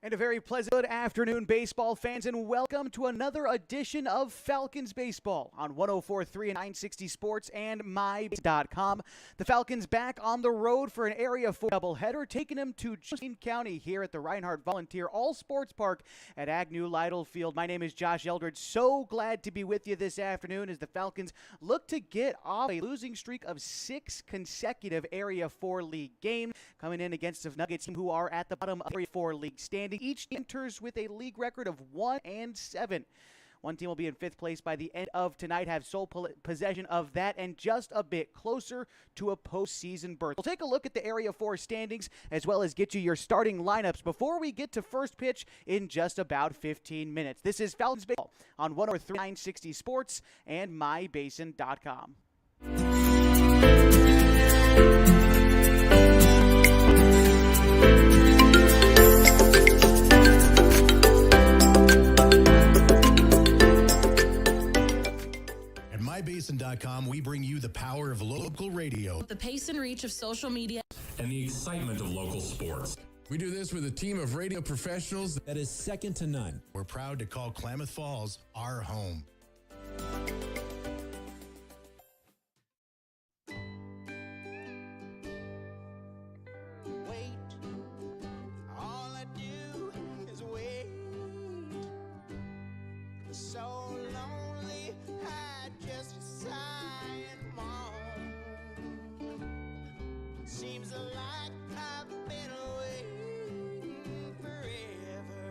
And a very pleasant good afternoon, baseball fans, and welcome to another edition of Falcons Baseball on 104.3 and 960 Sports and MyBase.com. The Falcons back on the road for an Area 4 doubleheader, taking them to Jefferson County here at the Reinhardt Volunteer All-Sports Park at Agnew Lytle Field. My name is Josh Eldridge. So glad to be with you this afternoon as the Falcons look to get off a losing streak of 6 consecutive Area 4 League games, coming in against the Nuggets, who are at the bottom of Area 4 League standing. Each enters with a league record of 1-7. One team will be in 5th place by the end of tonight, have sole possession of that, and just a bit closer to a postseason berth. We'll take a look at the Area 4 standings as well as get you your starting lineups before we get to first pitch in just about 15 minutes. This is Falcons Baseball on 103 960 Sports and MyBasin.com. MyBasin.com, we bring you the power of local radio, the pace and reach of social media, and the excitement of local sports. We do this with a team of radio professionals that is second to none. We're proud to call Klamath Falls our home. Seems like I've been away forever,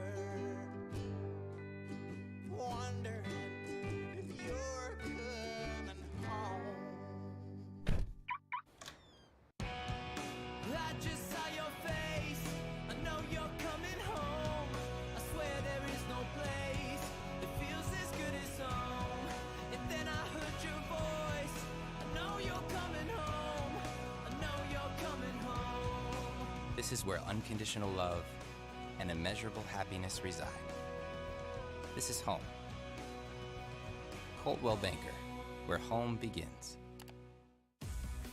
wondering if you're coming home. I just saw your face, I know you're coming home. I swear there is no place that feels as good as home. And then I heard your voice, I know you're coming home. This is where unconditional love and immeasurable happiness reside. This is home. Coldwell Banker, where home begins.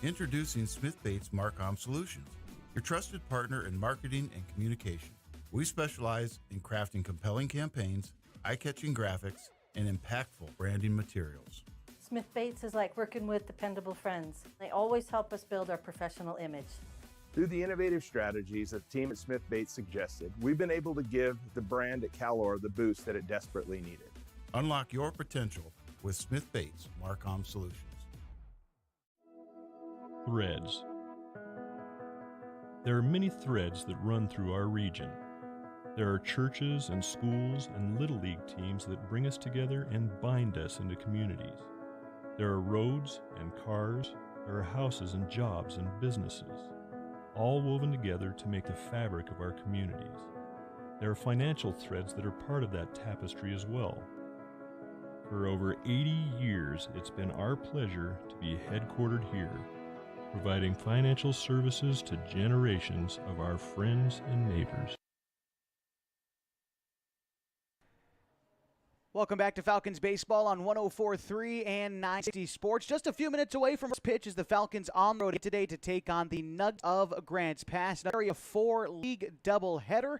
Introducing Smith Bates Marcom Solutions, your trusted partner in marketing and communication. We specialize in crafting compelling campaigns, eye-catching graphics, and impactful branding materials. Smith Bates is like working with dependable friends. They always help us build our professional image. Through the innovative strategies that the team at Smith Bates suggested, we've been able to give the brand at Calor the boost that it desperately needed. Unlock your potential with Smith Bates Marcom Solutions. Threads. There are many threads that run through our region. There are churches and schools and Little League teams that bring us together and bind us into communities. There are roads and cars. There are houses and jobs and businesses, all woven together to make the fabric of our communities. There are financial threads that are part of that tapestry as well. For over 80 years, it's been our pleasure to be headquartered here, providing financial services to generations of our friends and neighbors. Welcome back to Falcons Baseball on 104.3 and 960 Sports. Just a few minutes away from first pitch is the Falcons on the road today to take on the Nuggets of Grants Pass, an Area 4 League doubleheader.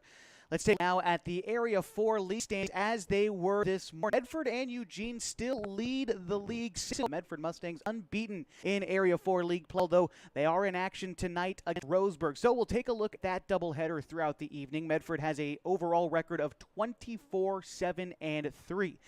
Let's take now at the Area 4 League standings as they were this morning. Medford and Eugene still lead the league. Medford Mustangs unbeaten in Area 4 League play, though they are in action tonight against Roseburg. So we'll take a look at that doubleheader throughout the evening. Medford has an overall record of 24-7-3.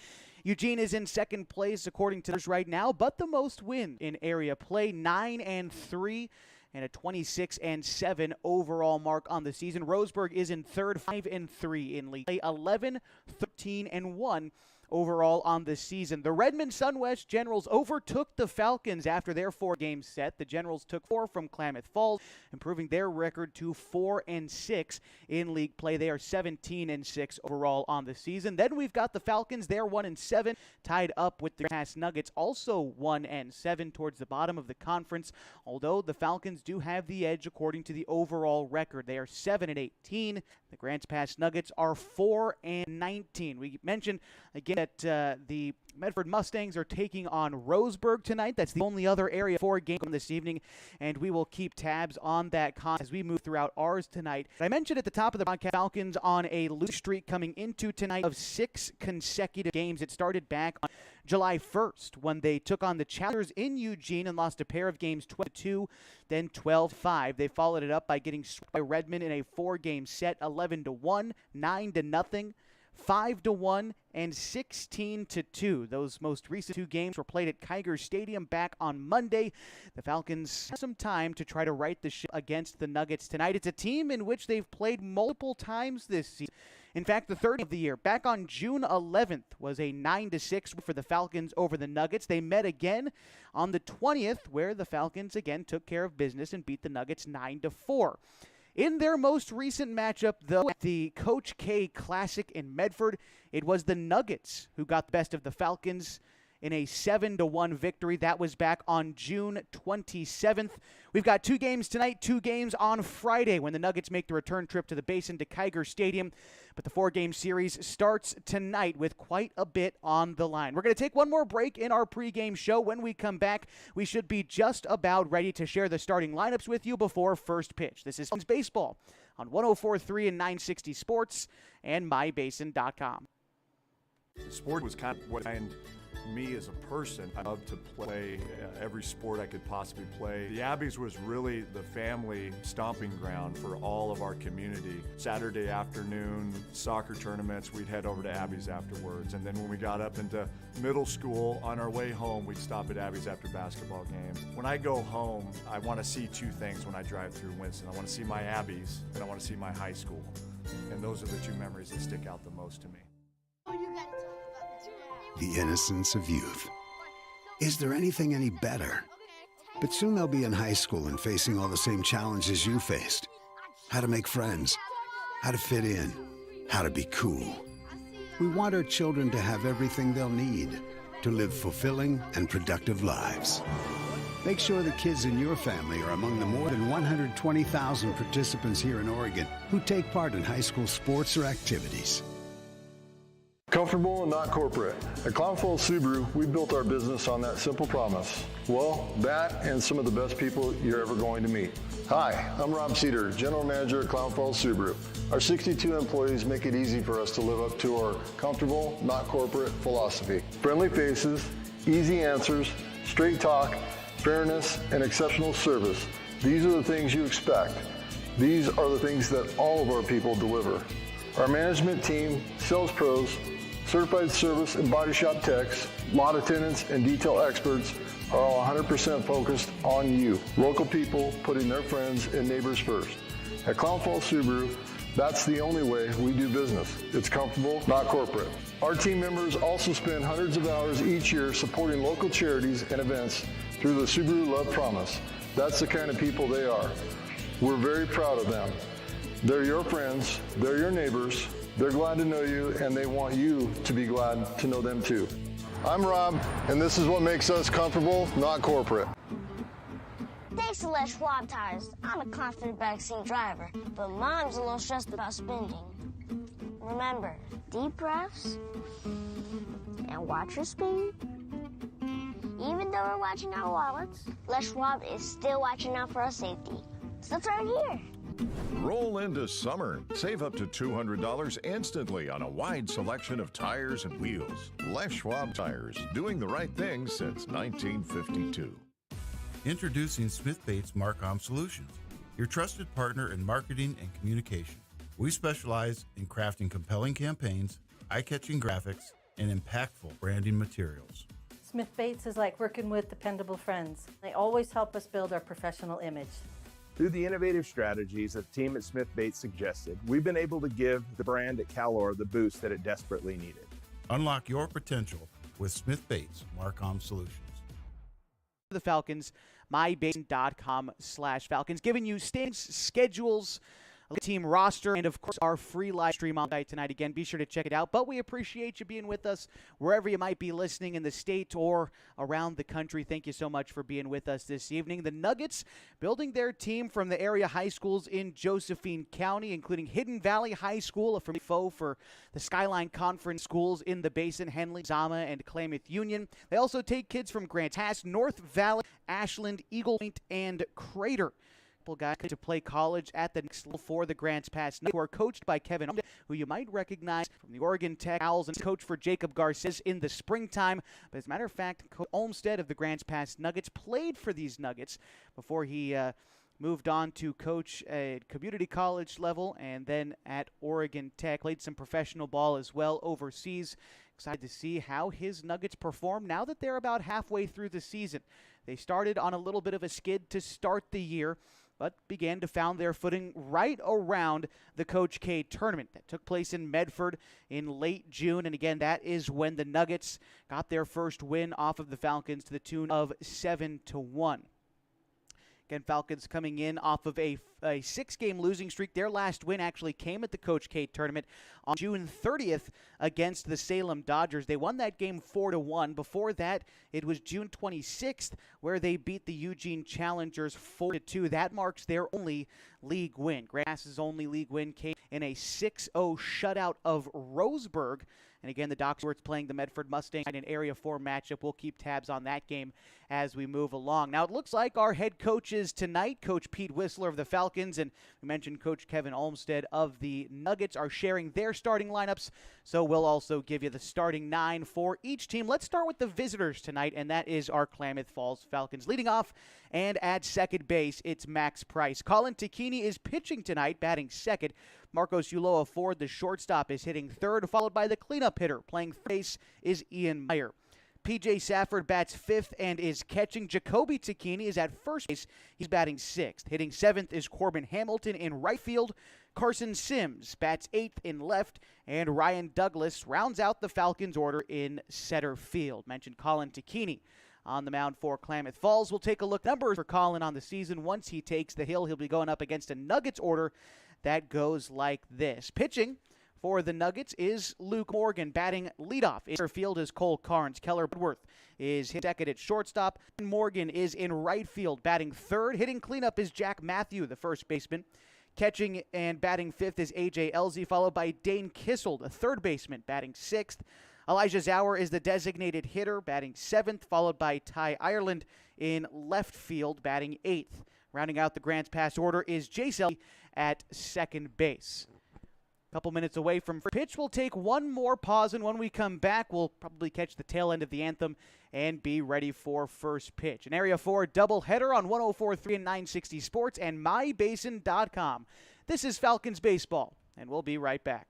Eugene is in second place according to this right now, but the most win in area play, 9-3. And a 26-7 overall mark on the season. Roseburg is in third, 5-3 in league play, 11-13-1 overall on the season. The Redmond Sunwest Generals overtook the Falcons after their 4-game set. The Generals took 4 from Klamath Falls, improving their record to 4-6 in league play. They are 17-6 overall on the season. Then we've got the Falcons. They're 1-7, tied up with the past Nuggets, also 1-7 towards the bottom of the conference. Although the Falcons do have the edge according to the overall record. They are 7-18. The Grants Pass Nuggets are 4-19. We mentioned again that the Medford Mustangs are taking on Roseburg tonight. That's the only other area for game this evening, and we will keep tabs on that contest as we move throughout ours tonight. I mentioned at the top of the podcast, Falcons on a losing streak coming into tonight of 6 consecutive games. It started back on July 1st when they took on the Challengers in Eugene and lost a pair of games 12-2, then 12-5. They followed it up by getting swept by Redmond in a 4-game set, 11-1, 9-0. 5-1 and 16-2. Those most recent 2 games were played at Kiger Stadium back on Monday. The Falcons have some time to try to right the ship against the Nuggets tonight. It's a team in which they've played multiple times this season. In fact, the third of the year, back on June 11th, was a 9-6 for the Falcons over the Nuggets. They met again on the 20th, where the Falcons again took care of business and beat the Nuggets 9-4. In their most recent matchup, though, at the Coach K Classic in Medford, it was the Nuggets who got the best of the Falcons in a 7-1 victory. That was back on June 27th. We've got 2 games tonight, 2 games on Friday when the Nuggets make the return trip to the Basin to Kiger Stadium. But the 4-game series starts tonight with quite a bit on the line. We're going to take one more break in our pregame show. When we come back, we should be just about ready to share the starting lineups with you before first pitch. This is Falcons Baseball on 104.3 and 960 Sports and MyBasin.com. The sport was kind of what me as a person. I love to play every sport I could possibly play. The Abbeys was really the family stomping ground for all of our community. Saturday afternoon soccer tournaments, we'd head over to Abbeys afterwards. And then when we got up into middle school, on our way home, we'd stop at Abbeys after basketball games. When I go home, I want to see 2 things when I drive through Winston. I want to see my Abbeys and I want to see my high school. And those are the 2 memories that stick out the most to me. The innocence of youth. Is there anything any better? But soon they'll be in high school and facing all the same challenges you faced. How to make friends, how to fit in, how to be cool. We want our children to have everything they'll need to live fulfilling and productive lives. Make sure the kids in your family are among the more than 120,000 participants here in Oregon who take part in high school sports or activities. Comfortable and not corporate. At Klamath Subaru, we built our business on that simple promise. Well, that and some of the best people you're ever going to meet. Hi, I'm Rob Cedar, General Manager at Klamath Subaru. Our 62 employees make it easy for us to live up to our comfortable, not corporate philosophy. Friendly faces, easy answers, straight talk, fairness, and exceptional service. These are the things you expect. These are the things that all of our people deliver. Our management team, sales pros, certified service and body shop techs, lot attendants, and detail experts are all 100% focused on you. Local people putting their friends and neighbors first. At Klamath Subaru, that's the only way we do business. It's comfortable, not corporate. Our team members also spend hundreds of hours each year supporting local charities and events through the Subaru Love Promise. That's the kind of people they are. We're very proud of them. They're your friends, they're your neighbors, they're glad to know you, and they want you to be glad to know them too. I'm Rob, and this is what makes us comfortable, not corporate. Thanks to Les Schwab Tires, I'm a confident backseat driver, but Mom's a little stressed about spending. Remember, deep breaths and watch your speed. Even though we're watching our wallets, Les Schwab is still watching out for our safety. So that's right here. Roll into summer. Save up to $200 instantly on a wide selection of tires and wheels. Les Schwab Tires, doing the right thing since 1952. Introducing Smith Bates Marcom Solutions, your trusted partner in marketing and communication. We specialize in crafting compelling campaigns, eye-catching graphics, and impactful branding materials. Smith Bates is like working with dependable friends. They always help us build our professional image. Through the innovative strategies that the team at Smith Bates suggested, we've been able to give the brand at Calor the boost that it desperately needed. Unlock your potential with Smith Bates Marcom Solutions. The Falcons, mybasin.com/Falcons, giving you standings, schedules, team roster, and of course our free live stream on site tonight. Again, be sure to check it out. But we appreciate you being with us wherever you might be listening in the state or around the country. Thank you so much for being with us this evening. The Nuggets building their team from the area high schools in Josephine County, including Hidden Valley High School, a familiar foe for the Skyline Conference schools in the Basin, Henley, Zama, and Klamath Union. They also take kids from Grants Pass, North Valley, Ashland, Eagle Point, and Crater. Guys to play college at the next level for the Grants Pass, who are coached by Kevin Olmsted, who you might recognize from the Oregon Tech Owls, and coach for Jacob Garcia in the springtime. But as a matter of fact, Coach Olmsted of the Grants Pass Nuggets played for these Nuggets before he moved on to coach at community college level and then at Oregon Tech. Played some professional ball as well overseas. Excited to see how his Nuggets perform now that they're about halfway through the season. They started on a little bit of a skid to start the year, but began to found their footing right around the Coach K tournament that took place in Medford in late June. And again, that is when the Nuggets got their first win off of the Falcons to the tune of 7-1. Again, Falcons coming in off of a 6-game losing streak. Their last win actually came at the Coach K tournament on June 30th against the Salem Dodgers. They won that game 4-1. Before that, it was June 26th where they beat the Eugene Challengers 4-2. That marks their only league win. Grass's only league win came in a 6-0 shutout of Roseburg. And again, the Doctors playing the Medford Mustangs in an Area 4 matchup. We'll keep tabs on that game as we move along. Now, it looks like our head coaches tonight, Coach Pete Whistler of the Falcons, and we mentioned Coach Kevin Olmsted of the Nuggets, are sharing their starting lineups. So we'll also give you the starting 9 for each team. Let's start with the visitors tonight, and that is our Klamath Falls Falcons. Leading off and at second base, it's Max Price. Colin Takini is pitching tonight, batting second. Marcos Ulloa Ford, the shortstop, is hitting third, followed by the cleanup hitter. Playing third base is Ian Meyer. P.J. Safford bats fifth and is catching. Jacoby Takini is at first base. He's batting sixth. Hitting seventh is Corbin Hamilton in right field. Carson Sims bats eighth in left. And Ryan Douglas rounds out the Falcons' order in center field. Mentioned Colin Takini on the mound for Klamath Falls. We'll take a look at numbers for Colin on the season. Once he takes the hill, he'll be going up against a Nuggets order that goes like this. Pitching for the Nuggets is Luke Morgan. Batting leadoff in center field is Cole Carnes. Keller Woodworth is hit second at shortstop. Morgan is in right field, batting third. Hitting cleanup is Jack Matthew, the first baseman. Catching and batting fifth is A.J. Elzy, followed by Dane Kissel, the third baseman, batting sixth. Elijah Zauer is the designated hitter, batting seventh, followed by Ty Ireland in left field, batting eighth. Rounding out the Grants Pass order is Jace Elzy at second base. A couple minutes away from pitch. We'll take one more pause, and when we come back, we'll probably catch the tail end of the anthem and be ready for first pitch. An Area 4 doubleheader on 104.3 and 960 Sports and MyBasin.com. This is Falcons Baseball, and we'll be right back.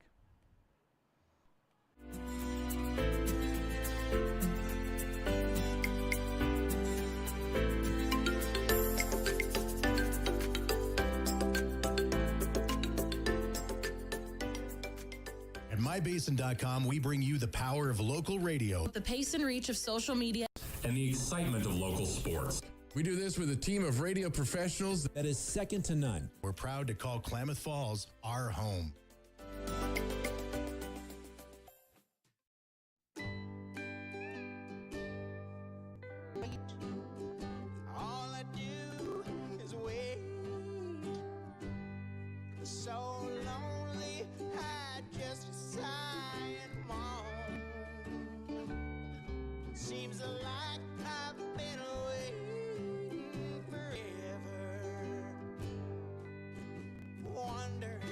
At MyBasin.com, we bring you the power of local radio. The pace and reach of social media. And the excitement of local sports. We do this with a team of radio professionals that is second to none. We're proud to call Klamath Falls our home. All I do is wait. So lonely, I just sigh and moan. Seems like I've been waiting forever, wondering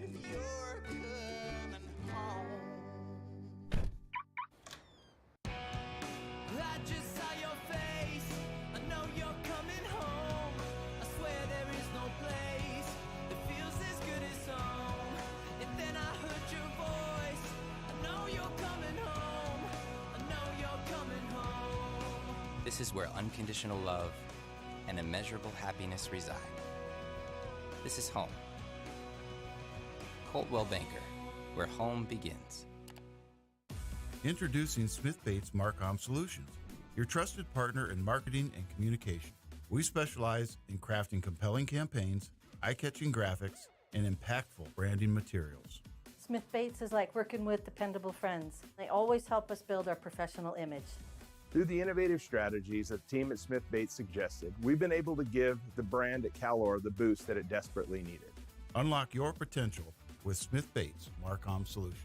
if you're coming home. I just saw your face. I know you're coming home. I swear there is no place that feels as good as home. And then I heard your voice. I know you're coming home. I know you're coming home. This is where unconditional love and immeasurable happiness reside. This is home. Coltwell Banker, where home begins. Introducing Smith Bates Marcom Solutions, your trusted partner in marketing and communication. We specialize in crafting compelling campaigns, eye-catching graphics, and impactful branding materials. Smith Bates is like working with dependable friends. They always help us build our professional image. Through the innovative strategies that the team at Smith Bates suggested, we've been able to give the brand at Calor the boost that it desperately needed. Unlock your potential with Smith Bates Marcom Solutions.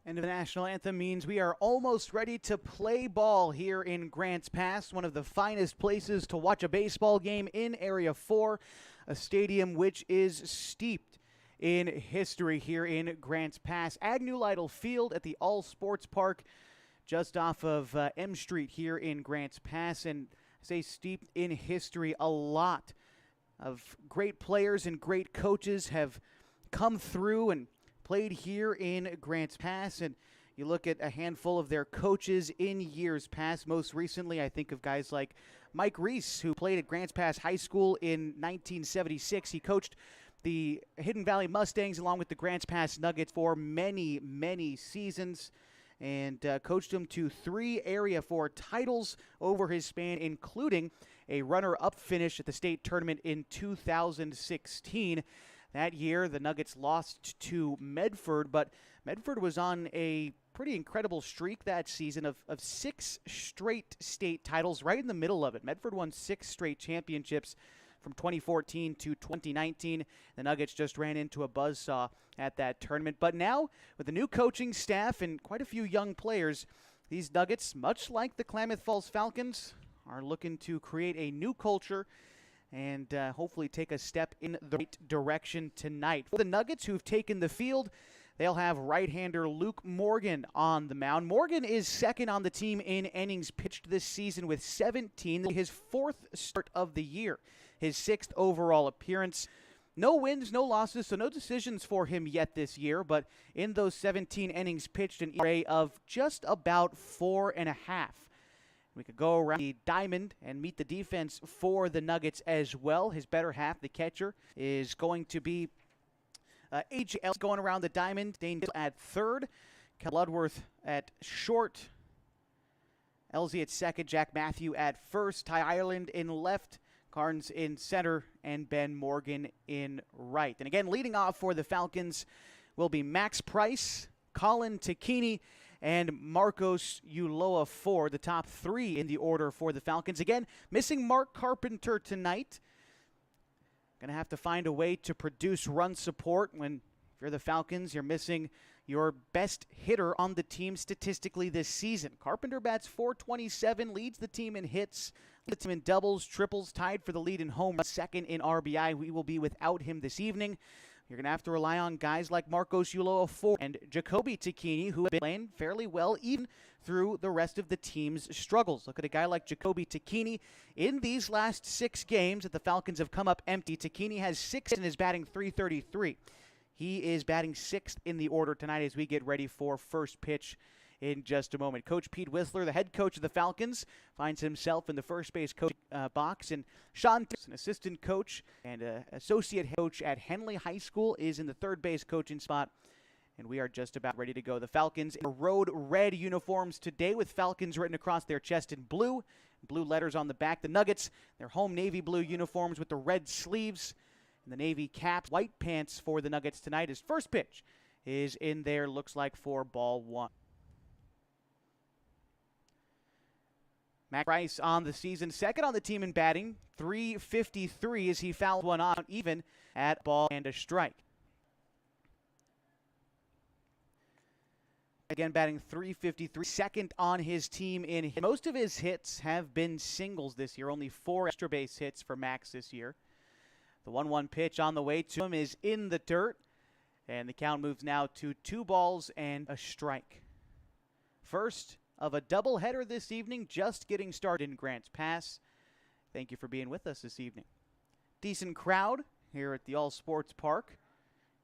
End of the national anthem means we are almost ready to play ball here in Grants Pass, one of the finest places to watch a baseball game in Area 4, a stadium which is steeped in history here in Grants Pass. Agnew Lytle Field at the All Sports Park just off of M Street here in Grants Pass, and I say steeped in history. A lot of great players and great coaches have come through and played here in Grants Pass, and you look at a handful of their coaches in years past. Most recently, I think of guys like Mike Reese, who played at Grants Pass High School in 1976. He coached the Hidden Valley Mustangs along with the Grants Pass Nuggets for many, many seasons, and coached them to 3 Area 4 titles over his span, including a runner-up finish at the state tournament in 2016. That year, the Nuggets lost to Medford, but Medford was on a pretty incredible streak that season of 6 straight state titles, right in the middle of it. Medford won 6 straight championships from 2014 to 2019. The Nuggets just ran into a buzzsaw at that tournament. But now, with the new coaching staff and quite a few young players, these Nuggets, much like the Klamath Falls Falcons, are looking to create a new culture and hopefully take a step in the right direction tonight. For the Nuggets, who've taken the field, they'll have right-hander Luke Morgan on the mound. Morgan is second on the team in innings pitched this season with 17, his 4th start of the year, his 6th overall appearance. No wins, no losses, so no decisions for him yet this year, but in those 17 innings pitched, an ERA of just about 4.5. We could go around the diamond and meet the defense for the Nuggets as well. His better half, the catcher, is going to be A.J. going around the diamond. Dane at third. Kel Ludworth at short. Elsie at second. Jack Matthew at first. Ty Ireland in left. Carnes in center. And Ben Morgan in right. And again, leading off for the Falcons will be Max Price, Colin Takini, and Marcos Uloa for the top 3 in the order for the Falcons. Again, missing Mark Carpenter tonight. Going to have to find a way to produce run support when, if you're the Falcons, you're missing your best hitter on the team statistically this season. Carpenter bats .427, leads the team in hits, leads the team in doubles, triples, tied for the lead in home runs, second in RBI. We will be without him this evening. You're going to have to rely on guys like Marcos Uloa and Jacoby Takini, who have been playing fairly well even through the rest of the team's struggles. Look at a guy like Jacoby Takini. In these last 6 games that the Falcons have come up empty, Takini has 6 and is batting .333. He is batting 6th in the order tonight as we get ready for first pitch in just a moment. Coach Pete Whistler, the head coach of the Falcons, finds himself in the first base coach box, and Sean, an assistant coach and associate coach at Henley High School, is in the third base coaching spot, and we are just about ready to go. The Falcons in road red uniforms today with Falcons written across their chest in blue letters on the back. The Nuggets, their home navy blue uniforms with the red sleeves and the navy caps, white pants for the Nuggets tonight. His first pitch is in there, looks like for ball 1. Max Price on the season, second on the team in batting, .353 as he fouled one out even at ball and a strike. Again, batting .353, second on his team in hits. Most of his hits have been singles this year, only 4 extra base hits for Max this year. The 1-1 pitch on the way to him is in the dirt, and the count moves now to 2 balls and a strike. First of a doubleheader this evening, just getting started in Grants Pass. Thank you for being with us this evening. Decent crowd here at the All Sports Park.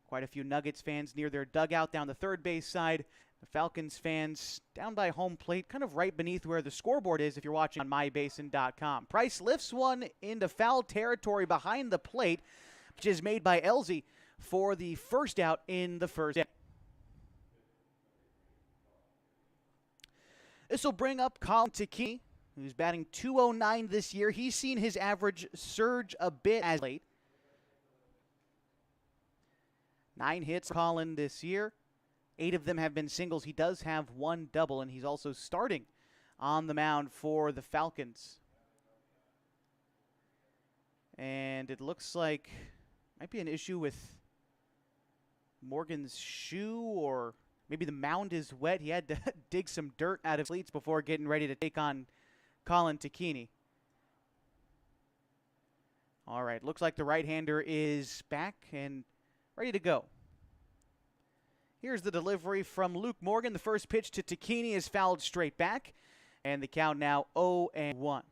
Quite a few Nuggets fans near their dugout down the third base side. The Falcons fans down by home plate, kind of right beneath where the scoreboard is if you're watching on mybasin.com. Price lifts one into foul territory behind the plate, which is made by Elzy for the first out in the first inning. This will bring up Colin Takini, who's batting .209 this year. He's seen his average surge a bit as late. 9 hits for Colin this year. 8 of them have been singles. He does have 1 double, and he's also starting on the mound for the Falcons. And it looks like might be an issue with Morgan's shoe, or maybe the mound is wet. He had to dig some dirt out of his cleats before getting ready to take on Colin Takini. All right, looks like the right-hander is back and ready to go. Here's the delivery from Luke Morgan. The first pitch to Takini is fouled straight back, and the count now 0-1.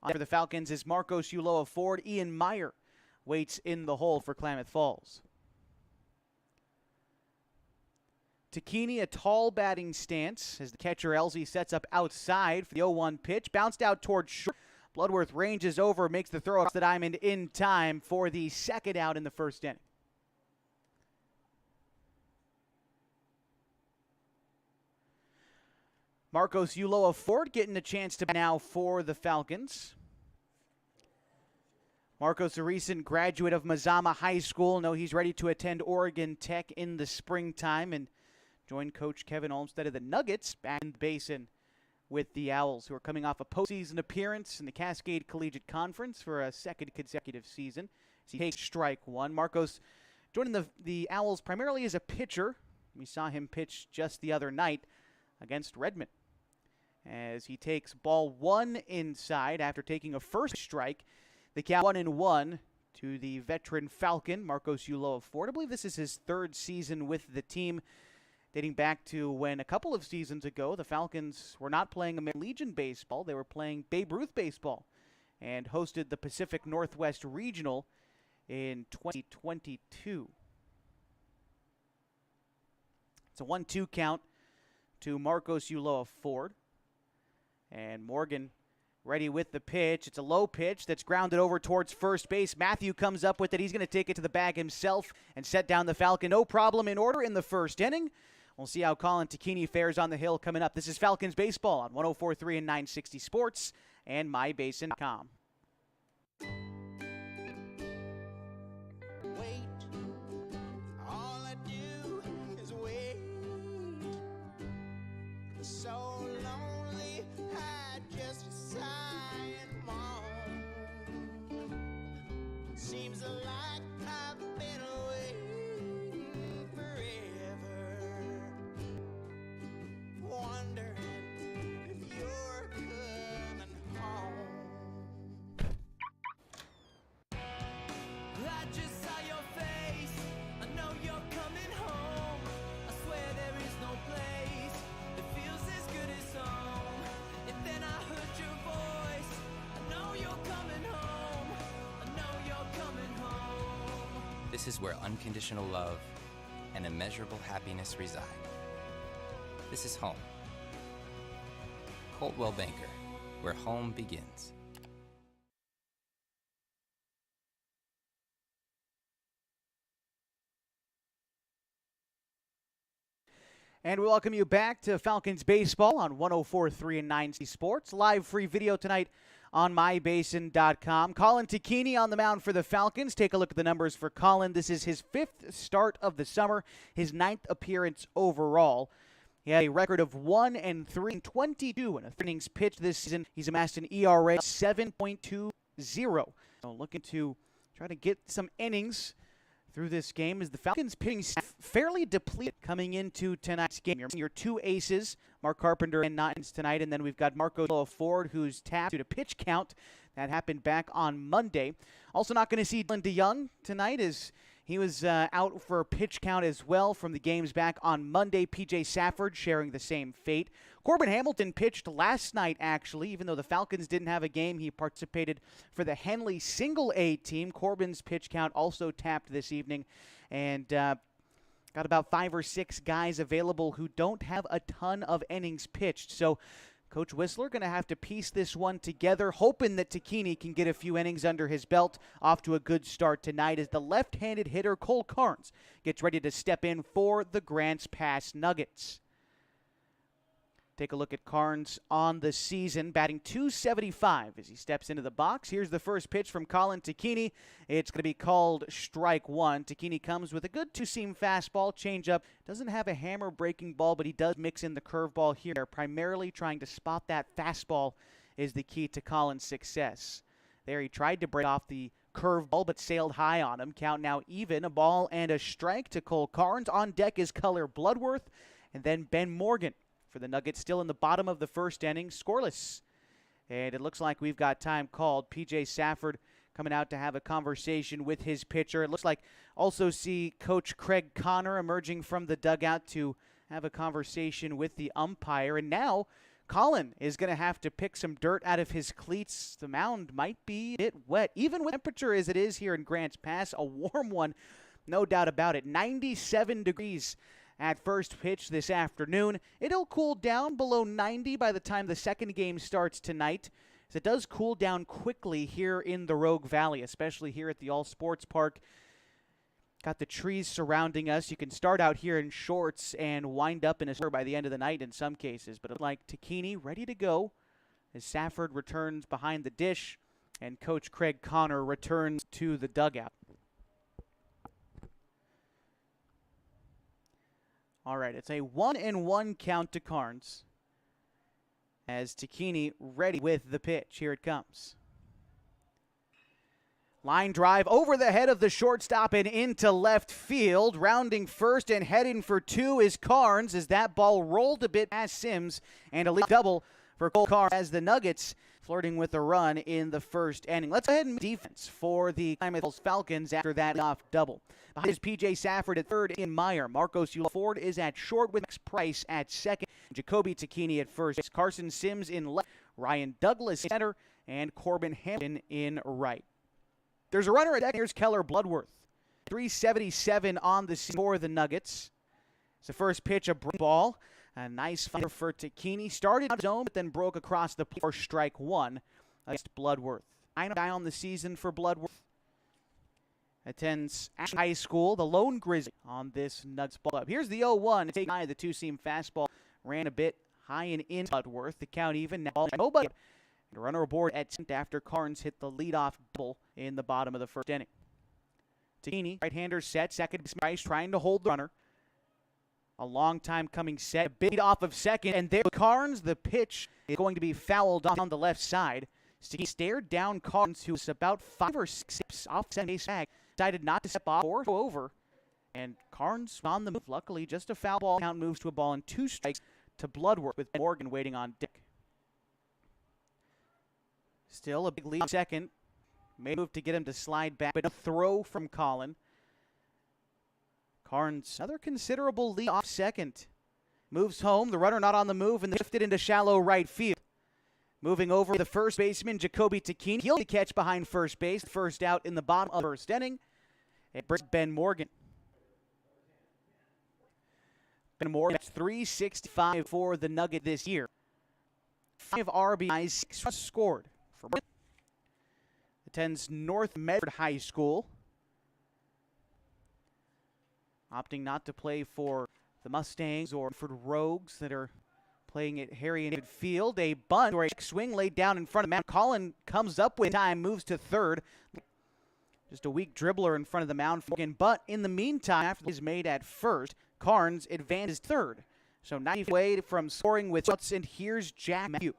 For the Falcons is Marcos Ulloa Ford. Ian Meyer waits in the hole for Klamath Falls. Takini, a tall batting stance as the catcher Elzy sets up outside for the 0-1 pitch. Bounced out towards short. Bloodworth ranges over, makes the throw across the diamond in time for the second out in the first inning. Marcos Ulloa Ford getting a chance to now for the Falcons. Marcos, a recent graduate of Mazama High School. No, he's ready to attend Oregon Tech in the springtime and join Coach Kevin Olmstead of the Nuggets back in the Basin with the Owls, who are coming off a postseason appearance in the Cascade Collegiate Conference for a second consecutive season. As he takes strike one. Marcos joining the Owls primarily as a pitcher. We saw him pitch just the other night against Redmond, as he takes ball 1 inside after taking a first strike. The count 1-1 to the veteran Falcon, Marcos Ulloa Ford. I believe this is his 3rd season with the team, dating back to when a couple of seasons ago the Falcons were not playing American Legion baseball. They were playing Babe Ruth baseball and hosted the Pacific Northwest Regional in 2022. It's a 1-2 count to Marcos Ulloa Ford. And Morgan ready with the pitch. It's a low pitch that's grounded over towards first base. Matthew comes up with it. He's going to take it to the bag himself and set down the Falcon. No problem in order in the first inning. We'll see how Colin Takini fares on the hill coming up. This is Falcons baseball on 104.3 and 960 Sports and mybasin.com. Seems like I've been away forever, wondering if you're coming home. I just saw your face, I know you're coming home. I swear there is no place that feels as good as home. And then I heard your voice, I know you're coming home. This is where unconditional love and immeasurable happiness reside. This is home. Coltwell Banker, where home begins. And we welcome you back to Falcons baseball on 104.3 and 960 Sports. Live free video tonight on mybasin.com. Colin Takini on the mound for the Falcons. Take a look at the numbers for Colin. This is his 5th start of the summer, his 9th appearance overall. He had a record of 1-3 and 22 in a 3 innings pitched this season. He's amassed an ERA of 7.20. So looking to try to get some innings through this game is the Falcons pitching staff fairly depleted coming into tonight's game. Your two aces, Mark Carpenter and Notins tonight, and then we've got Marco Ford, who's tapped due to pitch count. That happened back on Monday. Also not going to see Dylan DeYoung tonight as he was out for a pitch count as well from the games back on Monday. P.J. Safford sharing the same fate. Corbin Hamilton pitched last night, actually. Even though the Falcons didn't have a game, he participated for the Henley Single-A team. Corbin's pitch count also tapped this evening. And got about 5 or 6 guys available who don't have a ton of innings pitched. So Coach Whistler going to have to piece this one together, hoping that Takini can get a few innings under his belt. Off to a good start tonight as the left-handed hitter Cole Carnes gets ready to step in for the Grants Pass Nuggets. Take a look at Carnes on the season, batting .275 as he steps into the box. Here's the first pitch from Colin Takini. It's going to be called strike one. Takini comes with a good two-seam fastball, changeup. Doesn't have a hammer-breaking ball, but he does mix in the curveball here. Primarily trying to spot that fastball is the key to Colin's success. There he tried to break off the curveball, but sailed high on him. Count now even, a ball and a strike to Cole Carnes. On deck is Culler Bloodworth, and then Ben Morgan for the Nuggets, still in the bottom of the first inning, scoreless. And it looks like we've got time called. P.J. Safford coming out to have a conversation with his pitcher. It looks like also see Coach Craig Connor emerging from the dugout to have a conversation with the umpire. And now Colin is going to have to pick some dirt out of his cleats. The mound might be a bit wet, even with temperature as it is here in Grants Pass. A warm one, no doubt about it. 97 degrees at first pitch this afternoon. It'll cool down below 90 by the time the second game starts tonight, as it does cool down quickly here in the Rogue Valley, especially here at the All Sports Park. Got the trees surrounding us. You can start out here in shorts and wind up in a sweater by the end of the night in some cases. But it looks like Takini ready to go as Safford returns behind the dish and Coach Craig Connor returns to the dugout. All right, it's a 1-1 count to Carnes as Takini ready with the pitch. Here it comes. Line drive over the head of the shortstop and into left field. Rounding first and heading for two is Carnes as that ball rolled a bit past Sims, and a lead double for Cole Carnes as the Nuggets flirting with a run in the first inning. Let's go ahead and defense for the Klamath Falcons after that off double. Behind is P.J. Safford at third in Meyer. Marcos Ford is at short with Max Price at second. Jacoby Takini at first. Carson Sims in left. Ryan Douglas in center. And Corbin Hamilton in right. There's a runner at deck. Here's Keller Bloodworth. 377 on the season for the Nuggets. It's the first pitch, a ball. A nice fire for Takini. Started on his own, but then broke across the plate for strike one against Bloodworth. 9 guy on the season for Bloodworth. Attends Ashland High School, the lone Grizzly on this Nuggets ball up. Here's the 0-1. Take high, the two-seam fastball ran a bit high and in Bloodworth. The count even now. Nobody. And a runner aboard at second after Carnes hit the leadoff double in the bottom of the first inning. Takini, right-hander set, second Price trying to hold the runner. A long time coming set, a big off of second, and there Carnes, the pitch is going to be fouled on the left side. He stared down Carnes, who was about 5 or 6 steps off second base bag, decided not to step off or go over, and Carnes on the move. Luckily, just a foul ball. Count moves to a ball and 2 strikes to Bloodworth with Morgan waiting on deck. Still a big lead second. May move to get him to slide back, but no throw from Colin. Carnes, another considerable lead off second. Moves home, the runner not on the move, and lifted into shallow right field. Moving over the first baseman, Jacoby Takini. He'll catch behind first base. First out in the bottom of the first inning. It brings Ben Morgan. Ben Morgan, that's 365 for the Nugget this year. 5 RBIs, 6 runs scored. For attends North Medford High School. Opting not to play for the Mustangs or for the Rogues that are playing at Harry and David Field. A bunt or a swing laid down in front of Matt. Colin comes up with time, moves to third. Just a weak dribbler in front of the mound. But in the meantime, after he's made at first, Carnes advances third. So 90 feet away from scoring with outs, and here's Jack Matthew.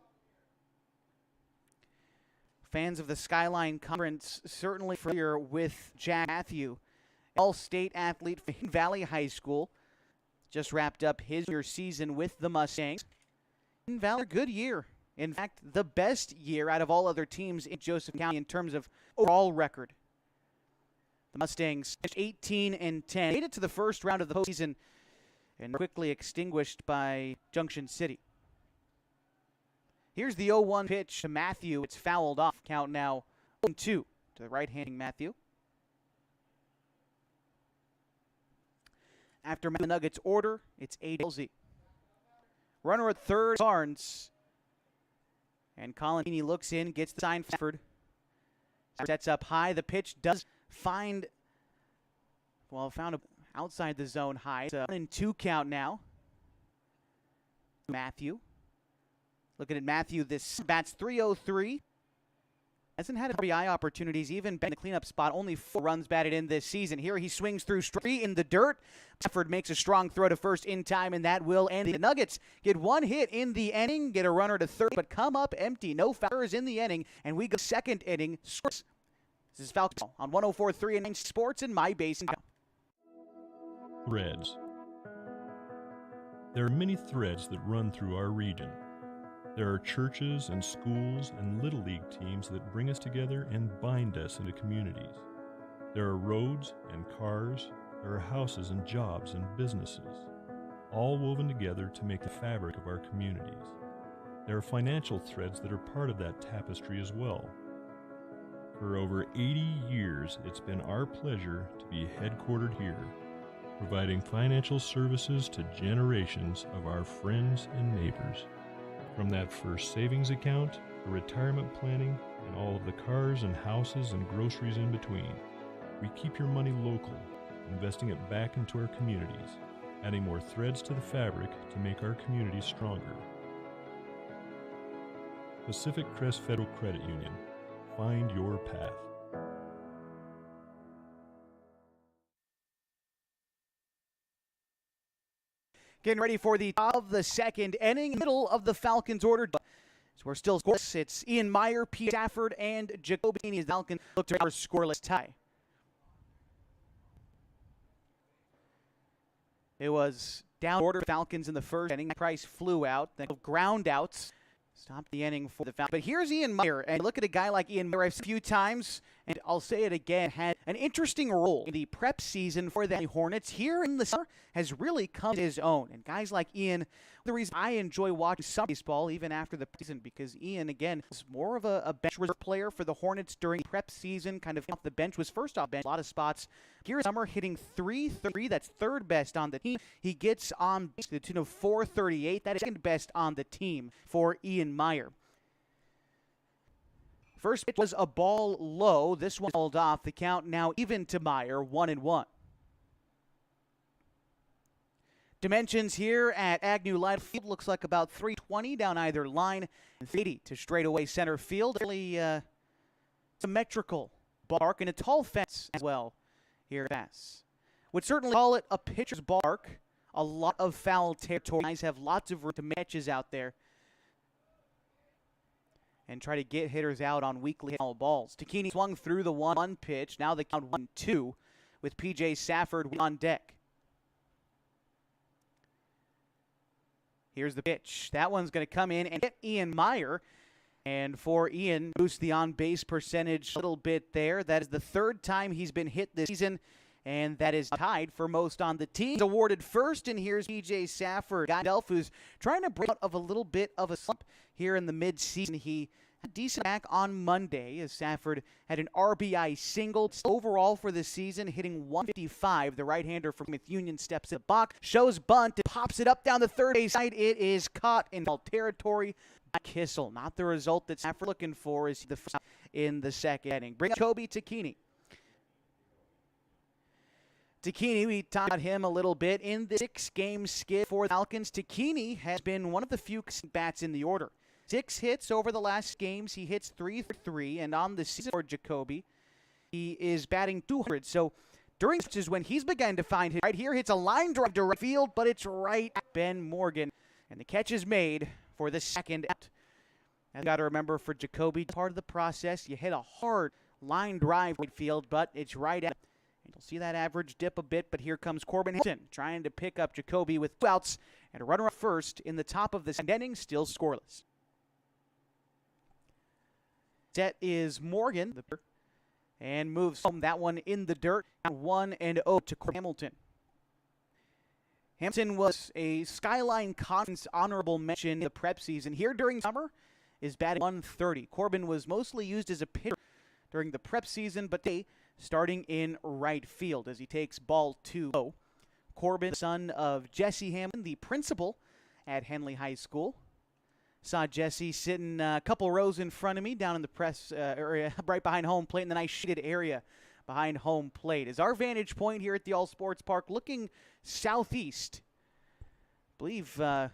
Fans of the Skyline Conference certainly familiar with Jack Matthew, All-state athlete from Valley High School. Just wrapped up his junior season with the Mustangs. In Valley, good year. In fact, the best year out of all other teams in Joseph County in terms of overall record. The Mustangs finished 18-10, made it to the first round of the postseason, and quickly extinguished by Junction City. Here's the 0-1 pitch to Matthew. It's fouled off. Count now 1-2 to the right-handing Matthew. After the Nuggets order, it's A-Z. Runner at third, Barnes. And Colin Keeney looks in, gets the sign for Stafford. Sets up high. The pitch does found outside the zone high. It's a 1-2 count now. Matthew. Looking at Matthew, this bats .303. Hasn't had RBI opportunities, even been in the cleanup spot. Only 4 runs batted in this season. Here he swings through straight in the dirt. Stafford makes a strong throw to first in time, and that will end. The Nuggets get 1 hit in the inning, get a runner to third, but come up empty. No foulers in the inning, and we go second inning. Scores. This is Falcons on 104.3 and 9 Sports in my base. Threads. There are many threads that run through our region. There are churches and schools and Little League teams that bring us together and bind us into communities. There are roads and cars, there are houses and jobs and businesses, all woven together to make the fabric of our communities. There are financial threads that are part of that tapestry as well. For over 80 years, it's been our pleasure to be headquartered here, providing financial services to generations of our friends and neighbors. From that first savings account, to retirement planning, and all of the cars and houses and groceries in between, we keep your money local, investing it back into our communities, adding more threads to the fabric to make our communities stronger. Pacific Crest Federal Credit Union. Find your path. Getting ready for the top of the second inning, middle of the Falcons order. So we're still scoreless. It's Ian Meyer, P. Stafford, and Jacoby as Falcons look to our scoreless tie. It was down order Falcons in the first inning. Price flew out, then ground outs. Stopped the inning for the Falcons. But here's Ian Meyer, and look at a guy like Ian Meyer I've seen a few times, and I'll say it again, had an interesting role in the prep season for the Hornets. Here in the summer has really come to his own. And guys like Ian, the reason I enjoy watching some baseball even after the season, because Ian, again, is more of a bench reserve player for the Hornets during prep season, kind of off the bench, was first off bench, a lot of spots. Here in summer, hitting .333, that's third best on the team. He gets on base to the tune of .438, that is second best on the team for Ian Meyer. First pitch was a ball low. This one held off. The count now even to Meyer, 1-1. Dimensions here at Agnew Light Field looks like about 320 down either line and 380 to straightaway center field. Really symmetrical ballpark and a tall fence as well here at Bass. Would certainly call it a pitcher's ballpark. A lot of foul territory. Guys have lots of room to matches out there and try to get hitters out on weakly foul balls. Takini swung through the 1-1 pitch. Now the count 1-2 with P.J. Stafford on deck. Here's the pitch. That one's going to come in and hit Ian Meyer. And for Ian, boost the on-base percentage a little bit there. That is the third time he's been hit this season, and that is tied for most on the team. He's awarded first, and here's P.J. Stafford. Guy Delph, who's trying to break out of a little bit of a slump here in the midseason. He had a decent back on Monday as Stafford had an RBI single. Overall for the season, hitting 155. The right-hander from Plymouth Union steps in the box, shows bunt, and pops it up down the third base side. It is caught in foul territory by Kissel. Not the result that Stafford looking for is the first in the second inning. Bring up Kobe Takini. Takini, we talked about him a little bit in the 6-game skid for the Falcons. Takini has been one of the few bats in the order. 6 hits over the last games. He hits 3-3, and on the season for Jacoby, he is batting 200. So during stretches when he's begun to find hit, right here hits a line drive to right field, but it's right at Ben Morgan, and the catch is made for the second out. And you got to remember, for Jacoby, part of the process, you hit a hard line drive right field, but it's right at We'll see that average dip a bit, but here comes Corbin Hamilton trying to pick up Jacoby with 2 outs and a runner up first in the top of the second inning, still scoreless. Set is Morgan and moves home that one in the dirt. 1-0 to Corbin Hamilton. Hamilton was a Skyline Conference honorable mention in the prep season. Here during summer is batting 130. Corbin was mostly used as a pitcher during the prep season, but they starting in right field as he takes ball 2-0. Corbin, son of Jesse Hamilton, the principal at Henley High School. Saw Jesse sitting a couple rows in front of me down in the press area, right behind home plate in the nice shaded area behind home plate. Is our vantage point here at the All Sports Park looking southeast. I believe that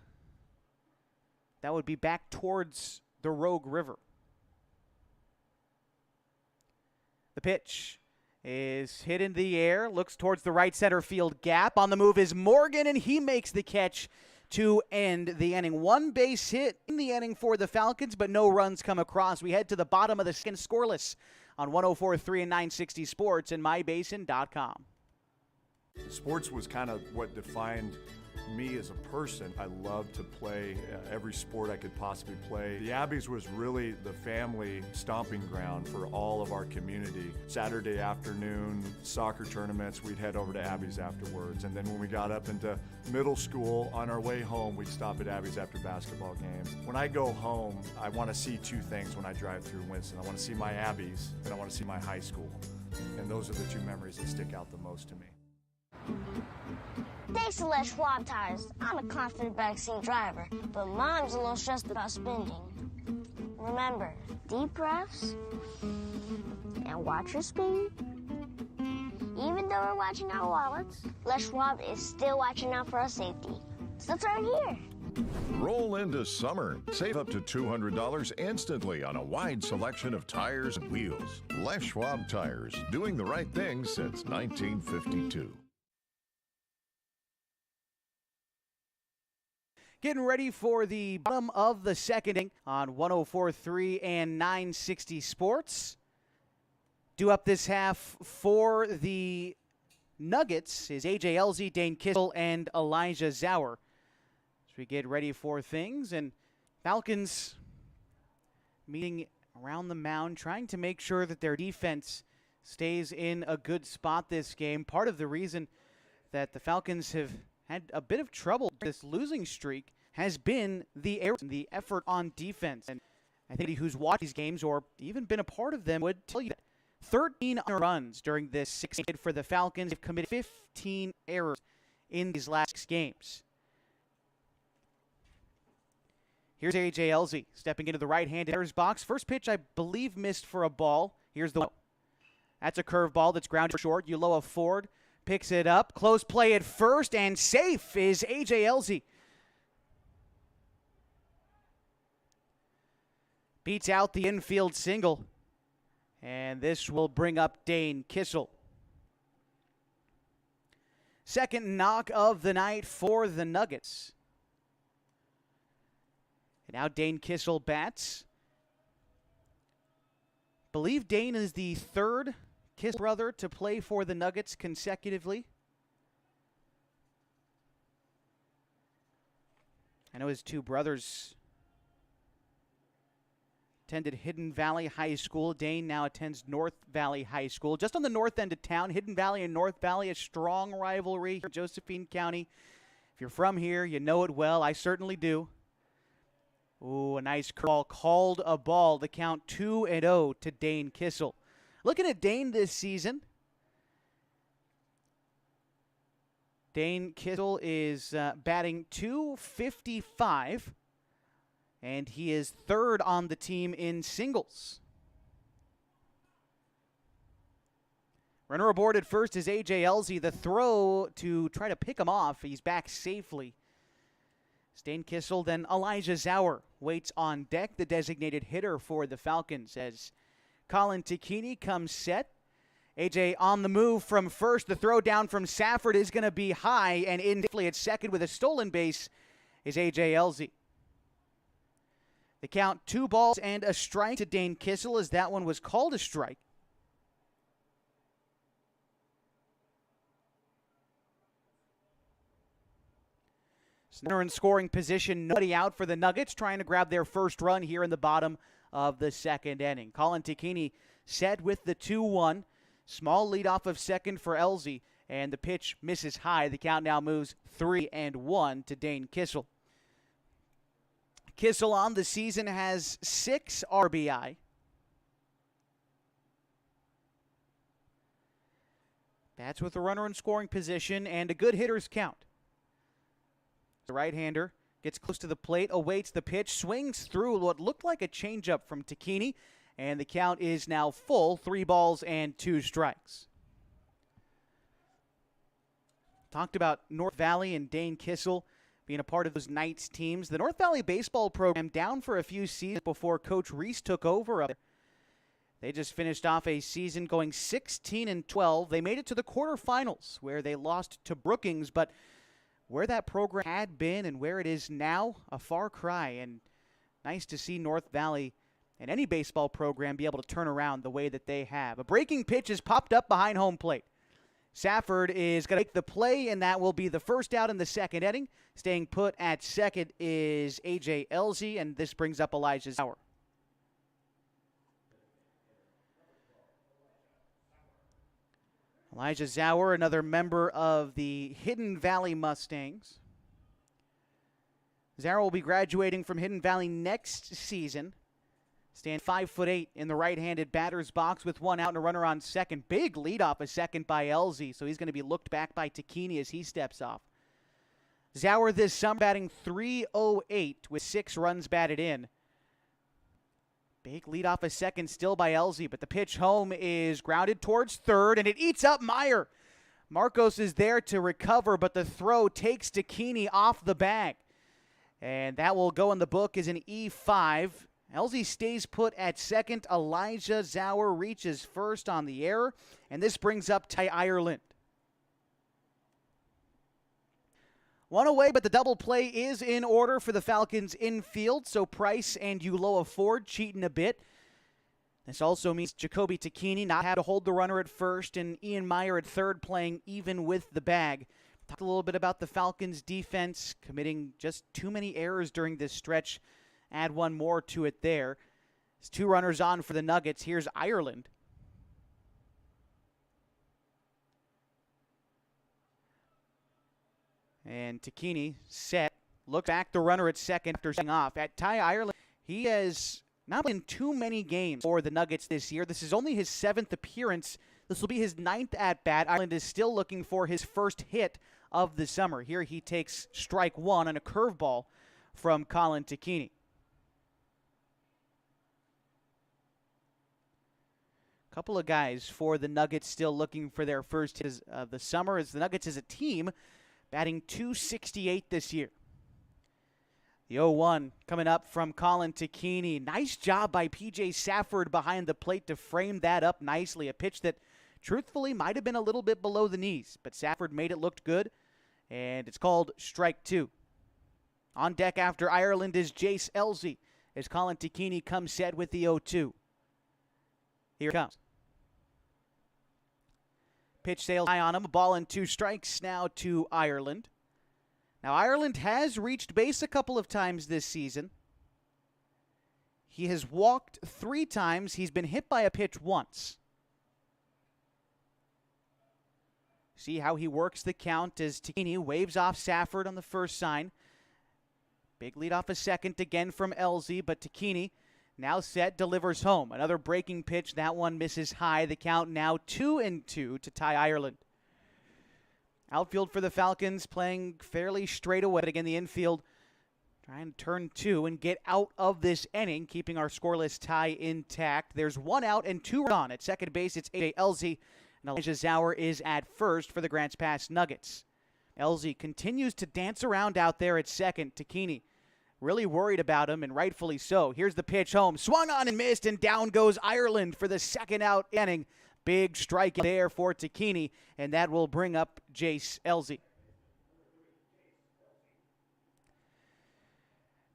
would be back towards the Rogue River. The pitch is hit in the air, looks towards the right center field gap. On the move is Morgan, and he makes the catch to end the inning. 1 base hit in the inning for the Falcons, but no runs come across. We head to the bottom of the second, scoreless on 104.3 and 960 Sports and mybasin.com. Sports was kind of what defined me as a person. I loved to play every sport I could possibly play. The Abbeys was really the family stomping ground for all of our community. Saturday afternoon soccer tournaments, we'd head over to Abbeys afterwards. And then when we got up into middle school, on our way home, we'd stop at Abbeys after basketball games. When I go home, I want to see 2 things when I drive through Winston. I want to see my Abbeys, and I want to see my high school. And those are the 2 memories that stick out the most to me. Thanks to Les Schwab Tires, I'm a confident backseat driver, but Mom's a little stressed about spending. Remember, deep breaths and watch your speed. Even though we're watching our wallets, Les Schwab is still watching out for our safety. So let's right here. Roll into summer. Save up to $200 instantly on a wide selection of tires and wheels. Les Schwab Tires, doing the right thing since 1952. Getting ready for the bottom of the second inning on 104.3 and 960 Sports. Due up this half for the Nuggets is A.J. Elzy, Dane Kissel, and Elijah Zauer. As we get ready for things, and Falcons meeting around the mound, trying to make sure that their defense stays in a good spot this game. Part of the reason that the Falcons have had a bit of trouble this losing streak has been the effort on defense. And I think who's watched these games or even been a part of them would tell you that 13 runs during this 6 game for the Falcons. They've committed 15 errors in these last 6 games. Here's A.J. Elzy stepping into the right-handed hitter's box. First pitch, I believe, missed for a ball. Here's the one. That's a curveball that's grounded short. Uloa Ford picks it up. Close play at first, and safe is A.J. Elzy. Beats out the infield single. And this will bring up Dane Kissel. Second knock of the night for the Nuggets. And now Dane Kissel bats. Believe Dane is the 3rd Kissel brother to play for the Nuggets consecutively. I know his 2 brothers attended Hidden Valley High School. Dane now attends North Valley High School. Just on the north end of town, Hidden Valley and North Valley, a strong rivalry here in Josephine County. If you're from here, you know it well. I certainly do. Ooh, a nice curveball. Called a ball. The count 2-0 to Dane Kissel. Looking at Dane this season, Dane Kissel is batting .255. And he is 3rd on the team in singles. Runner aboard at first is A.J. Elzy. The throw to try to pick him off. He's back safely. Dane Kissel, then Elijah Zauer waits on deck, the designated hitter for the Falcons, as Colin Tacchini comes set. A.J. on the move from first. The throw down from Safford is going to be high, and in safely at second with a stolen base is A.J. Elzy. The count 2 balls and a strike to Dane Kissel, as that one was called a strike. Runner in scoring position, nobody out for the Nuggets, trying to grab their first run here in the bottom of the second inning. Colin Tacchini set with the 2-1. Small lead off of second for Elzy, and the pitch misses high. The count now moves 3-1 to Dane Kissel. Kissel on the season has 6 RBI. Bats with a runner in scoring position and a good hitter's count. The right-hander gets close to the plate, awaits the pitch, swings through what looked like a changeup from Tacchini, and the count is now full, 3 balls and 2 strikes. Talked about North Valley and Dane Kissel being a part of those Knights teams. The North Valley baseball program down for a few seasons before Coach Reese took over up there. They just finished off a season going 16-12. They made it to the quarterfinals where they lost to Brookings, but where that program had been and where it is now, a far cry. And nice to see North Valley and any baseball program be able to turn around the way that they have. A breaking pitch is popped up behind home plate. Safford is going to make the play, and that will be the first out in the second inning. Staying put at second is A.J. Elzy, and this brings up Elijah Zauer. Elijah Zauer, another member of the Hidden Valley Mustangs. Zauer will be graduating from Hidden Valley next season. Stand 5'8" in the right-handed batter's box with 1 out and a runner on second. Big lead off a second by Elzy, so he's going to be looked back by Tacchini as he steps off. Zauer this summer batting .308 with 6 runs batted in. Big lead off a second still by Elzy, but the pitch home is grounded towards third, and it eats up Meyer. Marcos is there to recover, but the throw takes Tacchini off the bag. And that will go in the book as an E5. Elzy stays put at second. Elijah Zauer reaches first on the error, and this brings up Ty Ireland. 1 away, but the double play is in order for the Falcons infield, so Price and Uloa Ford cheating a bit. This also means Jacoby Tacchini not have to hold the runner at first, and Ian Meyer at third playing even with the bag. Talk a little bit about the Falcons' defense, committing just too many errors during this stretch. Add one more to it there. There's 2 runners on for the Nuggets. Here's Ireland. And Tacchini set. Look back the runner at second after setting off. At Ty Ireland, he has not been in too many games for the Nuggets this year. This is only his 7th appearance. This will be his 9th at-bat. Ireland is still looking for his first hit of the summer. Here he takes strike 1 on a curveball from Colin Tacchini. Couple of guys for the Nuggets still looking for their first hit of the summer, as the Nuggets as a team batting .268 this year. The 0-1 coming up from Colin Tacchini. Nice job by P.J. Safford behind the plate to frame that up nicely. A pitch that truthfully might have been a little bit below the knees, but Safford made it look good, and it's called strike 2. On deck after Ireland is Jace Elzy as Colin Tacchini comes set with the 0-2. Here it comes. Pitch sails high on him. A ball and 2 strikes now to Ireland. Now, Ireland has reached base a couple of times this season. He has walked 3 times. He's been hit by a pitch once. See how he works the count as Tacchini waves off Safford on the first sign. Big lead off a second again from Elzy, but Tacchini now set, delivers home. Another breaking pitch. That one misses high. The count now 2-2 to Ty Ireland. Outfield for the Falcons playing fairly straight away. But again, the infield trying to turn 2 and get out of this inning, keeping our scoreless tie intact. There's 1 out and 2 on. At second base, it's A.J. Elzy, and Elijah Zauer is at first for the Grants Pass Nuggets. Elzy continues to dance around out there at second. Tacchini really worried about him, and rightfully so. Here's the pitch home. Swung on and missed, and down goes Ireland for the second out inning. Big strike there for Tacchini, and that will bring up Jace Elzy.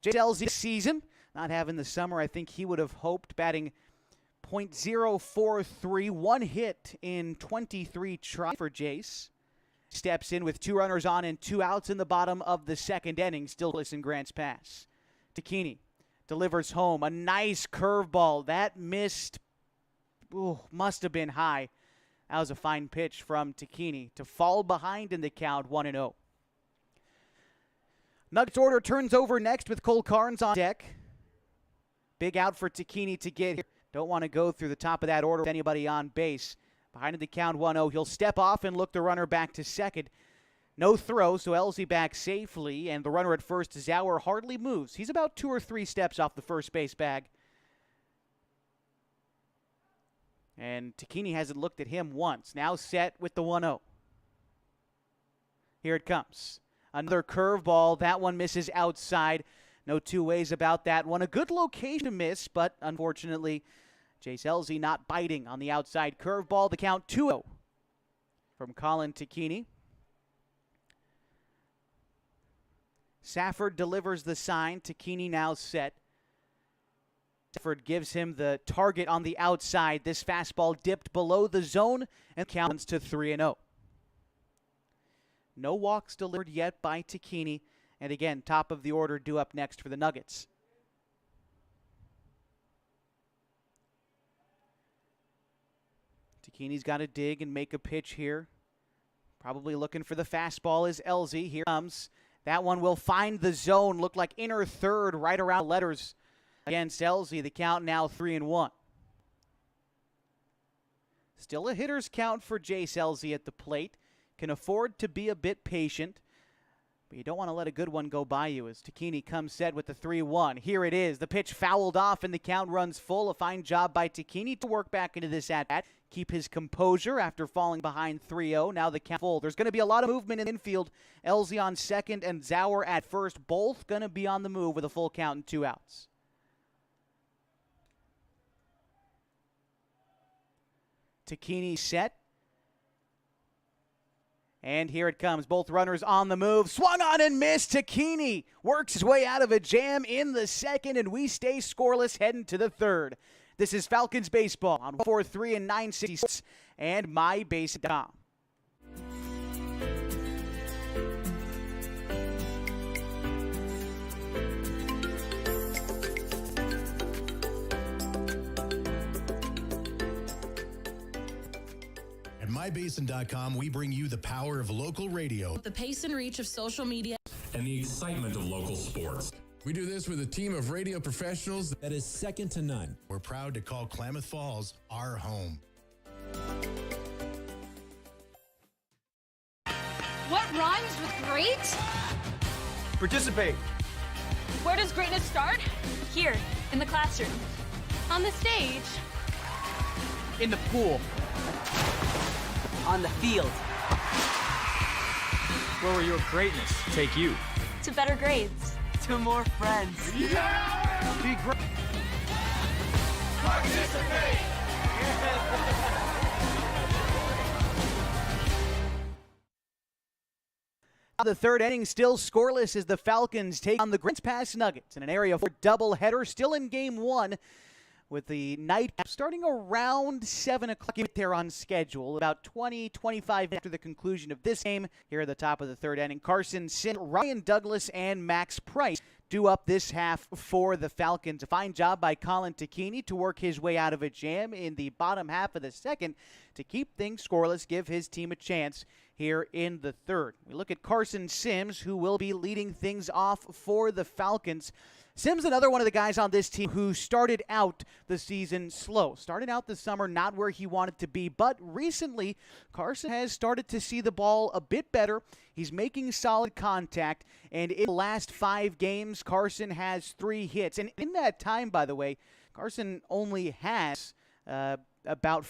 Jace Elzy this season, not having the summer I think he would have hoped, batting .043, 1 hit in 23 tries for Jace. steps in with 2 runners on and 2 outs in the bottom of the second inning. Still listen Grant's pass. Takini delivers home. A nice curveball. That missed. Ooh, must have been high. That was a fine pitch from Takini to fall behind in the count 1-0. Nuggets order turns over next with Cole Carnes on deck. Big out for Takini to get here. Don't want to go through the top of that order with anybody on base. Behind in the count 1-0. He'll step off and look the runner back to second. No throw, so Elsie back safely, and the runner at first, Zauer, hardly moves. He's about 2 or 3 steps off the first base bag. And Takini hasn't looked at him once. Now set with the 1-0. Here it comes. Another curveball. That one misses outside. No two ways about that one. A good location to miss, but unfortunately, Jace Elsie not biting on the outside curveball. The count 2-0 from Colin Takini. Safford delivers the sign. Takini now set. Safford gives him the target on the outside. This fastball dipped below the zone and counts to 3-0. No walks delivered yet by Takini. And again, top of the order due up next for the Nuggets. Takini's got to dig and make a pitch here. Probably looking for the fastball is Elsie. Here comes. That one will find the zone. Looked like inner third right around letters against Elsie. The count now 3-1. Still a hitter's count for Jace Elsie at the plate. Can afford to be a bit patient. But you don't want to let a good one go by you as Takini comes set with the 3-1. Here it is. The pitch fouled off and the count runs full. A fine job by Takini to work back into this at-bat. Keep his composure after falling behind 3-0. Now the count full. There's going to be a lot of movement in the infield. Elsie on second and Zauer at first. Both going to be on the move with a full count and 2 outs. Takini set. And here it comes. Both runners on the move. Swung on and missed. Takini works his way out of a jam in the second, and we stay scoreless heading to the third. This is Falcons baseball on 104.3 and 960 and MyBase.com. At MyBasin.com, we bring you the power of local radio. The pace and reach of social media. And the excitement of local sports. We do this with a team of radio professionals that is second to none. We're proud to call Klamath Falls our home. What rhymes with great? Participate. Where does greatness start? Here, in the classroom. On the stage. In the pool. On the field. Where will your greatness take you? To better grades. To more friends. Yeah! Be great. Participate! The third inning still scoreless as the Falcons take on the Grants Pass Nuggets in an area for doubleheader, still in game 1. With the night starting around 7 o'clock there on schedule, about 20-25 after the conclusion of this game. Here at the top of the third inning, Carson Sims, Ryan Douglas, and Max Price do up this half for the Falcons. A fine job by Colin Takini to work his way out of a jam in the bottom half of the second to keep things scoreless, give his team a chance here in the third. We look at Carson Sims, who will be leading things off for the Falcons. Sims, another one of the guys on this team who started out the season slow. Started out the summer not where he wanted to be, but recently Carson has started to see the ball a bit better. He's making solid contact, and in the last 5 games, Carson has 3 hits. And in that time, by the way, Carson only has about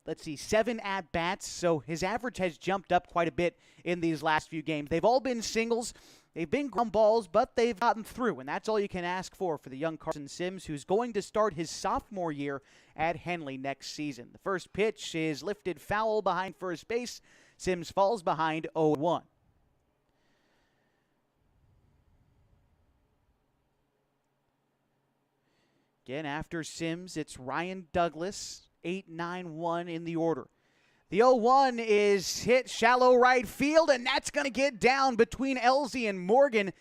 7 at-bats, so his average has jumped up quite a bit in these last few games. They've all been singles. They've been ground balls, but they've gotten through, and that's all you can ask for the young Carson Sims, who's going to start his sophomore year at Henley next season. The first pitch is lifted foul behind first base. Sims falls behind 0-1. Again, after Sims, it's Ryan Douglas, 8-9-1 in the order. The 0-1 is hit shallow right field, and that's going to get down between Elsie and Morgan.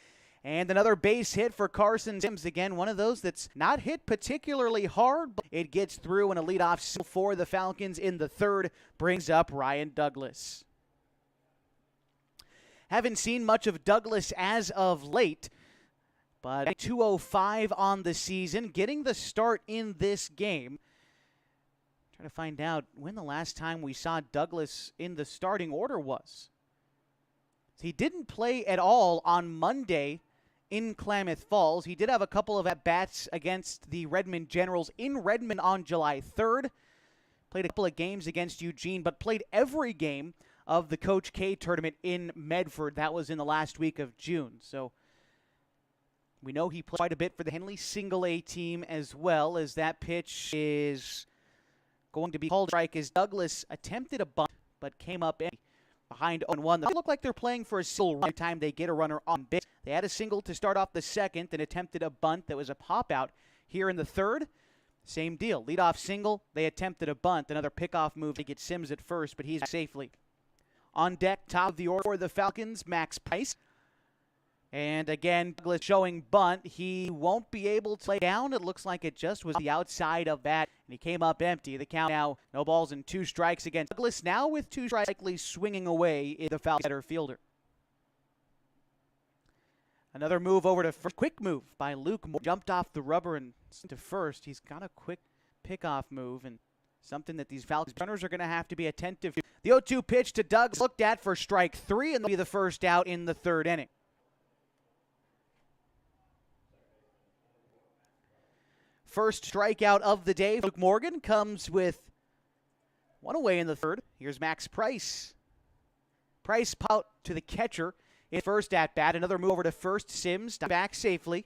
And another base hit for Carson Sims. Again, one of those that's not hit particularly hard, but it gets through, and a leadoff single for the Falcons in the third brings up Ryan Douglas. Haven't seen much of Douglas as of late, but 205 on the season, getting the start in this game. Trying to find out when the last time we saw Douglas in the starting order was. He didn't play at all on Monday in Klamath Falls. He did have a couple of at-bats against the Redmond Generals in Redmond on July 3rd. Played a couple of games against Eugene, but played every game of the Coach K tournament in Medford. That was in the last week of June. So we know he played quite a bit for the Henley single A team, as well as that pitch is going to be called strike as Douglas attempted a bunt but came up empty behind 0-1. They look like they're playing for a single every time they get a runner on base. They had a single to start off the second and attempted a bunt that was a pop-out here in the third. Same deal. Leadoff single, they attempted a bunt. Another pickoff move to get Sims at first, but he's safely. On deck, top of the order for the Falcons, Max Price. And again, Douglas showing bunt. He won't be able to lay down. It looks like it just was the outside of that, and he came up empty. The count now, no balls and 2 strikes against Douglas. Now with 2 strikes, likely swinging away in the Falcons center fielder. Another move over to first. Quick move by Luke Moore. Jumped off the rubber and to first. He's got a quick pickoff move, and something that these Falcons runners are going to have to be attentive to. The 0-2 pitch to Douglas looked at for strike 3, and that'll be the first out in the third inning. First strikeout of the day. Luke Morgan comes with 1 away in the third. Here's Max Price. Price out to the catcher in first at bat. Another move over to first. Sims back safely.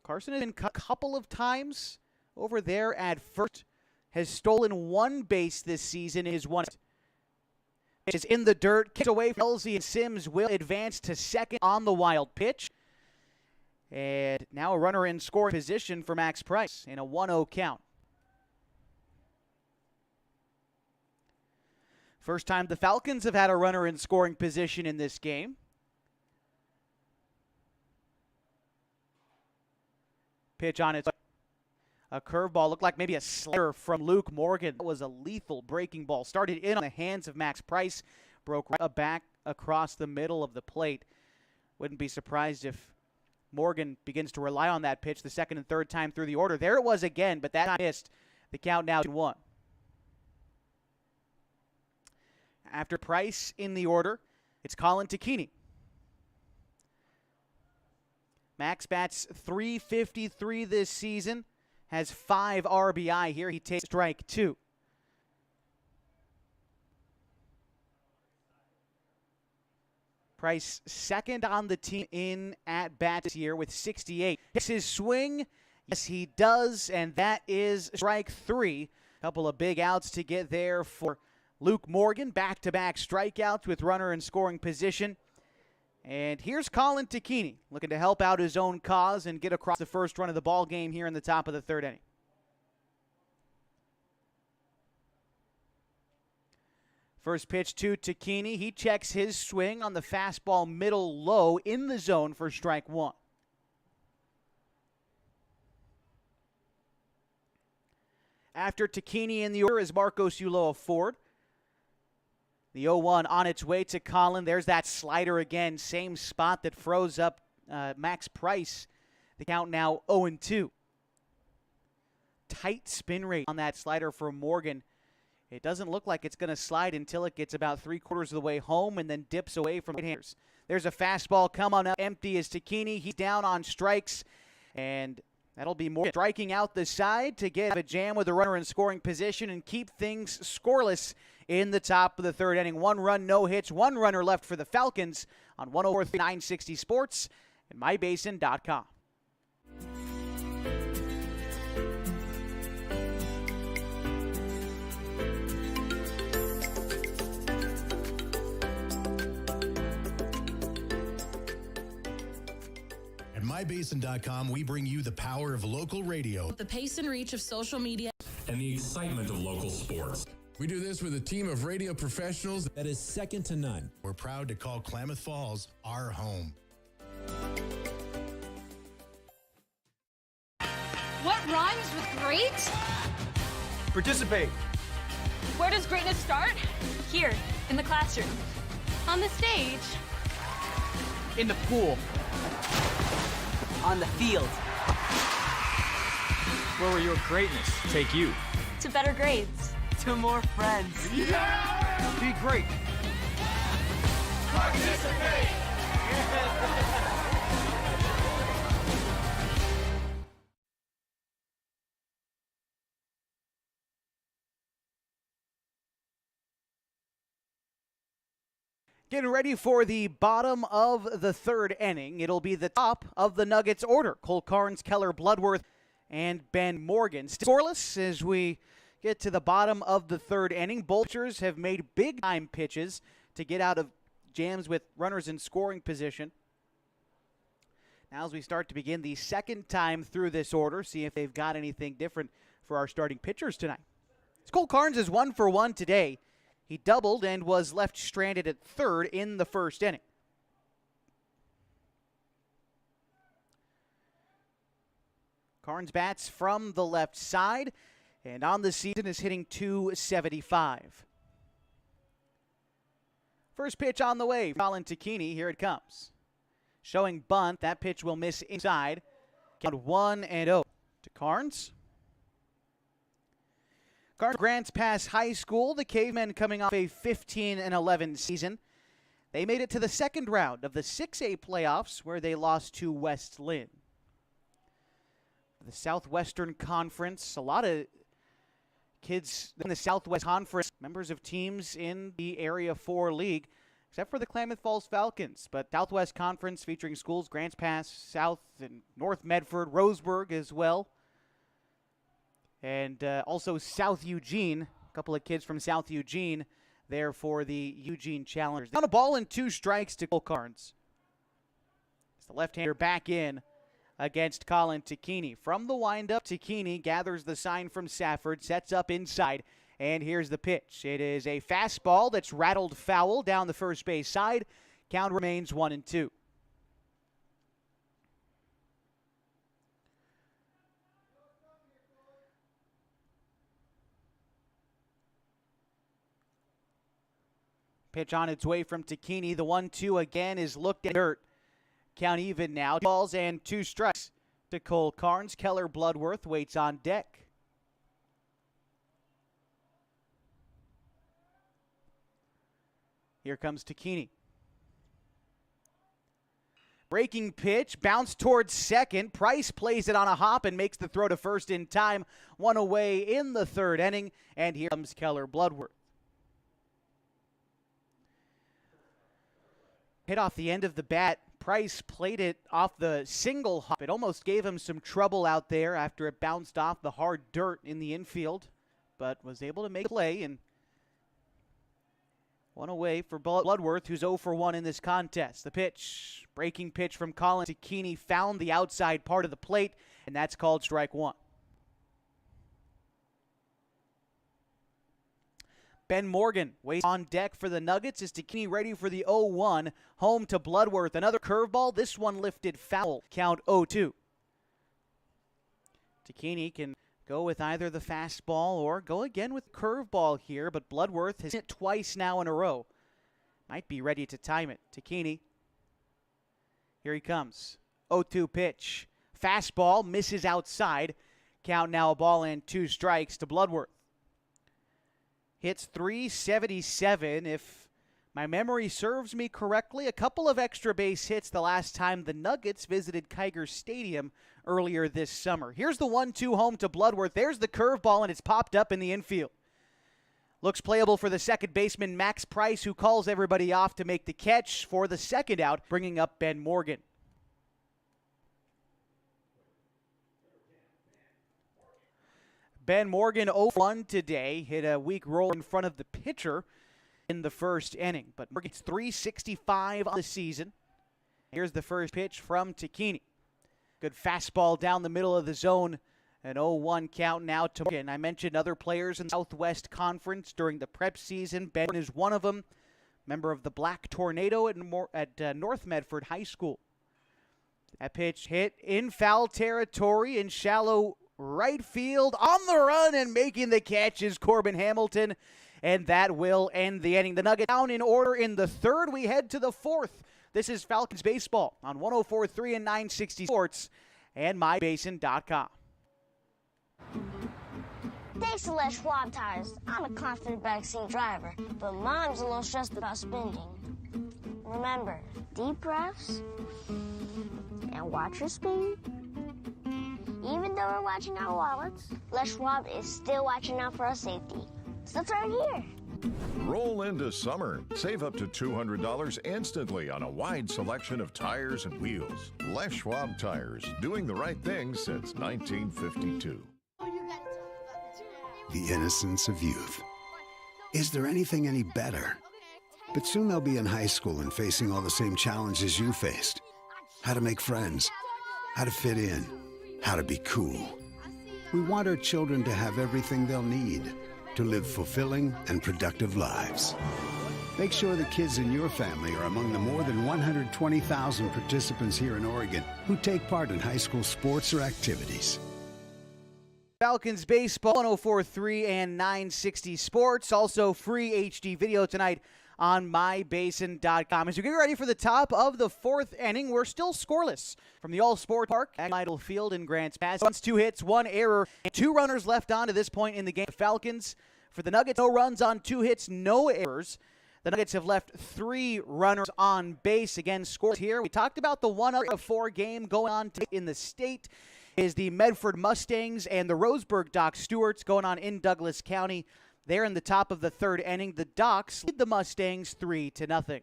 Carson has been cut a couple of times over there at first. Has stolen 1 base this season. Is one. Is in the dirt. Kicks away from Elsie, and Sims will advance to second on the wild pitch. And now a runner in scoring position for Max Price in a 1-0 count. First time the Falcons have had a runner in scoring position in this game. Pitch on its way. A curveball looked like maybe a slider from Luke Morgan. That was a lethal breaking ball. Started in on the hands of Max Price. Broke right back across the middle of the plate. Wouldn't be surprised if Morgan begins to rely on that pitch the second and third time through the order. There it was again, but that time missed. The count now 2-1. After Price in the order, it's Colin Tacchini. Max bats .353 this season. Has 5 RBI here. He takes strike 2. Price second on the team in at-bat this year with 68. Hits his swing. Yes, he does, and that is strike 3. Couple of big outs to get there for Luke Morgan. Back-to-back strikeouts with runner in scoring position. And here's Colin Tacchini looking to help out his own cause and get across the first run of the ball game here in the top of the third inning. First pitch to Tacchini. He checks his swing on the fastball middle low in the zone for strike 1. After Tacchini in the order is Marcos Ulloa Ford. The 0-1 on its way to Colin. There's that slider again. Same spot that froze up Max Price. The count now 0-2. Tight spin rate on that slider for Morgan. It doesn't look like it's going to slide until it gets about 3/4 of the way home and then dips away from right-handers. There's a fastball come on up empty as Tacchini. He's down on strikes, and that'll be more striking out the side to get a jam with a runner in scoring position and keep things scoreless in the top of the third inning. 1 run, no hits, 1 runner left for the Falcons on 104.3 960 Sports and mybasin.com. At mybasin.com, we bring you the power of local radio. The pace and reach of social media and the excitement of local sports. We do this with a team of radio professionals that is second to none. We're proud to call Klamath Falls our home. What rhymes with great? Participate. Where does greatness start? Here, in the classroom. On the stage. In the pool. On the field. Where will your greatness take you? To better grades. To more friends. Yeah! Be great. Participate! Getting ready for the bottom of the third inning. It'll be the top of the Nuggets order. Cole Carnes, Keller Bloodworth, and Ben Morgan. Scoreless as we get to the bottom of the third inning. Both pitchers have made big-time pitches to get out of jams with runners in scoring position. Now as we start to begin the second time through this order, see if they've got anything different for our starting pitchers tonight. Cole Carnes is 1 for 1 today. He doubled and was left stranded at third in the first inning. Carnes bats from the left side, and on the season is hitting .275. First pitch on the way, Colin Tacchini. Here it comes. Showing bunt. That pitch will miss inside. Count 1-0 to Carnes. Carnes Grants Pass High School, the Cavemen coming off a 15-11 season. They made it to the second round of the 6A playoffs where they lost to West Lynn. The Southwestern Conference, a lot of kids in the Southwest Conference, members of teams in the Area 4 League, except for the Klamath Falls Falcons. But Southwest Conference featuring schools, Grants Pass, South and North Medford, Roseburg as well. And also South Eugene, a couple of kids from South Eugene there for the Eugene Challengers. Down a ball and 2 strikes to Cole Carnes. It's the left-hander back in against Colin Tacchini. From the windup, Tacchini gathers the sign from Safford, sets up inside, and here's the pitch. It is a fastball that's rattled foul down the first base side. Count remains 1-2. Pitch on its way from Tacchini. The 1-2 again is looked at dirt. Count even now. 2 balls and 2 strikes to Cole Carnes. Keller Bloodworth waits on deck. Here comes Tacchini. Breaking pitch, bounce towards second. Price plays it on a hop and makes the throw to first in time. 1 away in the third inning, and here comes Keller Bloodworth. Hit off the end of the bat. Price played it off the single hop. It almost gave him some trouble out there after it bounced off the hard dirt in the infield, but was able to make a play, and 1 away for Bloodworth, who's 0 for 1 in this contest. The pitch, breaking pitch from Colin Tacchini, found the outside part of the plate, and that's called strike 1. Ben Morgan waits on deck for the Nuggets. Is Tacchini ready for the 0-1? Home to Bloodworth. Another curveball. This one lifted foul. Count 0-2. Tacchini can go with either the fastball or go again with curveball here, but Bloodworth has hit twice now in a row. Might be ready to time it. Tacchini. Here he comes. 0-2 pitch. Fastball misses outside. Count now a ball and 2 strikes to Bloodworth. Hits .377, if my memory serves me correctly. A couple of extra base hits the last time the Nuggets visited Kiger Stadium earlier this summer. Here's the 1-2 home to Bloodworth. There's the curveball, and it's popped up in the infield. Looks playable for the second baseman, Max Price, who calls everybody off to make the catch for the second out, bringing up Ben Morgan. Ben Morgan 0-1 today, hit a weak roll in front of the pitcher in the first inning. But Morgan's .365 on the season. Here's the first pitch from Tacchini. Good fastball down the middle of the zone An 0-1 count now to Morgan. I mentioned other players in the Southwest Conference during the prep season. Ben is one of them, member of the Black Tornado at North Medford High School. That pitch hit in foul territory in shallow right field. On the run and making the catch is Corbin Hamilton, and that will end the inning. The Nuggets down in order in the third. We head to the fourth. This is Falcons baseball on 104.3 and 960 Sports and MyBasin.com. Thanks to Les Schwab Tires. I'm a confident backseat driver, but Mom's a little stressed about spending. Remember, deep breaths and watch your speed. Even though we're watching our wallets, Les Schwab is still watching out for our safety. So it's right here. Roll into summer. Save up to $200 instantly on a wide selection of tires and wheels. Les Schwab Tires, doing the right thing since 1952. The innocence of youth. Is there anything any better? But soon they'll be in high school and facing all the same challenges you faced. How to make friends, how to fit in, how to be cool. We want our children to have everything they'll need to live fulfilling and productive lives. Make sure the kids in your family are among the more than 120,000 participants here in Oregon who take part in high school sports or activities. Falcons baseball, 104.3 and 960 Sports. Also free HD video tonight on MyBasin.com. As we get ready for the top of the fourth inning, we're still scoreless from the All-Sport Park at Idle Field in Grants Pass. Once 2 hits, 1 error, and 2 runners left on to this point in the game. The Falcons, for the Nuggets, no runs on 2 hits, no errors. The Nuggets have left 3 runners on base. Again, scores here. We talked about the 1-4 game going on in the state. Is the Medford Mustangs and the Roseburg Dock Stewarts going on in Douglas County. They're in the top of the third inning. The Docks lead the Mustangs 3-0. As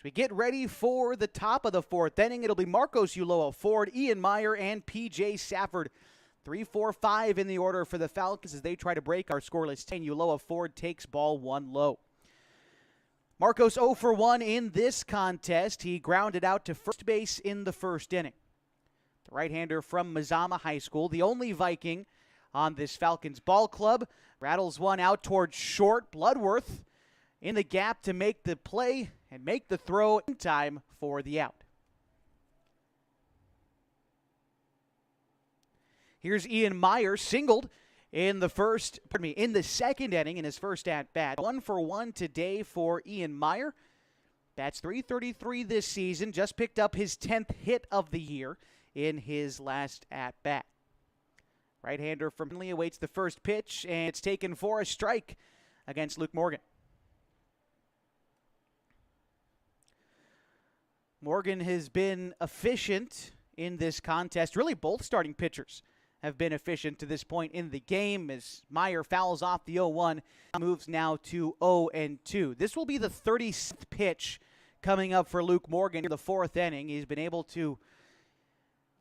we get ready for the top of the fourth inning, it'll be Marcos Ulloa, Ford, Ian Meyer, and P.J. Safford. 3-4-5 in the order for the Falcons as they try to break our scoreless 10. Ulloa, Ford takes ball 1 low. Marcos 0 for 1 in this contest. He grounded out to first base in the first inning. The right-hander from Mazama High School, the only Viking on this Falcons ball club, rattles one out towards short. Bloodworth in the gap to make the play and make the throw in time for the out. Here's Ian Meyer, singled in the second inning in his first at-bat. 1 for 1 today for Ian Meyer. Bats .333 this season, just picked up his 10th hit of the year in his last at-bat. Right-hander from Finley awaits the first pitch, and it's taken for a strike against Luke Morgan. Morgan has been efficient in this contest. Really, both starting pitchers have been efficient to this point in the game as Meyer fouls off the 0-1, moves now to 0-2. This will be the 36th pitch coming up for Luke Morgan in the fourth inning. He's been able to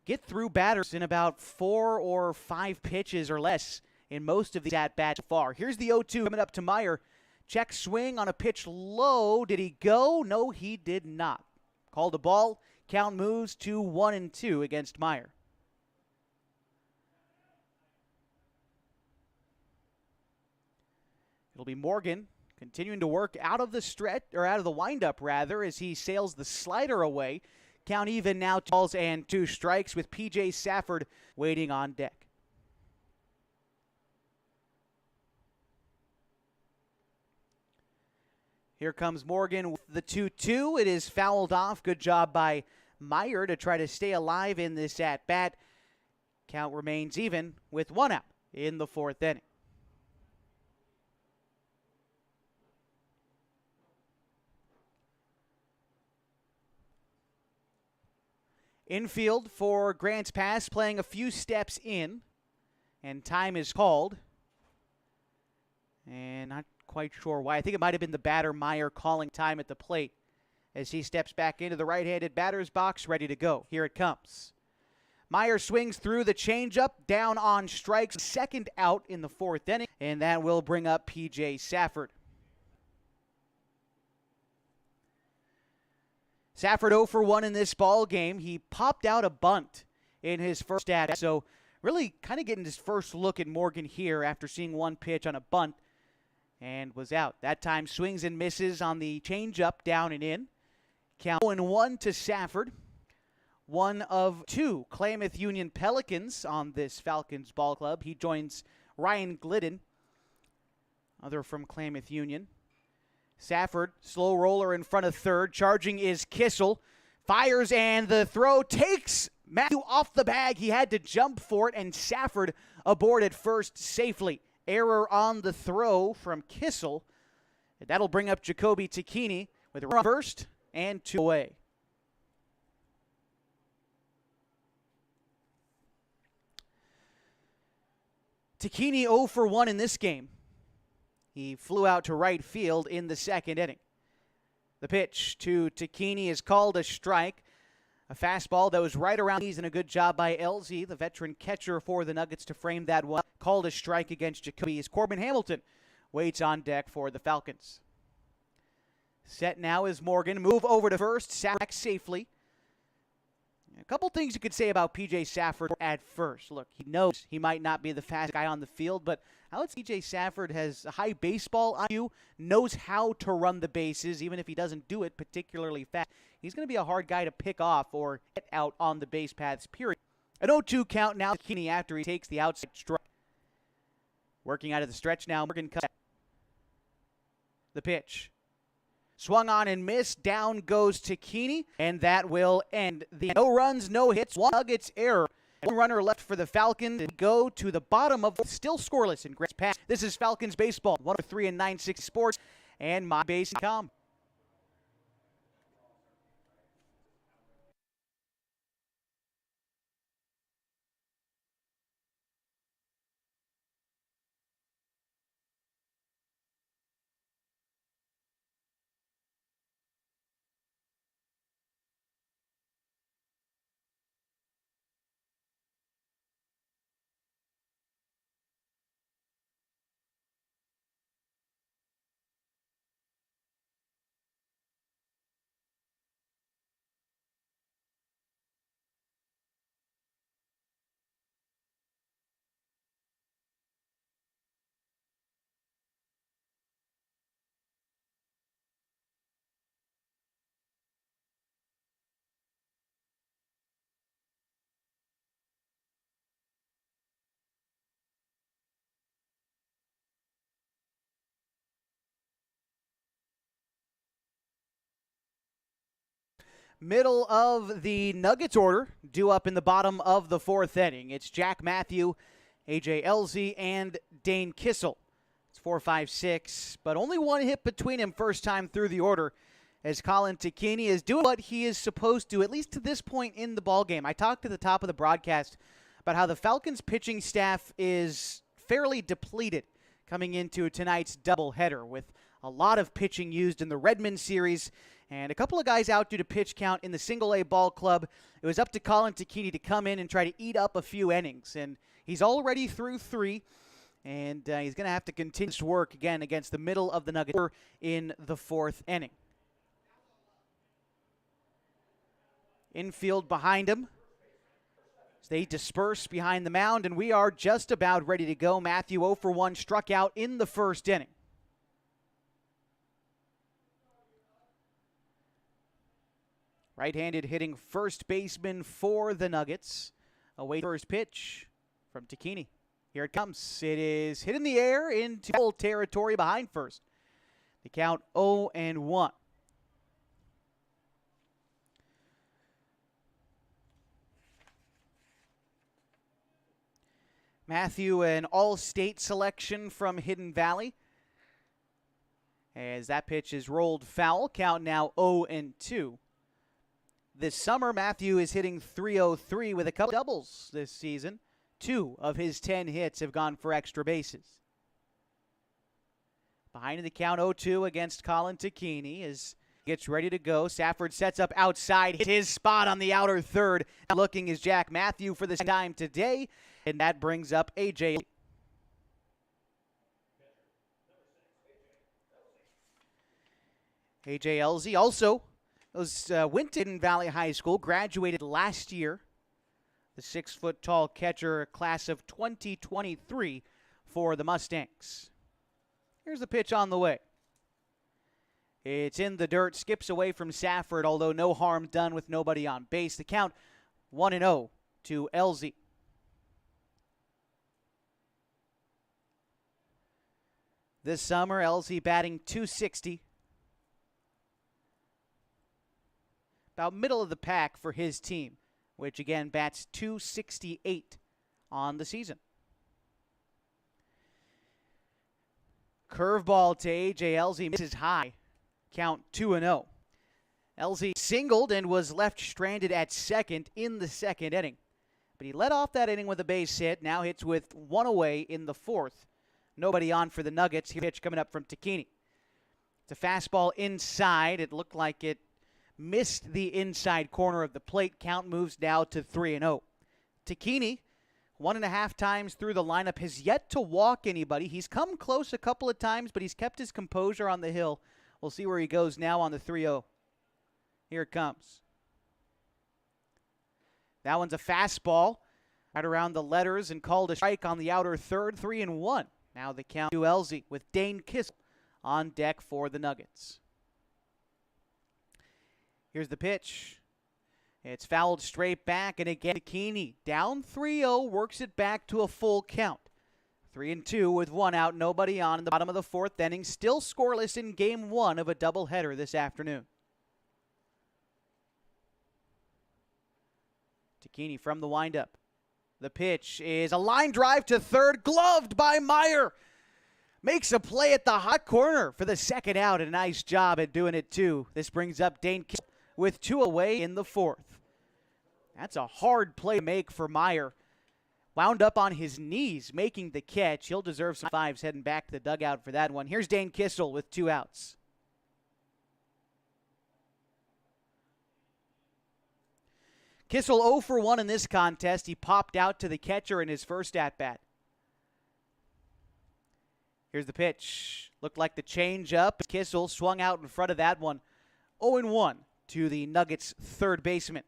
get through batters in about 4 or 5 pitches or less in most of these at-bats so far. Here's the 0-2 coming up to Meyer. Check swing on a pitch low. Did he go? No, he did not. Called a ball. Count moves to 1-2 against Meyer. It'll be Morgan continuing to work out of the stretch, or out of the windup rather, as he sails the slider away. Count even now, 2 balls and 2 strikes with P.J. Safford waiting on deck. Here comes Morgan with the 2-2. It is fouled off. Good job by Meyer to try to stay alive in this at-bat. Count remains even with 1 out in the fourth inning. Infield for Grants Pass, playing a few steps in, and time is called. And not quite sure why. I think it might have been the batter, Meyer, calling time at the plate as he steps back into the right-handed batter's box, ready to go. Here it comes. Meyer swings through the changeup, down on strikes, second out in the fourth inning, and that will bring up P.J. Safford. Safford 0 for 1 in this ball game. He popped out a bunt in his first at. So really kind of getting his first look at Morgan here after seeing one pitch on a bunt and was out. That time swings and misses on the changeup down and in. Count 0-1 to Safford. One of two Klamath Union Pelicans on this Falcons ball club. He joins Ryan Glidden, other from Klamath Union. Safford, slow roller in front of third. Charging is Kissel. Fires and the throw takes Matthew off the bag. He had to jump for it, and Safford aboard at first safely. Error on the throw from Kissel. And that'll bring up Jacoby Takini with a run first and 2 away. Takini 0 for 1 in this game. He flew out to right field in the second inning. The pitch to Takini is called a strike. A fastball that was right around these, and a good job by LZ, the veteran catcher for the Nuggets, to frame that one. Called a strike against Jacoby as Corbin Hamilton waits on deck for the Falcons. Set now is Morgan. Move over to first. Sack safely. A couple things you could say about P.J. Safford at first. Look, he knows he might not be the fastest guy on the field, but I would say P.J. Safford has a high baseball IQ, knows how to run the bases, even if he doesn't do it particularly fast. He's going to be a hard guy to pick off or get out on the base paths, period. An 0-2 count now to Keeney after he takes the outside strike. Working out of the stretch now, Morgan cuts. The pitch. Swung on and missed. Down goes Takini, and that will end the no runs, no hits, one Nuggets error. One runner left for the Falcons and go to the bottom of still scoreless in Grant's Pass. This is Falcons baseball, 103 and 960 Sports and MyBase.com. Middle of the Nuggets order, due up in the bottom of the fourth inning. It's Jack Matthew, A.J. Elzy, and Dane Kissel. It's 4-5-6, but only one hit between him first time through the order as Colin Takini is doing what he is supposed to, at least to this point in the ballgame. I talked at the top of the broadcast about how the Falcons pitching staff is fairly depleted coming into tonight's doubleheader with a lot of pitching used in the Redmond series and a couple of guys out due to pitch count in the single-A ball club. It was up to Colin Takini to come in and try to eat up a few innings, and he's already through 3, and he's going to have to continue to work again against the middle of the Nuggets in the fourth inning. Infield behind him. They disperse behind the mound, and we are just about ready to go. Matthew 0 for 1 struck out in the first inning. Right-handed hitting first baseman for the Nuggets. Away first pitch from Takini. Here it comes. It is hit in the air into full territory behind first. The count 0-1. Matthew, an all-state selection from Hidden Valley. As that pitch is rolled foul, count now 0-2. This summer, Matthew is hitting .303 with a couple doubles this season. 2 of his 10 hits have gone for extra bases. Behind in the count 0-2 against Colin Takini as he gets ready to go. Safford sets up outside, hits his spot on the outer third. Looking is Jack Matthew for the second time today, and that brings up A.J. A.J. Elzy also went to Hidden Valley High School, graduated last year the 6-foot-tall catcher, class of 2023 for the Mustangs. Here's the pitch on the way. It's in the dirt, skips away from Safford, although no harm done with nobody on base. The count 1-0 to LZ. This summer, LZ batting .260. About middle of the pack for his team, which again bats .268 on the season. Curveball to AJ LZ, misses high. Count 2-0. LZ singled and was left stranded at second in the second inning. But he led off that inning with a base hit. Now hits with one away in the fourth. Nobody on for the Nuggets. Pitch coming up from Takini. It's a fastball inside. It looked like it missed the inside corner of the plate. Count moves now to 3-0. Takini, 1.5 times through the lineup, has yet to walk anybody. He's come close a couple of times, but he's kept his composure on the hill. We'll see where he goes now on the 3-0. Here it comes. That one's a fastball right around the letters and called a strike on the outer third. 3-1. Now the count to LZ with Dane Kissel on deck for the Nuggets. Here's the pitch. It's fouled straight back, and again, Takini down 3-0, works it back to a full count. 3-2 with one out, nobody on in the bottom of the fourth inning. Still scoreless in game one of a doubleheader this afternoon. Takini from the windup. The pitch is a line drive to third, gloved by Meyer. Makes a play at the hot corner for the second out, and a nice job at doing it too. This brings up Dane Kissel with 2 away in the fourth. That's a hard play to make for Meyer. Wound up on his knees making the catch. He'll deserve some fives heading back to the dugout for that one. Here's Dane Kissel with 2 outs. Kissel 0 for 1 in this contest. He popped out to the catcher in his first at-bat. Here's the pitch. Looked like the change-up. Kissel swung out in front of that one. 0-1 to the Nuggets' third baseman.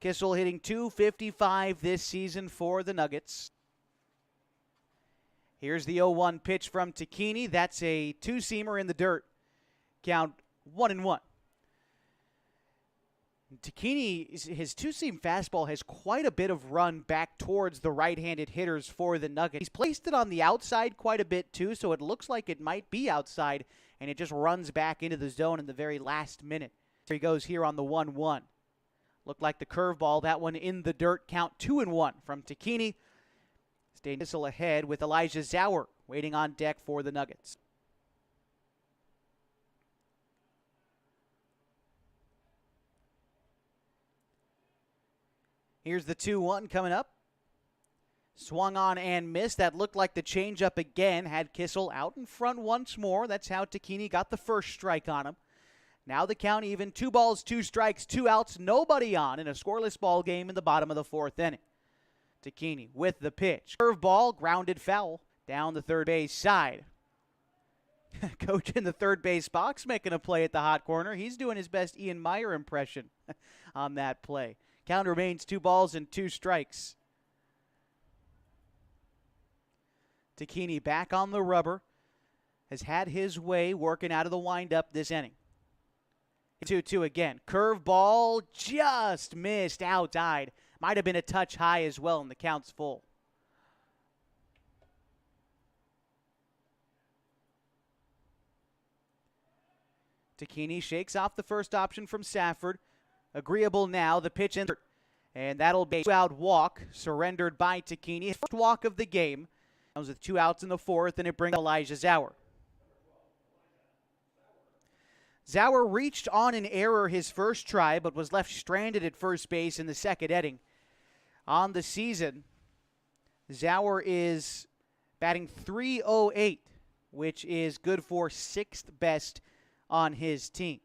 Kissel hitting .255 this season for the Nuggets. Here's the 0-1 pitch from Takini. That's a two-seamer in the dirt. Count 1-1. Takini, his two-seam fastball has quite a bit of run back towards the right-handed hitters for the Nuggets. He's placed it on the outside quite a bit too, so it looks like it might be outside, and it just runs back into the zone in the very last minute. Here he goes here on the 1-1. Looked like the curveball, that one in the dirt. Count 2-1 from Takini. Dane Kissel ahead with Elijah Zauer waiting on deck for the Nuggets. Here's the 2-1 coming up. Swung on and missed. That looked like the changeup again. Had Kissel out in front once more. That's how Takini got the first strike on him. Now the count even. 2 balls, 2 strikes, 2 outs, nobody on in a scoreless ball game in the bottom of the fourth inning. Takini with the pitch. Curveball, grounded foul down the third base side. Coach in the third base box making a play at the hot corner. He's doing his best Ian Meyer impression on that play. Count remains 2 balls and 2 strikes. Takini back on the rubber. Has had his way working out of the windup this inning. 2-2 again. Curveball just missed outside. Might have been a touch high as well, and the count's full. Takini shakes off the first option from Safford. Agreeable now, the pitch in, and that'll be a 2-out walk surrendered by Takini. First walk of the game. That was with 2 outs in the fourth, and it brings Elijah Zauer. Zauer reached on an error his first try, but was left stranded at first base in the second inning. On the season, Zauer is batting .308, which is good for 6th best on his team.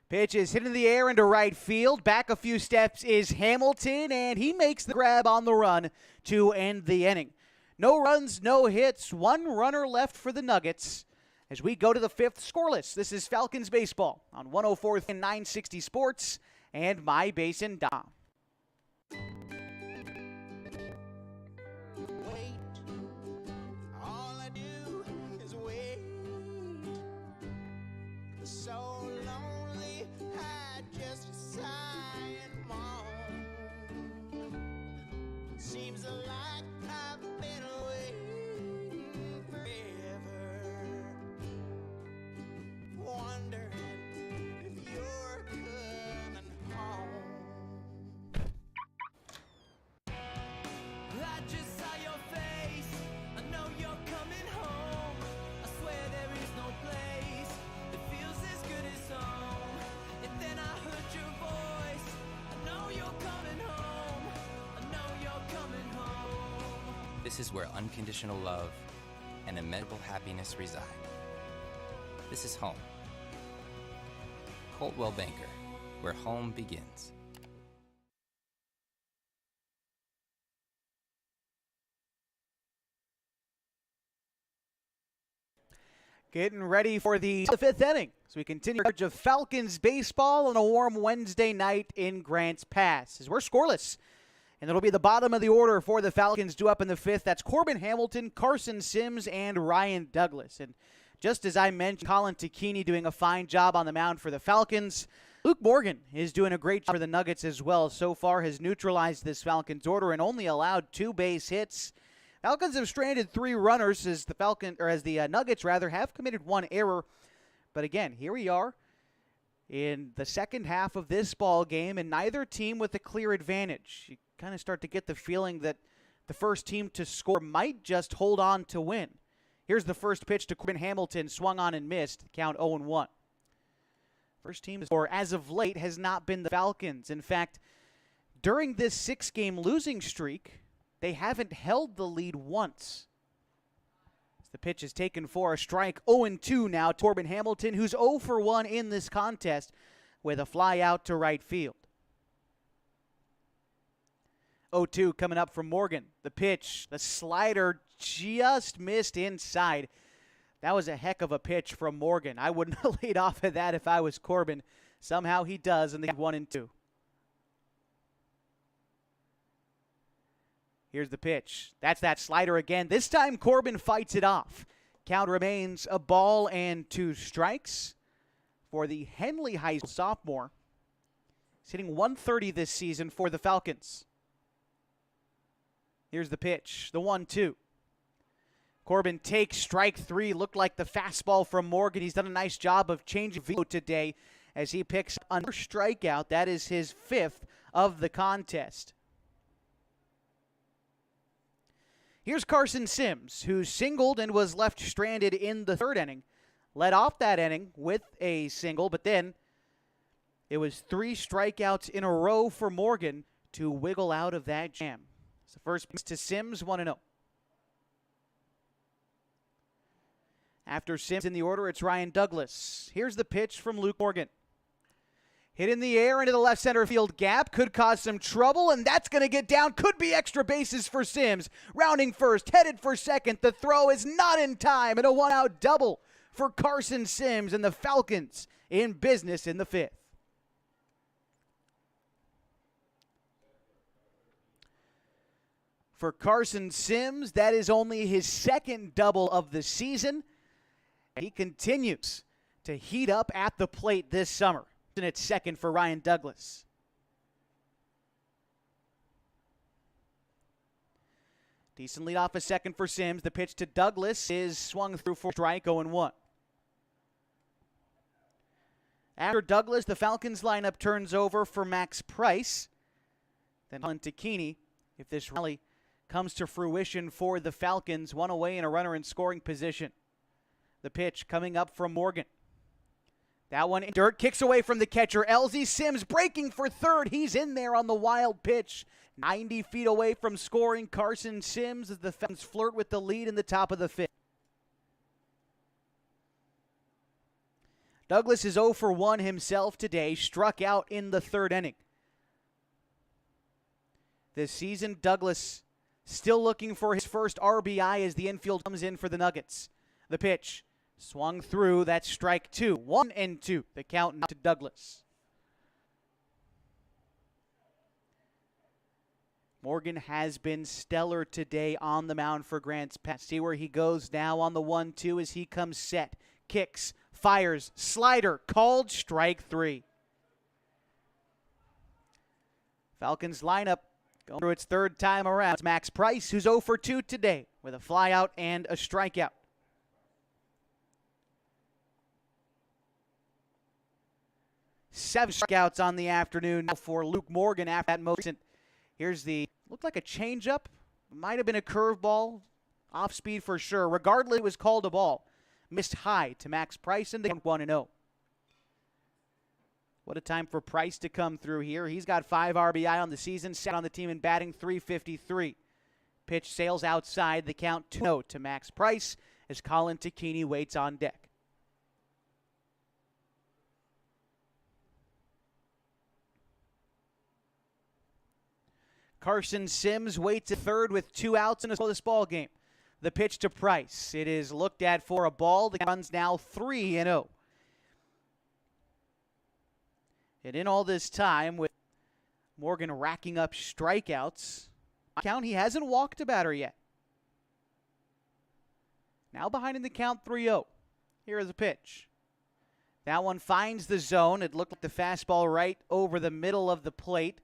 Pitch is hit in the air into right field. Back a few steps is Hamilton, and he makes the grab on the run to end the inning. No runs, no hits, 1 runner left for the Nuggets as we go to the fifth scoreless. This is Falcons baseball on 104 and 960 Sports and MyBasin.com. All I do is wait. So lonely, I just sigh and moan. Seems like I've been waiting forever. Wondering if you're coming home. I just saw your face. I know you're coming home. I swear there is no place that feels as good as home. And then I heard your voice. I know you're coming home. I know you're coming home. This is where unconditional love and immeasurable happiness reside. This is home. Coldwell Banker, where home begins. Getting ready for the fifth inning as we continue coverage of Falcons baseball on a warm Wednesday night in Grants Pass. As we're scoreless, and it'll be the bottom of the order for the Falcons due up in the fifth. That's Corbin Hamilton, Carson Sims, and Ryan Douglas. And just as I mentioned, Colin Tacchini doing a fine job on the mound for the Falcons. Luke Morgan is doing a great job for the Nuggets as well. So far has neutralized this Falcons order and only allowed 2 base hits. Falcons have stranded 3 runners as the Nuggets have committed 1 error. But again, here we are in the second half of this ball game, and neither team with a clear advantage. You kind of start to get the feeling that the first team to score might just hold on to win. Here's the first pitch to Corbin Hamilton, swung on and missed. Count 0-1. First team to score as of late has not been the Falcons. In fact, during this 6-game losing streak, they haven't held the lead once. As the pitch is taken for a strike. 0-2 now. Corbin Hamilton, who's 0 for 1 in this contest, with a fly out to right field. 0-2 coming up from Morgan. The pitch, the slider just missed inside. That was a heck of a pitch from Morgan. I wouldn't have laid off of that if I was Corbin. Somehow he does, and they have 1-2. Here's the pitch. That's that slider again. This time Corbin fights it off. Count remains a ball and 2 strikes for the Henley High School sophomore. He's hitting .130 this season for the Falcons. Here's the pitch, the 1-2. Corbin takes strike 3. Looked like the fastball from Morgan. He's done a nice job of changing velo today as he picks another strikeout. That is his 5th of the contest. Here's Carson Sims, who singled and was left stranded in the 3rd inning. Led off that inning with a single, but then it was 3 strikeouts in a row for Morgan to wiggle out of that jam. So first pitch to Sims, 1-0. After Sims in the order, it's Ryan Douglas. Here's the pitch from Luke Morgan. Hit in the air into the left center field gap. Could cause some trouble, and that's going to get down. Could be extra bases for Sims. Rounding first, headed for second. The throw is not in time, and a 1-out double for Carson Sims, and the Falcons in business in the 5th. For Carson Sims, that is only his 2nd double of the season. He continues to heat up at the plate this summer. And it's 2nd for Ryan Douglas. Decent lead off a 2nd for Sims. The pitch to Douglas is swung through for strike, 0-1. After Douglas, the Falcons lineup turns over for Max Price. Then Colin Tacchini, if this rally comes to fruition for the Falcons, 1 away and a runner in scoring position. The pitch coming up from Morgan. That one in dirt, kicks away from the catcher. Elsie Sims breaking for 3rd. He's in there on the wild pitch. 90 feet away from scoring. Carson Sims as the Falcons flirt with the lead in the top of the 5th. Douglas is 0 for 1 himself today. Struck out in the 3rd inning. This season, Douglas still looking for his first RBI as the infield comes in for the Nuggets. The pitch Swung through, that's strike 2. 1-2, the count now to Douglas. Morgan has been stellar today on the mound for Grants Pass. See where he goes now on the 1-2 as he comes set. Kicks, fires, slider, called strike 3. Falcons lineup going through its third time around. It's Max Price, who's 0 for 2 today with a flyout and a strikeout. Seven strikeouts on the afternoon now for Luke Morgan after that most recent. Here's the, looked like a changeup. Might have been a curveball. Off speed for sure. Regardless, it was called a ball. Missed high to Max Price and they went 1-0. What a time for Price to come through here. He's got 5 RBI on the season, set on the team in batting .353. Pitch sails outside, the count 2-0 to Max Price as Colin Tacchini waits on deck. Carson Sims waits at third with 2 outs in this ball game. The pitch to Price. It is looked at for a ball. The runs now 3-0. And in all this time, with Morgan racking up strikeouts, count he hasn't walked a batter yet. Now behind in the count 3-0. Here is a pitch. That one finds the zone. It looked like the fastball right over the middle of the plate.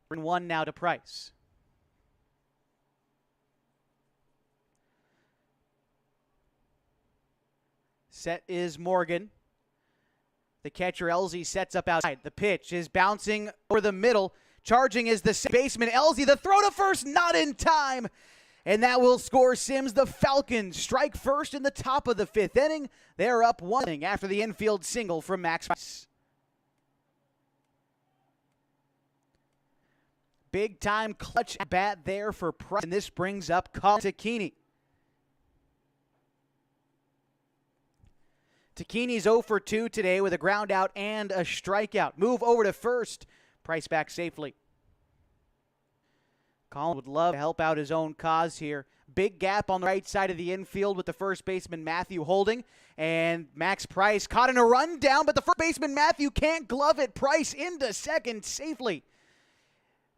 1 now to Price. Set is Morgan. The catcher, Elzy, sets up outside. The pitch is bouncing over the middle. Charging is the baseman, Elzy. The throw to first, not in time. And that will score Sims. The Falcons strike first in the top of the 5th inning. They're up 1 after the infield single from Max Price. Big time clutch bat there for Price. And this brings up Colin Tacchini. Tacchini's 0 for 2 today with a ground out and a strikeout. Move over to first. Price back safely. Colin would love to help out his own cause here. Big gap on the right side of the infield with the first baseman Matthew holding. And Max Price caught in a rundown, but the first baseman Matthew can't glove it. Price into second safely.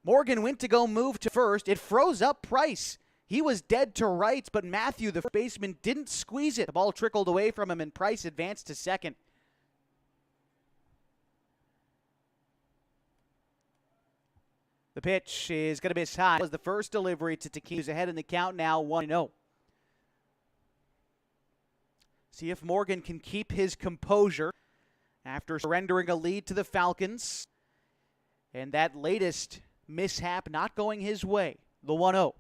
Morgan went to go move to first. It froze up Price. He was dead to rights, but Matthew, the first baseman, didn't squeeze it. The ball trickled away from him, and Price advanced to second. The pitch is going to miss high. It was the first delivery to Tacchini, who's ahead in the count now, 1-0. See if Morgan can keep his composure after surrendering a lead to the Falcons. And that latest mishap not going his way, the 1-0.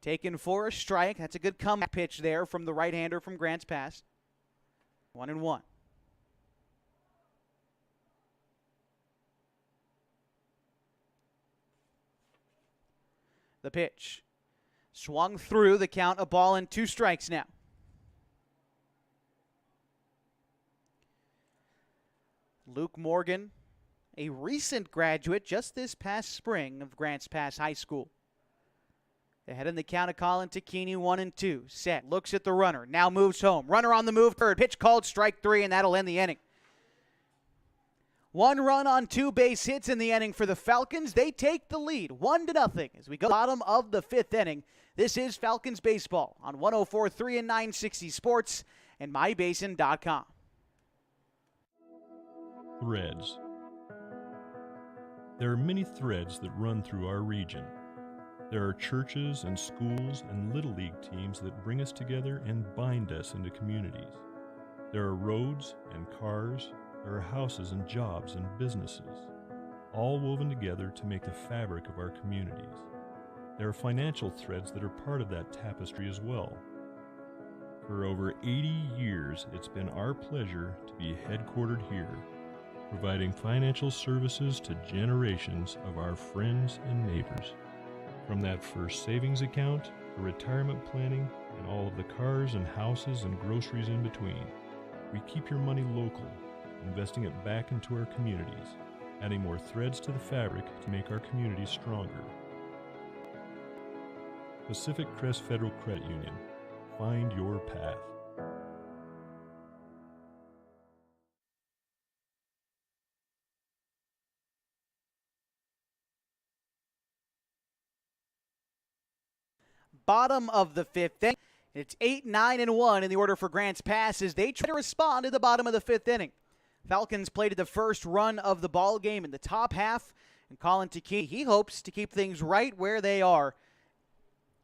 Taken for a strike. That's a good comeback pitch there from the right-hander from Grants Pass. 1-1. The pitch. Swung through, the count, a ball and 2 strikes now. Luke Morgan, a recent graduate just this past spring of Grants Pass High School. Ahead in the count of Colin Tacchini, 1-2. Set, looks at the runner, now moves home. Runner on the move, third. Pitch called, strike 3, and that'll end the inning. 1 run on 2 base hits in the inning for the Falcons. They take the lead, 1-0 as we go bottom of the 5th inning. This is Falcons baseball on 104.3 and 960 Sports and MyBasin.com. Threads. There are many threads that run through our region. There are churches and schools and Little League teams that bring us together and bind us into communities. There are roads and cars. There are houses and jobs and businesses, all woven together to make the fabric of our communities. There are financial threads that are part of that tapestry as well. For over 80 years, it's been our pleasure to be headquartered here, providing financial services to generations of our friends and neighbors. From that first savings account to retirement planning and all of the cars and houses and groceries in between, we keep your money local, investing it back into our communities, adding more threads to the fabric to make our communities stronger. Pacific Crest Federal Credit Union. Find your path. bottom of the fifth inning. It's 8-9-1 in the order for Grants Pass as they try to respond at the bottom of the fifth inning. Falcons played the first run of the ball game in the top half, and Colin Takei, he hopes to keep things right where they are.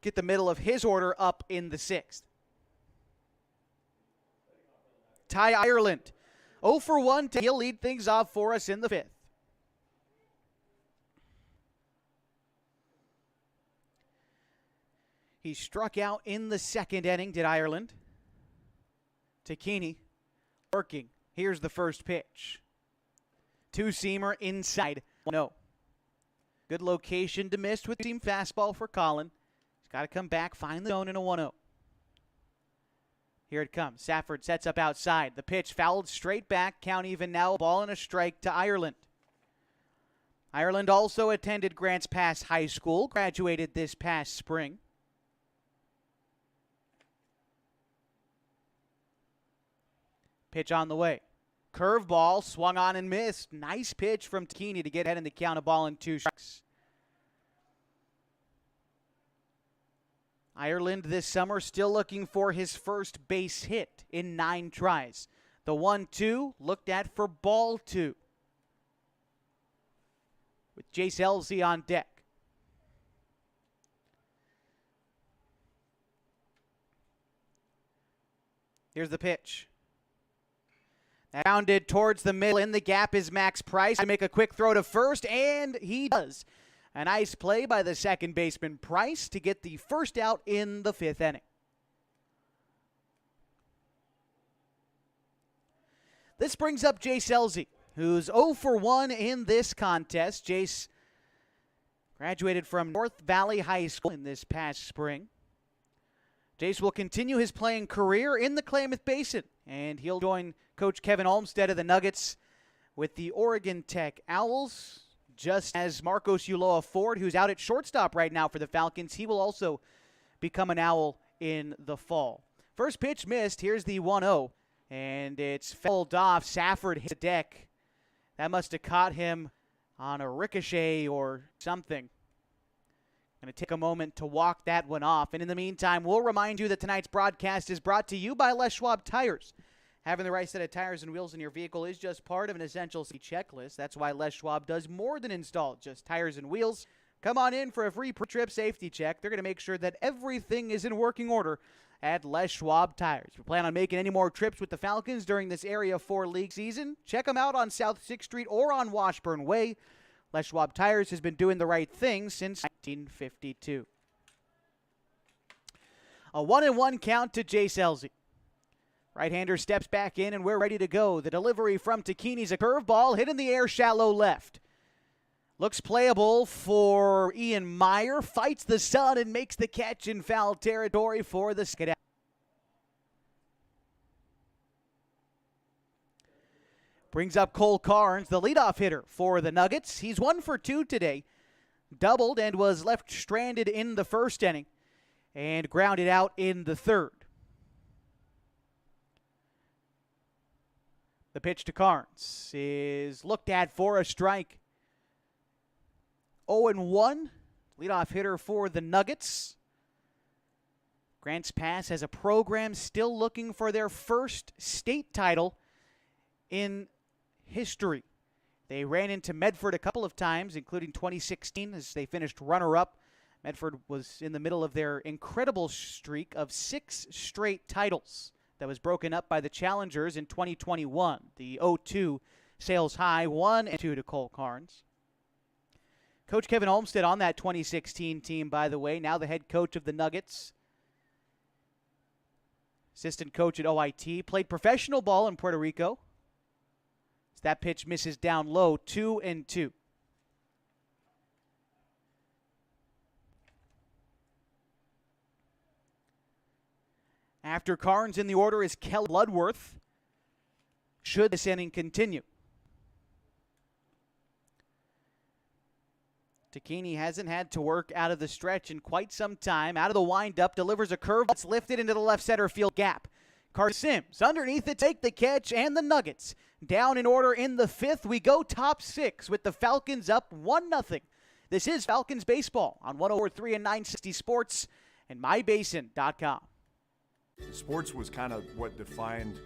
Get the middle of his order up in the sixth. Ty Ireland, 0 for 1. He'll lead things off for us in the fifth. He struck out in the second inning, did Ireland. Takei working. Here's the first pitch. Two-seamer inside. 1-0. Good location to miss with team fastball for Colin. He's got to come back, find the zone in a 1-0. Here it comes. Safford sets up outside. The pitch fouled straight back. Count even now. Ball and a strike to Ireland. Ireland also attended Grants Pass High School. Graduated this past spring. Pitch on the way. Curveball swung on and missed. Nice pitch from Takei to get ahead in the count, a ball and 2 strikes. Ireland this summer still looking for his first base hit in 9 tries. The 1-2 looked at for ball 2. With Jace Elsey on deck. Here's the pitch. Rounded towards the middle. In the gap is Max Price to make a quick throw to first, and he does. A nice play by the second baseman Price to get the first out in the fifth inning. This brings up Jace Elsey, who's 0 for 1 in this contest. Jace graduated from North Valley High School in this past spring. Jace will continue his playing career in the Klamath Basin, and he'll join Coach Kevin Olmstead of the Nuggets with the Oregon Tech Owls, just as Marcos Ulloa Ford, who's out at shortstop right now for the Falcons. He will also become an Owl in the fall. First pitch missed. Here's the 1-0, and it's fouled off. Safford hit the deck. That must have caught him on a ricochet or something. Going to take a moment to walk that one off. And in the meantime, we'll remind you that tonight's broadcast is brought to you by Les Schwab Tires. Having the right set of tires and wheels in your vehicle is just part of an essential checklist. That's why Les Schwab does more than install just tires and wheels. Come on in for a free trip safety check. They're going to make sure that everything is in working order at Les Schwab Tires. If you plan on making any more trips with the Falcons during this Area 4 League season, check them out on South 6th Street or on Washburn Way. Les Schwab Tires has been doing the right thing since 1952. A 1-1 count to Jace Elsey. Right-hander steps back in, and we're ready to go. The delivery from Takei's a curveball hit in the air, shallow left. Looks playable for Ian Meyer. Fights the sun and makes the catch in foul territory for the Skedaddle. Brings up Cole Carnes, the leadoff hitter for the Nuggets. He's 1 for 2 today. Doubled and was left stranded in the first inning and grounded out in the third. The pitch to Carnes is looked at for a strike. 0-1, leadoff hitter for the Nuggets. Grants Pass has a program still looking for their first state title in history. They ran into Medford a couple of times, including 2016 as they finished runner-up. Medford was in the middle of their incredible streak of 6 straight titles that was broken up by the challengers in 2021. The 0-2 sails high, 1-2 to Cole Carnes. Coach Kevin Olmstead on that 2016 team, by the way, now the head coach of the Nuggets. Assistant coach at OIT, played professional ball in Puerto Rico. As that pitch misses down low, 2-2. After Carnes in the order is Kel Bloodworth. Should this inning continue? Takei hasn't had to work out of the stretch in quite some time. Out of the windup, delivers a curve that's lifted into the left center field gap. Carter Sims underneath it, take the catch, and the Nuggets down in order in the fifth. We go top 6 with the Falcons up 1-0. This is Falcons baseball on 104.3 and 960 Sports and mybasin.com. Sports was kind of what defined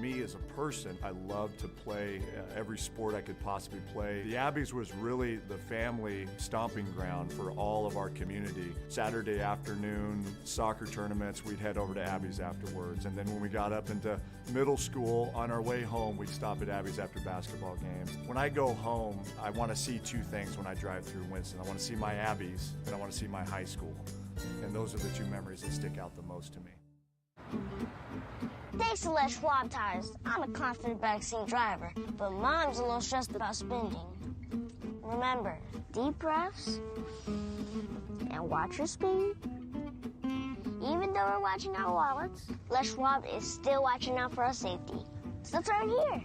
me as a person. I loved to play every sport I could possibly play. The Abbeys was really the family stomping ground for all of our community. Saturday afternoon soccer tournaments, we'd head over to Abbeys afterwards. And then when we got up into middle school, on our way home, we'd stop at Abbeys after basketball games. When I go home, I want to see two things when I drive through Winston. I want to see my Abbeys, and I want to see my high school. And those are the two memories that stick out the most to me. Thanks to Les Schwab Tires, I'm a confident backseat driver, but Mom's a little stressed about spending. Remember, deep breaths and watch your speed. Even though we're watching our wallets, Les Schwab is still watching out for our safety. So turn here.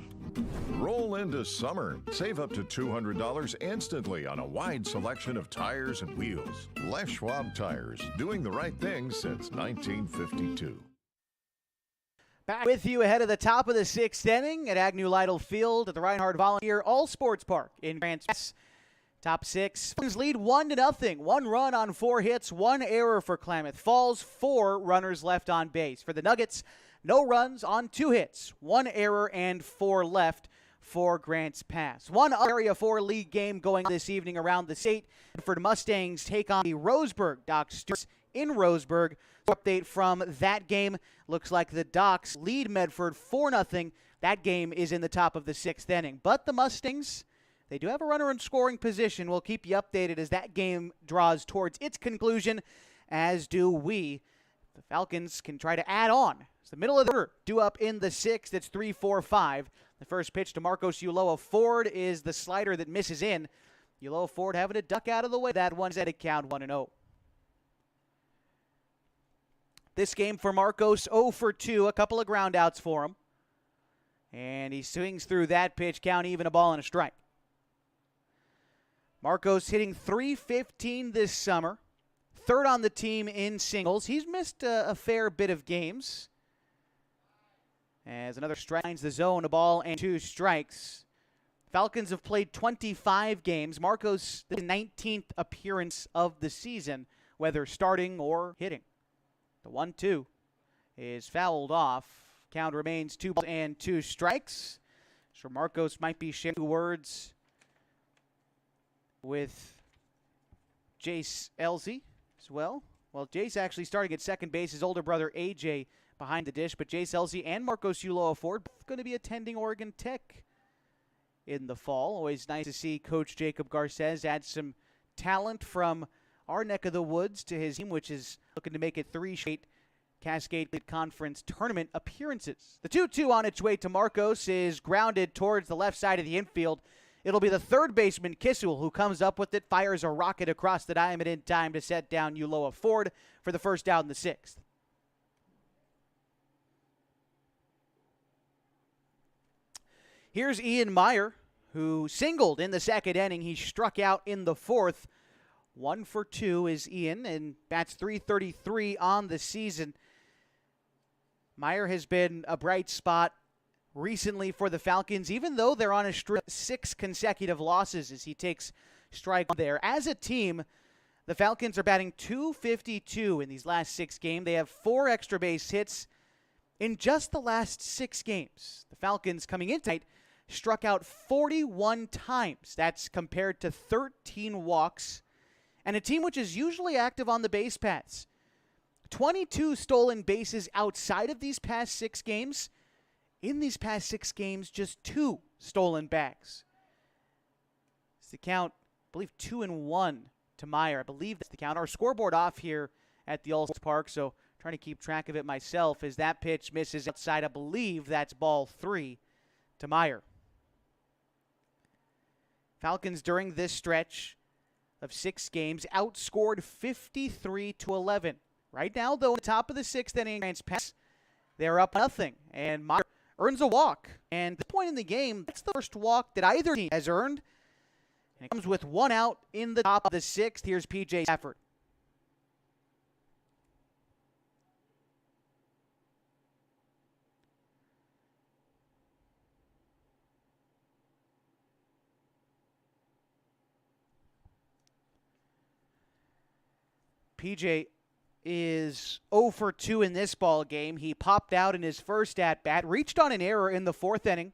Roll into summer. Save up to $200 instantly on a wide selection of tires and wheels. Les Schwab Tires, doing the right thing since 1952. Back with you ahead of the top of the sixth inning at Agnew Lytle Field at the Reinhardt Volunteer All Sports Park in Grants Pass. Top six. Falcons lead 1-0. 1 run on 4 hits, 1 error for Klamath Falls, 4 runners left on base. For the Nuggets, no runs on 2 hits, 1 error and 4 left for Grants Pass. One Area 4 league game going this evening around the state. For the Mustangs, take on the Roseburg Doc Stewarts in Roseburg. Update from that game. Looks like the Docs lead Medford 4-0. That game is in the top of the 6th inning. But the Mustangs, they do have a runner in scoring position. We'll keep you updated as that game draws towards its conclusion, as do we. The Falcons can try to add on. It's the middle of the order, due up in the 6th. It's 3-4-5. The first pitch to Marcos Ulloa Ford is the slider that misses in. Ulloa Ford having to duck out of the way. That one's at a count 1-0. This game for Marcos, 0 for 2, a couple of ground outs for him. And he swings through that pitch, count even, a ball and a strike. Marcos hitting .315 this summer, third on the team in singles. He's missed a fair bit of games. As another strike finds the zone, a ball and 2 strikes. Falcons have played 25 games. Marcos, the 19th appearance of the season, whether starting or hitting. The 1-2 is fouled off. Count remains 2 balls and 2 strikes. So Marcos might be sharing words with Jace Elzy as well. Well, Jace actually starting at second base. His older brother AJ behind the dish. But Jace Elzy and Marcos Ulloa Ford both going to be attending Oregon Tech in the fall. Always nice to see Coach Jacob Garces add some talent from our neck of the woods to his team, which is looking to make it 3 straight Cascade Conference tournament appearances. The 2-2 on its way to Marcos is grounded towards the left side of the infield. It'll be the third baseman, Kissel, who comes up with it, fires a rocket across the diamond in time to set down Ulloa Ford for the first out in the 6th. Here's Ian Meyer, who singled in the 2nd inning. He struck out in the 4th. 1 for 2 is Ian, and bats .333 on the season. Meyer has been a bright spot recently for the Falcons, even though they're on a string of 6 consecutive losses as he takes strike there. As a team, the Falcons are batting .252 in these last 6 games. They have 4 extra base hits in just the last 6 games. The Falcons, coming in tonight, struck out 41 times. That's compared to 13 walks. And a team which is usually active on the base paths. 22 stolen bases outside of these past 6 games. In these past 6 games, just 2 stolen bags. It's the count, I believe 2-1 to Meyer. I believe that's the count. Our scoreboard off here at the All-Sports Park, so trying to keep track of it myself as that pitch misses outside. I believe that's ball 3 to Meyer. Falcons during this stretch of 6 games outscored 53-11. Right now, though, at the top of the 6th inning, Grants Pass, they're up 0, and Meyer earns a walk. And at this point in the game, that's the first walk that either team has earned. And it comes with 1 out in the top of the 6th. Here's P.J. Stafford. PJ is 0 for 2 in this ball game. He popped out in his first at-bat, reached on an error in the fourth inning,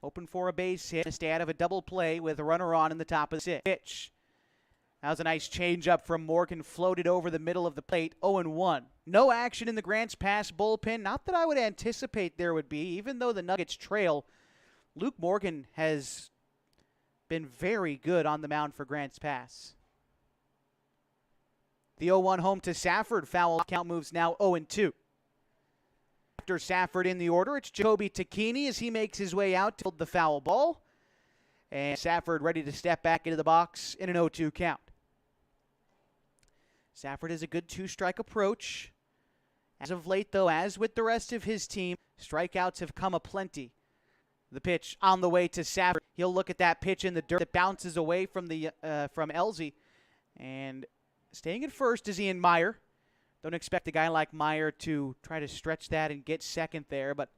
hoping for a base hit to stay out of a double play with a runner on in the top of the sixth. Pitch. That was a nice changeup from Morgan, floated over the middle of the plate, 0-1. No action in the Grants Pass bullpen, not that I would anticipate there would be, even though the Nuggets trail. Luke Morgan has been very good on the mound for Grants Pass. The 0-1 home to Safford. Foul count moves now 0-2. After Safford in the order, it's Jacoby Tacchini as he makes his way out to the foul ball. And Safford ready to step back into the box in an 0-2 count. Safford has a good two-strike approach. As of late, though, as with the rest of his team, strikeouts have come aplenty. The pitch on the way to Safford. He'll look at that pitch in the dirt that bounces away from Elzy. And staying at first is Ian Meyer. Don't expect a guy like Meyer to try to stretch that and get second there, but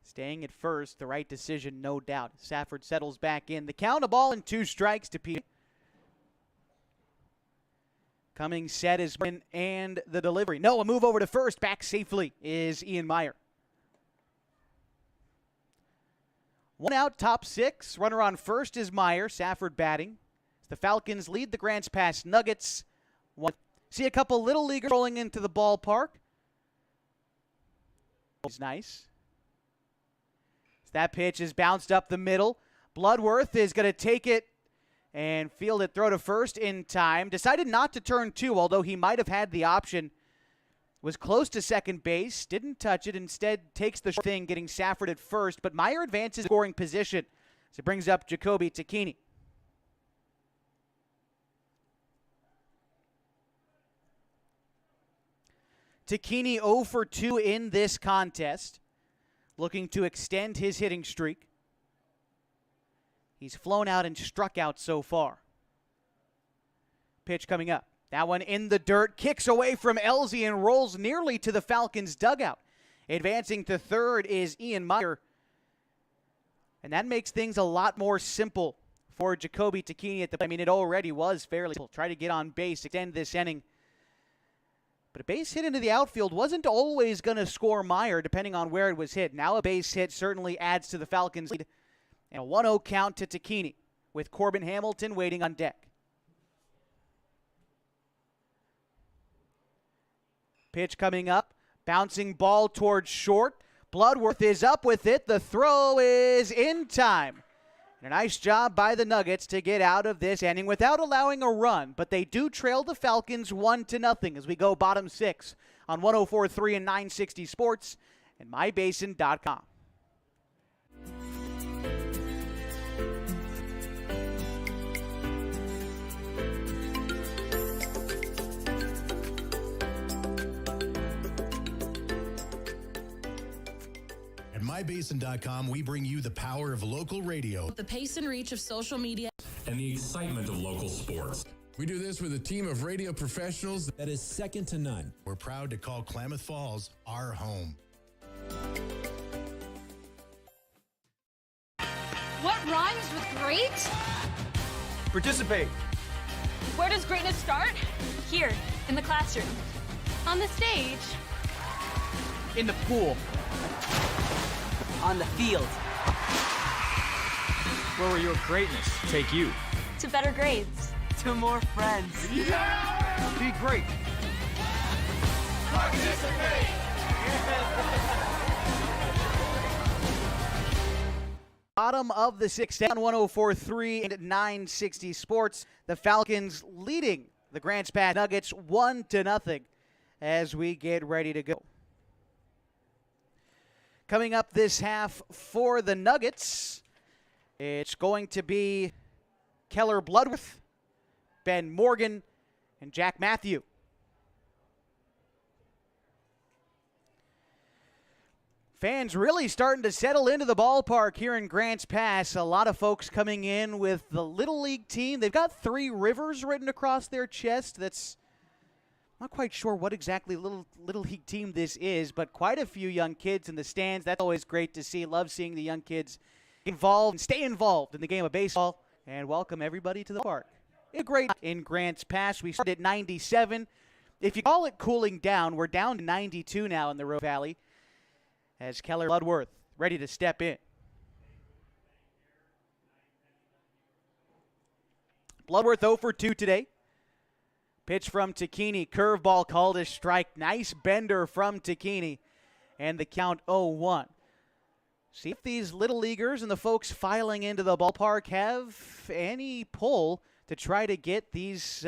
staying at first, the right decision, no doubt. Safford settles back in. The count, a ball and 2 strikes to Pete. Coming set is Morgan and the delivery. No, a move over to first. Back safely is Ian Meyer. 1 out, top 6. Runner on first is Meyer. Safford batting. The Falcons lead the Grants Pass Nuggets. See a couple little leaguers rolling into the ballpark. It's nice. That pitch is bounced up the middle. Bloodworth is going to take it and field it, throw to first in time. Decided not to turn 2, although he might have had the option. Was close to second base, didn't touch it. Instead, takes the thing, getting Safford at first. But Meyer advances scoring position. So it brings up Jacoby Tacchini. Tacchini 0 for 2 in this contest, looking to extend his hitting streak. He's flown out and struck out so far. Pitch coming up. That one in the dirt, kicks away from Elzy and rolls nearly to the Falcons' dugout. Advancing to third is Ian Meyer. And that makes things a lot more simple for Jacoby Tacchini at the plate. I mean, it already was fairly simple. Try to get on base, extend this inning. But a base hit into the outfield wasn't always going to score Meyer, depending on where it was hit. Now a base hit certainly adds to the Falcons' lead. And a 1-0 count to Tacchini, with Corbin Hamilton waiting on deck. Pitch coming up. Bouncing ball towards short. Bloodworth is up with it. The throw is in time. And a nice job by the Nuggets to get out of this inning without allowing a run. But they do trail the Falcons 1-0 as we go bottom 6 on 104.3 and 960 Sports and mybasin.com. At mybasin.com, we bring you the power of local radio. The pace and reach of social media. And the excitement of local sports. We do this with a team of radio professionals that is second to none. We're proud to call Klamath Falls our home. What rhymes with great? Participate. Where does greatness start? Here, in the classroom. On the stage. In the pool. On the field. Where will your greatness take you? To better grades. To more friends. Yeah! Be great. Participate. Bottom of the 6th down, 104.3 and 960 Sports. The Falcons leading the Grants Pass Nuggets 1-0 as we get ready to go. Coming up this half for the Nuggets, it's going to be Keller Bloodworth, Ben Morgan, and Jack Matthew. Fans really starting to settle into the ballpark here in Grants Pass. A lot of folks coming in with the Little League team. They've got 3 rivers written across their chest. That's not quite sure what exactly Little League team this is, but quite a few young kids in the stands. That's always great to see. Love seeing the young kids involved and stay involved in the game of baseball. And welcome everybody to the park. a great in Grants Pass. We started at 97. If you call it cooling down, we're down to 92 now in the Rogue Valley as Keller Bloodworth ready to step in. Bloodworth 0 for 2 today. Pitch from Takini. Curveball called a strike. Nice bender from Takini. And the count 0-1. See if these little leaguers and the folks filing into the ballpark have any pull to try to get these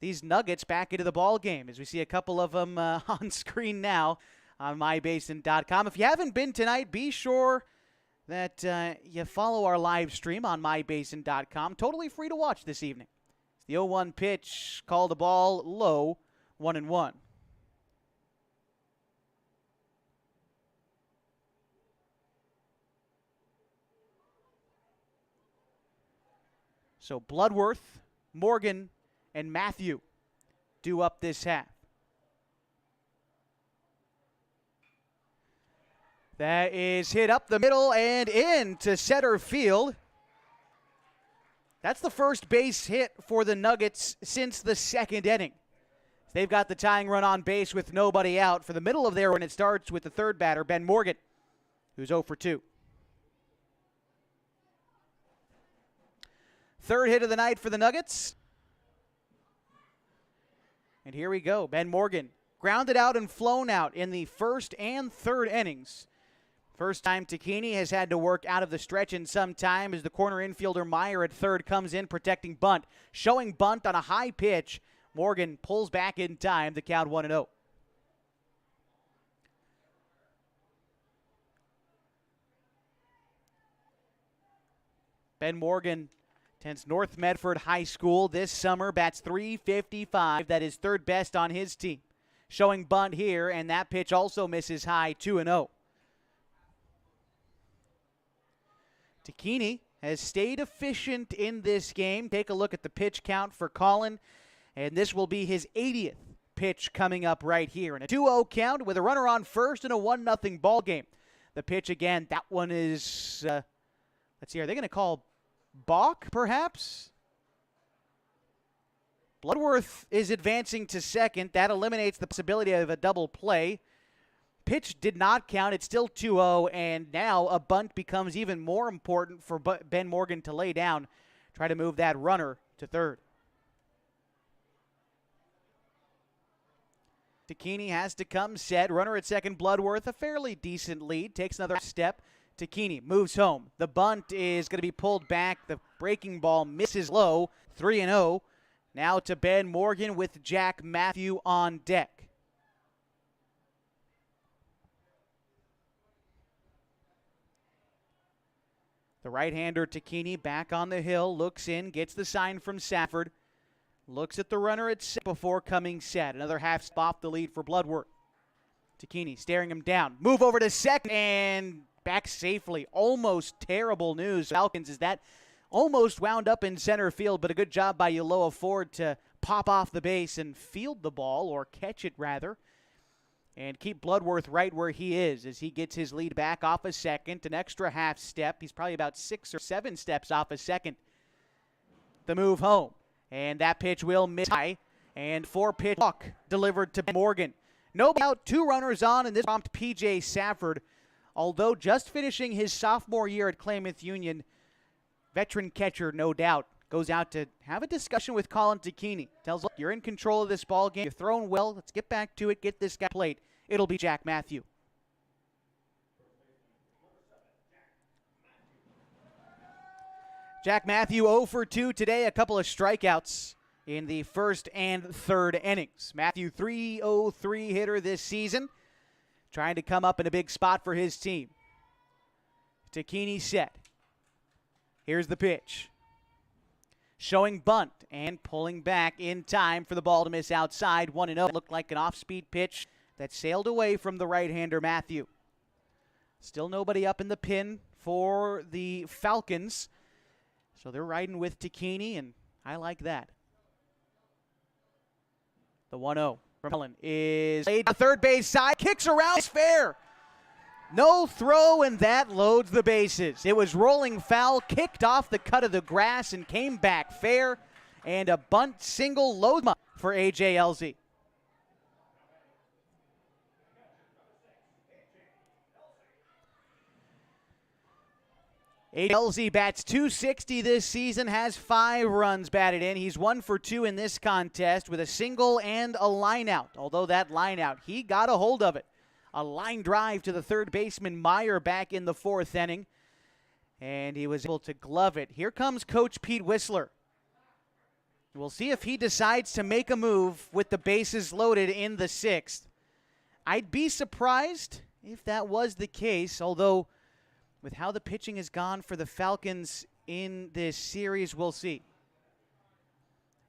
Nuggets back into the ball game, as we see a couple of them on screen now on mybasin.com. If you haven't been tonight, be sure that you follow our live stream on mybasin.com. Totally free to watch this evening. The 0-1 pitch called the ball low, 1-1. So Bloodworth, Morgan, and Matthew do up this half. That is hit up the middle and into center field. That's the first base hit for the Nuggets since the second inning. They've got the tying run on base with nobody out for the middle of there when it starts with the third batter, Ben Morgan, who's 0 for 2. Third hit of the night for the Nuggets. And here we go. Ben Morgan grounded out and flown out in the first and third innings. First time Takini has had to work out of the stretch in some time as the corner infielder Meyer at third comes in protecting bunt. Showing bunt on a high pitch. Morgan pulls back in time. The count 1-0. Ben Morgan attends North Medford High School this summer. Bats .355. That is third best on his team. Showing bunt here, and that pitch also misses high, 2-0. Takini has stayed efficient in this game. Take a look at the pitch count for Colin, and this will be his 80th pitch coming up right here. And a 2-0 count with a runner on first and a 1-0 ball game. The pitch again, that one is, let's see, are they going to call balk, perhaps? Bloodworth is advancing to second. That eliminates the possibility of a double play. Pitch did not count. It's still 2-0, and now a bunt becomes even more important for Ben Morgan to lay down. Try to move that runner to third. Takini has to come set. Runner at second, Bloodworth, a fairly decent lead. Takes another step. Takini moves home. The bunt is going to be pulled back. The breaking ball misses low. 3-0. Now to Ben Morgan with Jack Matthew on deck. The right-hander Takini back on the hill, looks in, gets the sign from Safford, looks at the runner at set before coming set. Another half step off the lead for Bloodworth. Takini staring him down. Move over to second and back safely. Almost terrible news. Falcons is that almost wound up in center field, but a good job by Uloa Ford to pop off the base and field the ball, or catch it rather, and keep Bloodworth right where he is as he gets his lead back off a second. An extra half step. He's probably about 6 or 7 steps off a second. The move home. And that pitch will miss high. And 4-pitch walk delivered to Morgan. No out, 2 runners on, and this prompt P.J. Safford. Although just finishing his sophomore year at Klamath Union, veteran catcher, no doubt, goes out to have a discussion with Colin Takini. Tells, look, you're in control of this ball game. You're throwing well. Let's get back to it. Get this guy played. It'll be Jack Matthew. Jack Matthew 0 for 2 today. A couple of strikeouts in the first and third innings. Matthew, .303 hitter this season. Trying to come up in a big spot for his team. Takini set. Here's the pitch. Showing bunt and pulling back in time for the ball to miss outside. 1-0. Looked like an off-speed pitch that sailed away from the right-hander Matthew. Still nobody up in the pin for the Falcons. So they're riding with Takini, and I like that. The 1-0 from Helen is laid to third base side. Kicks around. It's fair. No throw, and that loads the bases. It was rolling foul, kicked off the cut of the grass, and came back fair. and a bunt single load for AJLZ. AJLZ bats .260 this season, has 5 runs batted in. He's 1 for 2 in this contest with a single and a lineout. Although that lineout, he got a hold of it. A line drive to the third baseman Meyer back in the 4th inning. And he was able to glove it. Here comes Coach Pete Whistler. We'll see if he decides to make a move with the bases loaded in the 6th. I'd be surprised if that was the case, although with how the pitching has gone for the Falcons in this series, we'll see.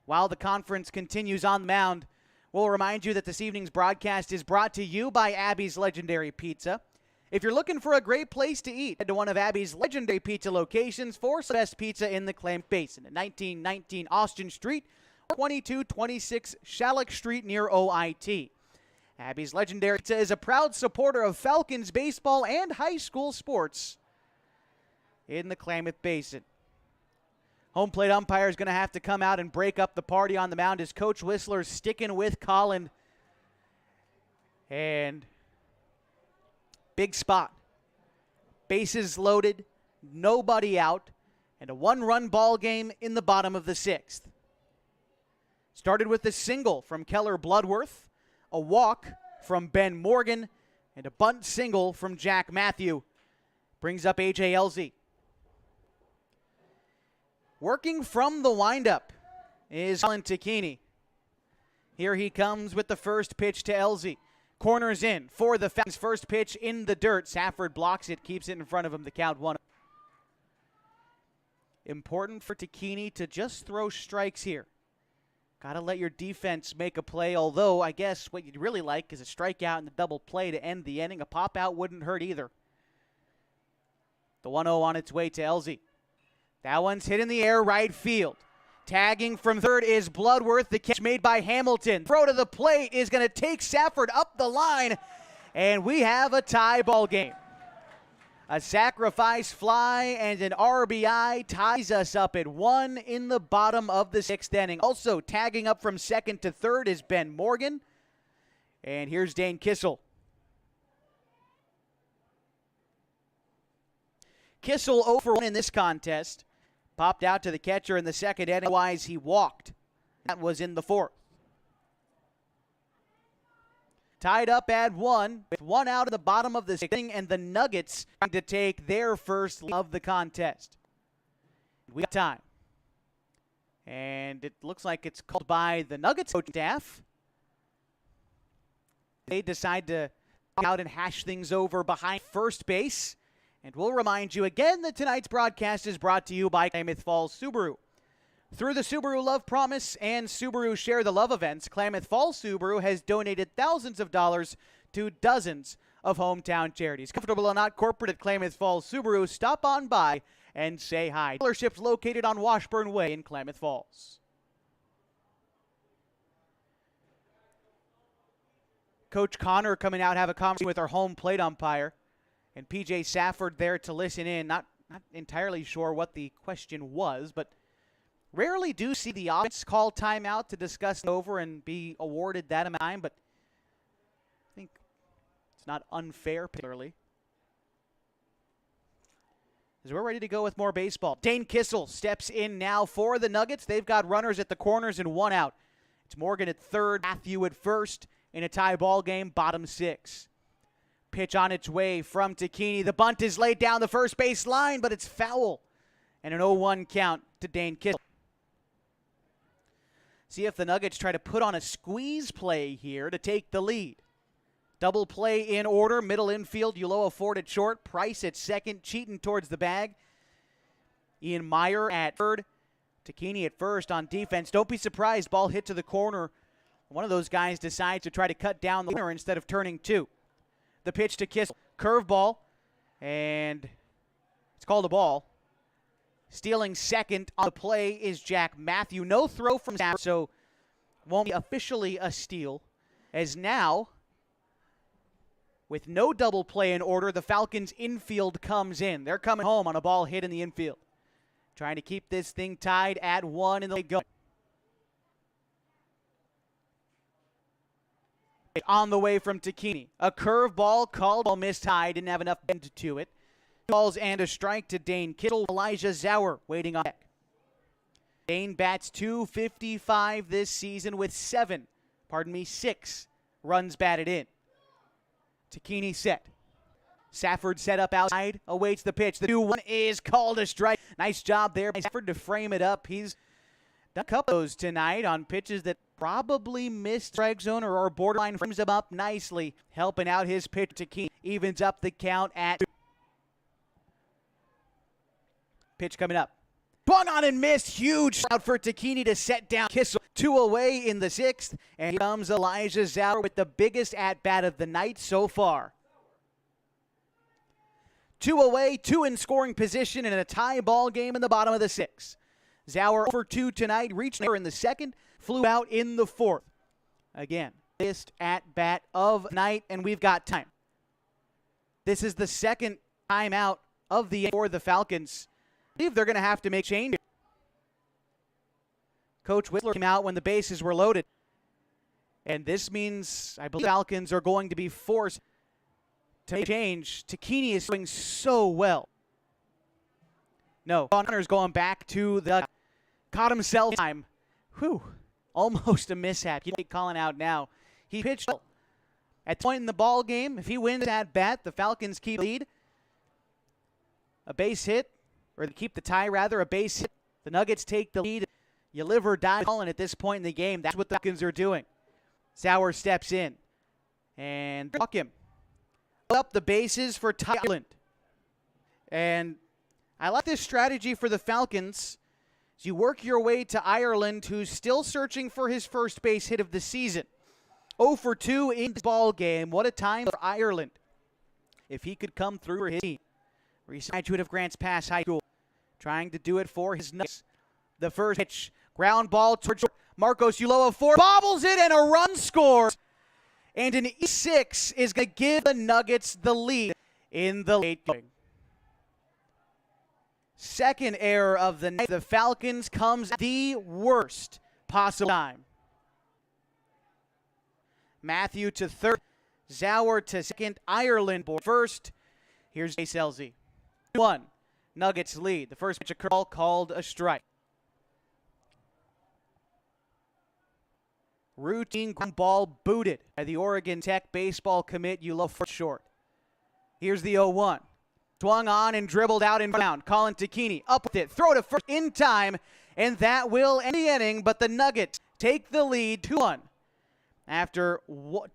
While the conference continues on the mound, we'll remind you that this evening's broadcast is brought to you by Abby's Legendary Pizza. If you're looking for a great place to eat, head to one of Abby's legendary pizza locations for the best pizza in the Klamath Basin at 1919 Austin Street or 2226 Shalleck Street near OIT. Abby's Legendary Pizza is a proud supporter of Falcons baseball and high school sports in the Klamath Basin. Home plate umpire is going to have to come out and break up the party on the mound as Coach Whistler sticking with Colin. And big spot. Bases loaded, nobody out, and a 1-run ball game in the bottom of the 6th. Started with a single from Keller Bloodworth, a walk from Ben Morgan, and a bunt single from Jack Matthew. Brings up AJLZ. Working from the windup is Alan Tacchini. Here he comes with the first pitch to LZ. Corners in for the Falcons. First pitch in the dirt. Safford blocks it, keeps it in front of him. The count 1. Important for Tacchini to just throw strikes here. Got to let your defense make a play, although I guess what you'd really like is a strikeout and a double play to end the inning. A pop-out wouldn't hurt either. The 1-0 on its way to LZ. That one's hit in the air, right field. Tagging from third is Bloodworth. The catch made by Hamilton. Throw to the plate is going to take Safford up the line, and we have a tie ball game. A sacrifice fly and an RBI ties us up at 1 in the bottom of the 6th inning. Also tagging up from second to third is Ben Morgan. And here's Dane Kissel. Kissel 0 for 1 in this contest. Popped out to the catcher in the 2nd inning. Otherwise, he walked. That was in the 4th. Tied up at 1 with 1 out in the bottom of the 6th inning, and the Nuggets trying to take their first lead of the contest. We got time. And it looks like it's called by the Nuggets coaching staff. They decide to come out and hash things over behind first base. And we'll remind you again that tonight's broadcast is brought to you by Klamath Falls Subaru. Through the Subaru Love Promise and Subaru Share the Love events, Klamath Falls Subaru has donated thousands of dollars to dozens of hometown charities. Comfortable and not corporate at Klamath Falls Subaru. Stop on by and say hi. Dealerships located on Washburn Way in Klamath Falls. Coach Connor coming out, have a conversation with our home plate umpire. And P.J. Safford there to listen in. Not entirely sure what the question was, but rarely do see the offense call timeout to discuss it over and be awarded that amount of time, but I think it's not unfair, particularly. As we're ready to go with more baseball. Dane Kissel steps in now for the Nuggets. They've got runners at the corners and 1 out. It's Morgan at third, Matthew at first in a tie ball game, bottom 6. Pitch on its way from Tacchini. The bunt is laid down the first base line, but it's foul. And an 0-1 count to Dane Kissel. See if the Nuggets try to put on a squeeze play here to take the lead. Double play in order. Middle infield, Ulloa Ford at short. Price at second. Cheating towards the bag. Ian Meyer at third. Tacchini at first on defense. Don't be surprised. Ball hit to the corner. One of those guys decides to try to cut down the winner instead of turning 2. The pitch to Kissel. Curveball. And it's called a ball. Stealing second on the play is Jack Matthew. No throw from Safford, so won't be officially a steal. As now, with no double play in order, the Falcons infield comes in. They're coming home on a ball hit in the infield. Trying to keep this thing tied at 1 in the league going. On the way from Takini. A curveball called, missed high, didn't have enough bend to it. Balls and a strike to Dane Kittle. Elijah Zauer waiting on deck. Dane bats .255 this season with 6 runs batted in. Takini set. Safford set up outside, awaits the pitch. The 2-1 is called a strike. Nice job there by Safford to frame it up. He's done a couple of those tonight on pitches that probably missed strike zone or borderline. Frames him up nicely, helping out his pitch. Takini evens up the count at 2. Pitch coming up. Swung on and missed. Huge out for Takini to set down Kissel. 2 away in the 6th. And here comes Elijah Zauer with the biggest at-bat of the night so far. 2 away, 2 in scoring position, and a tie ball game in the bottom of the 6th. Zauer over 2 tonight, reached there in the 2nd, flew out in the 4th. Again, biggest at-bat of night, and we've got time. This is the 2nd timeout of the for the Falcons. I believe they're going to have to make change. Coach Whistler came out when the bases were loaded. And this means I believe the Falcons are going to be forced to make change. Takini is doing so well. No, Hunter's going back to the caught himself time. Whew. Almost a mishap. You don't calling out now. He pitched at the point in the ball game. If he wins at bat, the Falcons keep the lead. A base hit. Or they keep the tie, rather, a base hit. The Nuggets take the lead. You live or die calling at this point in the game. That's what the Falcons are doing. Zauer steps in. And walk him. Up the bases for Ireland. And I like this strategy for the Falcons. As you work your way to Ireland, who's still searching for his first base hit of the season. 0 for 2 in this ball game. What a time for Ireland. If he could come through for his team. Recent graduate of Grants Pass High School. Trying to do it for his Nuggets. The first pitch. Ground ball towards Marcos Ulloa. 4 bobbles it and a run scores. And an E6 is going to give the Nuggets the lead in the late game. Second error of the night. The Falcons comes at the worst possible time. Matthew to third. Zauer to second. Ireland first. Here's Jace LZ. 1. Nuggets lead. The first pitch, a curl called a strike. Routine ground ball booted by the Oregon Tech baseball commit Ulloa for short. Here's the 0-1. Swung on and dribbled out in ground. Colin Takini up with it. Throw to first in time. And that will end the inning, but the Nuggets take the lead 2-1. After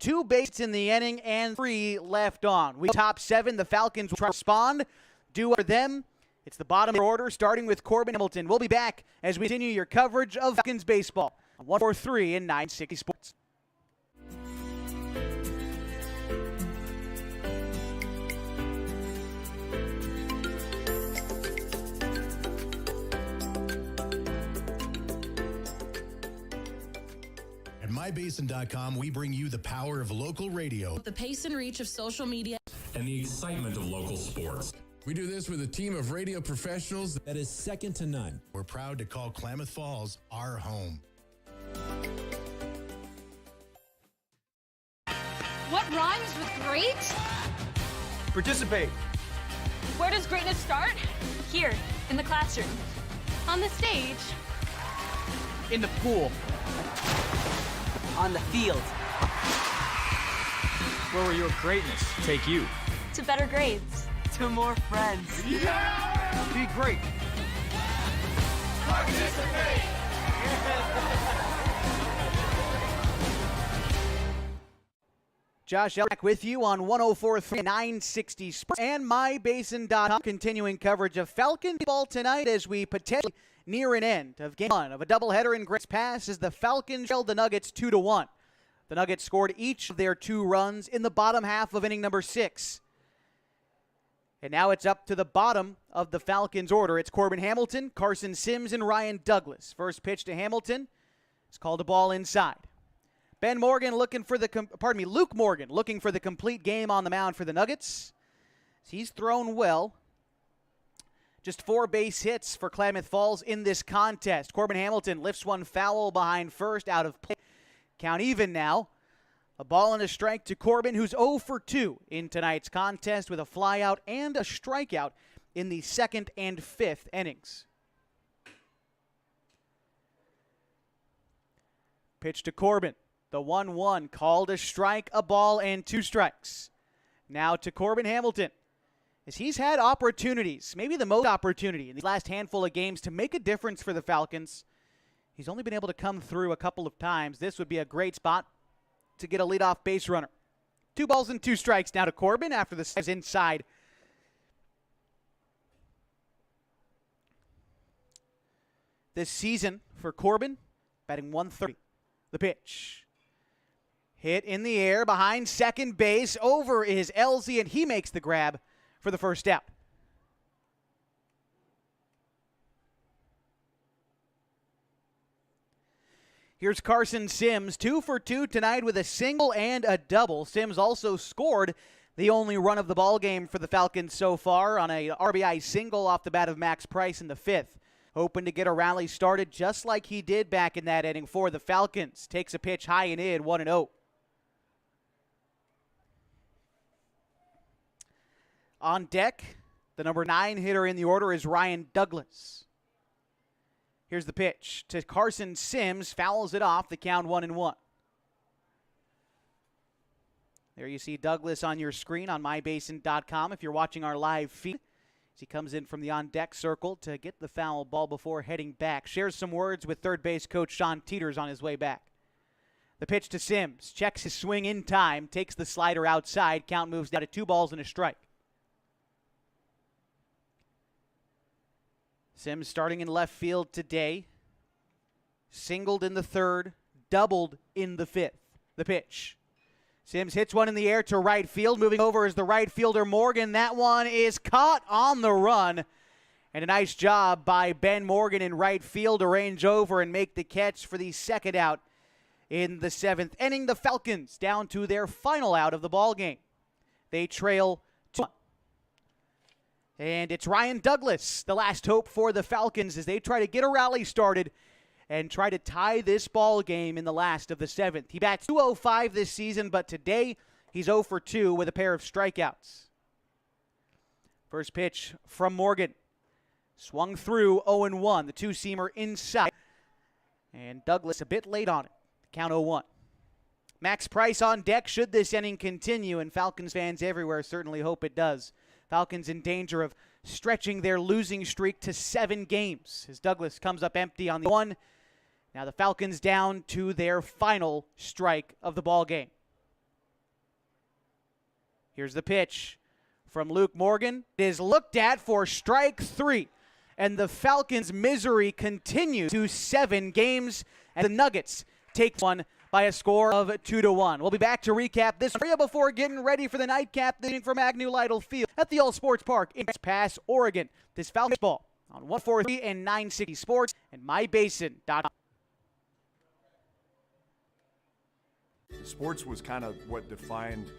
2 bases in the inning and 3 left on. We top 7. The Falcons will try to respond. Do for them. It's the bottom of the order, starting with Corbin Hamilton. We'll be back as we continue your coverage of Falcons baseball on 143 and 960 Sports. At MyBasin.com, we bring you the power of local radio. The pace and reach of social media. And the excitement of local sports. We do this with a team of radio professionals that is second to none. We're proud to call Klamath Falls our home. What rhymes with great? Participate. Where does greatness start? Here, in the classroom. On the stage. In the pool. On the field. Where will your greatness take you? To better grades. To more friends. Yeah! Be great. Participate! Josh Ellick with you on 104.3 960 Sports and MyBasin.com. Continuing coverage of Falcon ball tonight as we potentially near an end of game 1 of a doubleheader in Grants Pass as the Falcons held the Nuggets 2-1. The Nuggets scored each of their 2 runs in the bottom half of inning number 6. And now it's up to the bottom of the Falcons order. It's Corbin Hamilton, Carson Sims, and Ryan Douglas. First pitch to Hamilton. It's called a ball inside. Luke Morgan looking for the complete game on the mound for the Nuggets. He's thrown well. Just 4 base hits for Klamath Falls in this contest. Corbin Hamilton lifts one foul behind first, out of play. Count even now. A ball and a strike to Corbin, who's 0 for 2 in tonight's contest with a flyout and a strikeout in the 2nd and 5th innings. Pitch to Corbin. The 1-1 called a strike, a ball, and 2 strikes. Now to Corbin Hamilton, as he's had opportunities, maybe the most opportunity in the last handful of games to make a difference for the Falcons. He's only been able to come through a couple of times. This would be a great spot to get a leadoff base runner. 2 balls and 2 strikes now to Corbin after the is inside. This season for Corbin, batting .130. The pitch. Hit in the air behind second base. Over is Elsie, and he makes the grab for the first out. Here's Carson Sims, 2 for 2 tonight with a single and a double. Sims also scored the only run of the ball game for the Falcons so far on a RBI single off the bat of Max Price in the 5th. Hoping to get a rally started just like he did back in that inning for the Falcons. Takes a pitch high and in, 1-0. On deck, the number 9 hitter in the order is Ryan Douglas. Here's the pitch to Carson Sims, fouls it off, the count 1-1. There you see Douglas on your screen on mybasin.com if you're watching our live feed. As he comes in from the on-deck circle to get the foul ball before heading back. Shares some words with third base coach Sean Teeters on his way back. The pitch to Sims, checks his swing in time, takes the slider outside, count moves down to 2 balls and a strike. Sims starting in left field today. Singled in the 3rd, doubled in the 5th. The pitch. Sims hits one in the air to right field. Moving over is the right fielder Morgan. That one is caught on the run. And a nice job by Ben Morgan in right field to range over and make the catch for the second out in the 7th inning. The Falcons down to their final out of the ball game. They trail 2-1. And it's Ryan Douglas, the last hope for the Falcons as they try to get a rally started and try to tie this ball game in the last of the 7th. He bats .205 this season, but today he's 0 for 2 with a pair of strikeouts. First pitch from Morgan. Swung through 0-1. The 2-seamer inside. And Douglas a bit late on it. Count 0-1. Max Price on deck should this inning continue, and Falcons fans everywhere certainly hope it does. Falcons in danger of stretching their losing streak to 7 games as Douglas comes up empty on the 1. Now the Falcons down to their final strike of the ball game. Here's the pitch from Luke Morgan. It is looked at for strike 3. And the Falcons' misery continues to 7 games. And the Nuggets take one by a score of 2-1. We'll be back to recap this area before getting ready for the nightcap from Agnew Lytle Field at the All Sports Park in Pass, Oregon. This Falcons ball on 143 and 960 Sports and mybasin.com. Sports was kind of what defined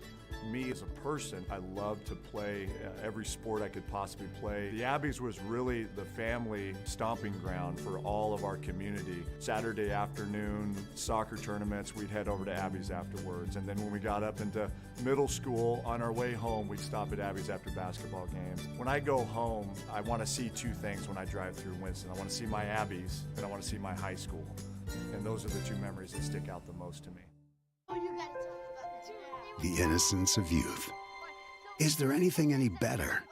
me as a person. I loved to play every sport I could possibly play. The Abbeys was really the family stomping ground for all of our community. Saturday afternoon soccer tournaments, we'd head over to Abbeys afterwards. And then when we got up into middle school, on our way home, we'd stop at Abbeys after basketball games. When I go home, I want to see 2 things when I drive through Winston. I want to see my Abbeys, and I want to see my high school. And those are the 2 memories that stick out the most to me. The innocence of youth. Is there anything any better?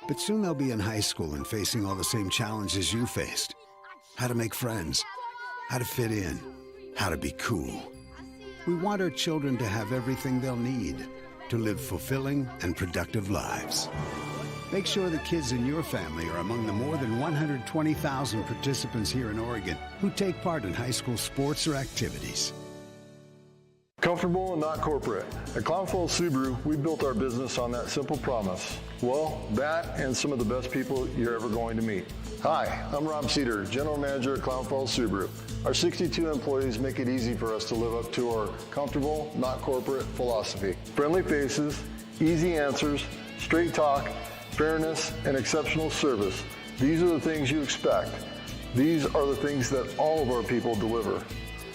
But soon they'll be in high school and facing all the same challenges you faced. How to make friends, how to fit in, how to be cool. We want our children to have everything they'll need to live fulfilling and productive lives. Make sure the kids in your family are among the more than 120,000 participants here in Oregon who take part in high school sports or activities. Comfortable and not corporate. At Klamath Subaru, we built our business on that simple promise. Well, that and some of the best people you're ever going to meet. Hi, I'm Rob Cedar, General Manager at Klamath Subaru. Our 62 employees make it easy for us to live up to our comfortable, not corporate philosophy. Friendly faces, easy answers, straight talk, fairness, and exceptional service. These are the things you expect. These are the things that all of our people deliver.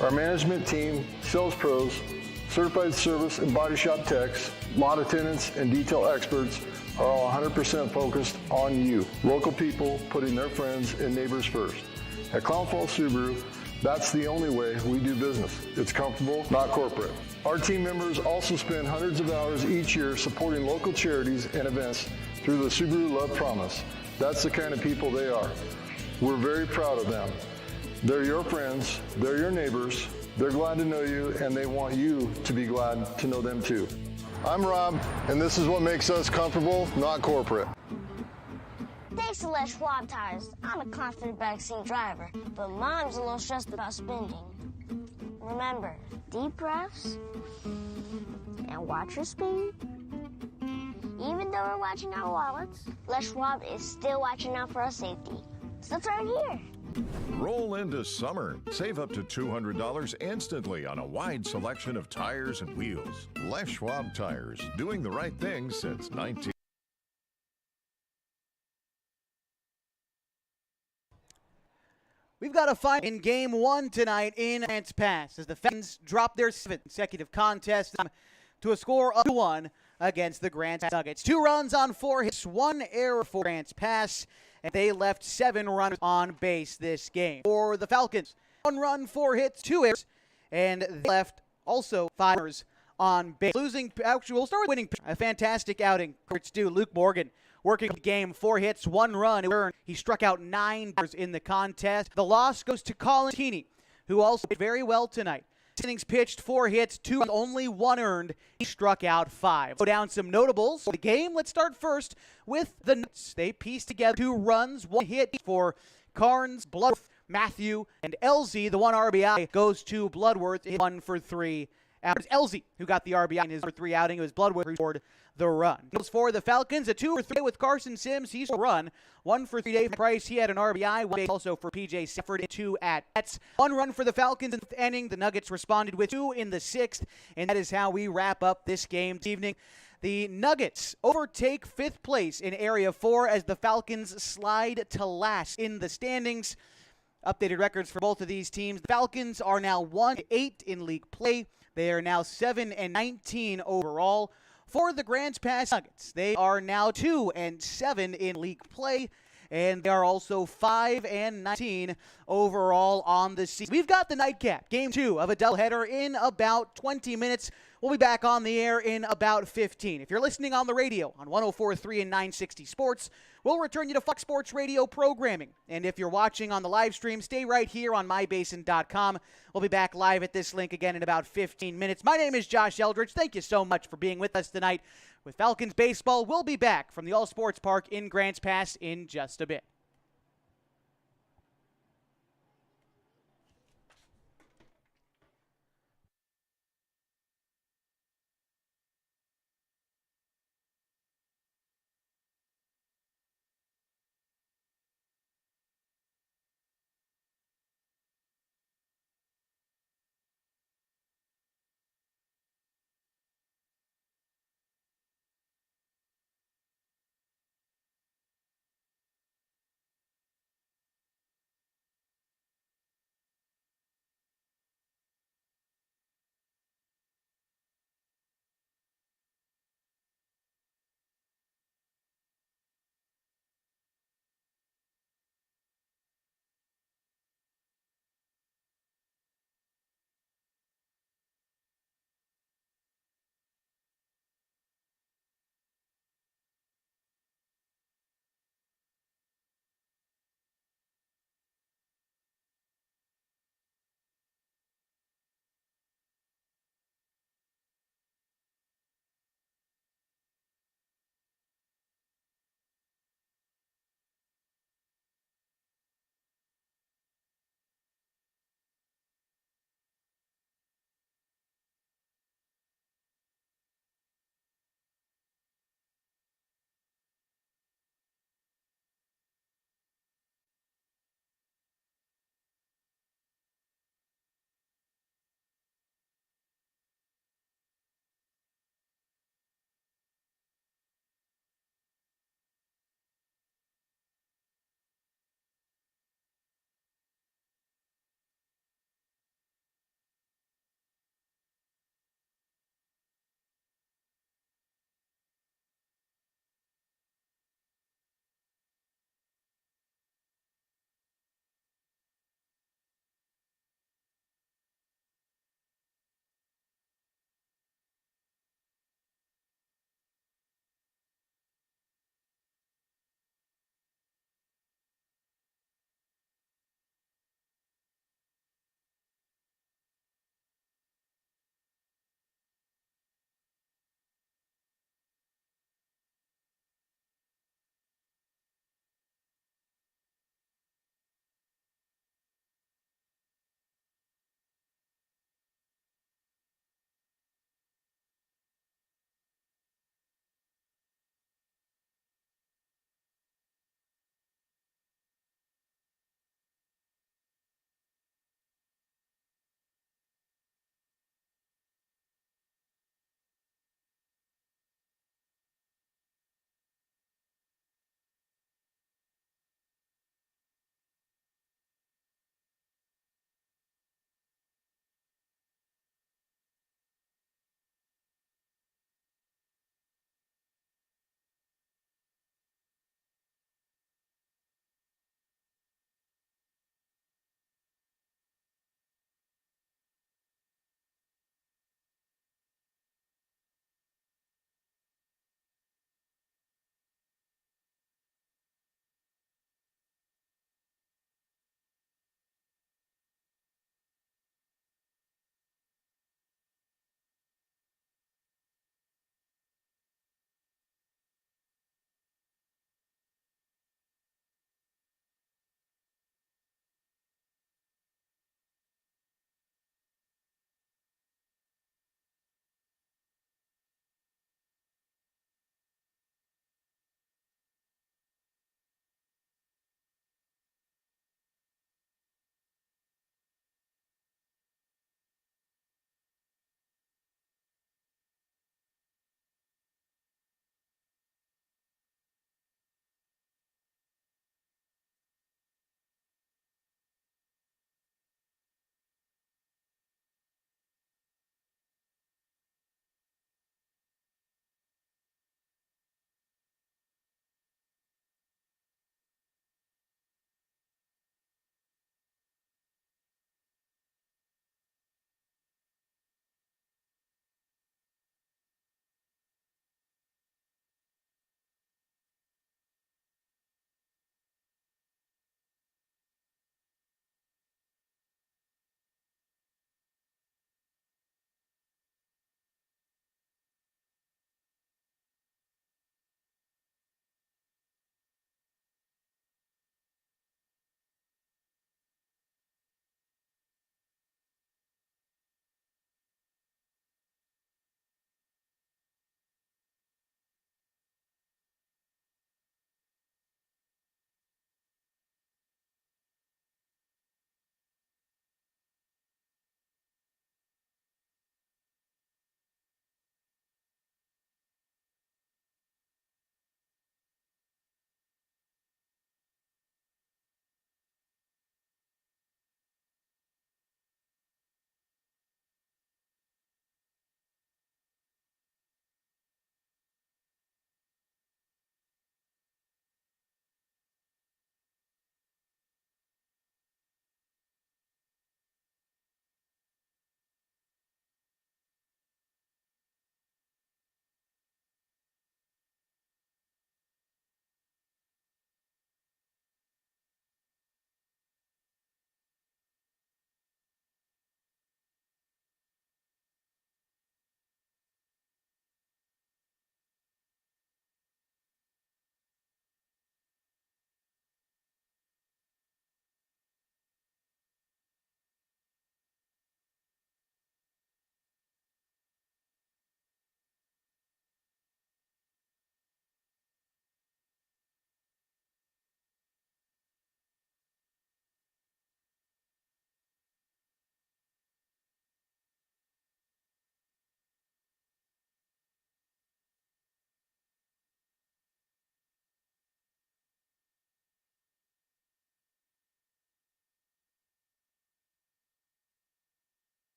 Our management team, sales pros, certified service and body shop techs, lot attendants, and detail experts are all 100% focused on you. Local people putting their friends and neighbors first. At Klamath Subaru, that's the only way we do business. It's comfortable, not corporate. Our team members also spend hundreds of hours each year supporting local charities and events through the Subaru Love Promise. That's the kind of people they are. We're very proud of them. They're your friends, they're your neighbors, they're glad to know you, and they want you to be glad to know them too. I'm Rob, and this is what makes us comfortable, not corporate. Thanks to Les Schwab Tires, I'm a confident backseat driver, but Mom's a little stressed about spending. Remember, deep breaths and watch your speed. Even though we're watching our wallets, Les Schwab is still watching out for our safety. So that's right here. Roll into summer. Save up to $200 instantly on a wide selection of tires and wheels. Les Schwab Tires, doing the right thing since 19... We've got a fight in Game 1 tonight in Grants Pass as the Falcons drop their 7th consecutive contest to a score of 2-1 against the Grants Nuggets. 2 runs on 4 hits, 1 error for Grants Pass, and they left 7 runners on base this game. For the Falcons, 1 run, 4 hits, 2 errors, and they left also 5 runners on base. We'll start with winning. A fantastic outing. It's due Luke Morgan. Working the game, 4 hits, 1 run. He struck out 9 in the contest. The loss goes to Colin Tini, who also did very well tonight. 6 innings pitched, 4 hits, 2 runs, only 1 earned. He struck out 5. Go down some notables for the game. Let's start first with the Nuggets. They pieced together 2 runs, 1 hit for Carnes, Bloodworth, Matthew, and LZ. The 1 RBI goes to Bloodworth, 1 for 3. It was LZ who got the RBI in his 3 outing. It was Bloodworth who scored the run. It was for the Falcons, a 2 for 3 with Carson Sims. He's a run. 1 for 3 Dave Price. He had an RBI. 1 base also for PJ Safford. 2 at-bats. 1 run for the Falcons in the 5th inning. The Nuggets responded with 2 in the 6th. And that is how we wrap up this game this evening. The Nuggets overtake 5th place in Area 4 as the Falcons slide to last in the standings. Updated records for both of these teams. The Falcons are now 1-8 in league play. They are now 7-19 overall. For the Grants Pass Nuggets, they are now 2-7 in league play, and they are also 5-19 overall on the season. We've got the nightcap, Game 2 of a doubleheader in about 20 minutes. We'll be back on the air in about 15. If you're listening on the radio on 104.3 and 960 Sports, we'll return you to Fox Sports Radio programming. And if you're watching on the live stream, stay right here on mybasin.com. We'll be back live at this link again in about 15 minutes. My name is Josh Eldridge. Thank you so much for being with us tonight with Falcons Baseball. We'll be back from the All Sports Park in Grants Pass in just a bit.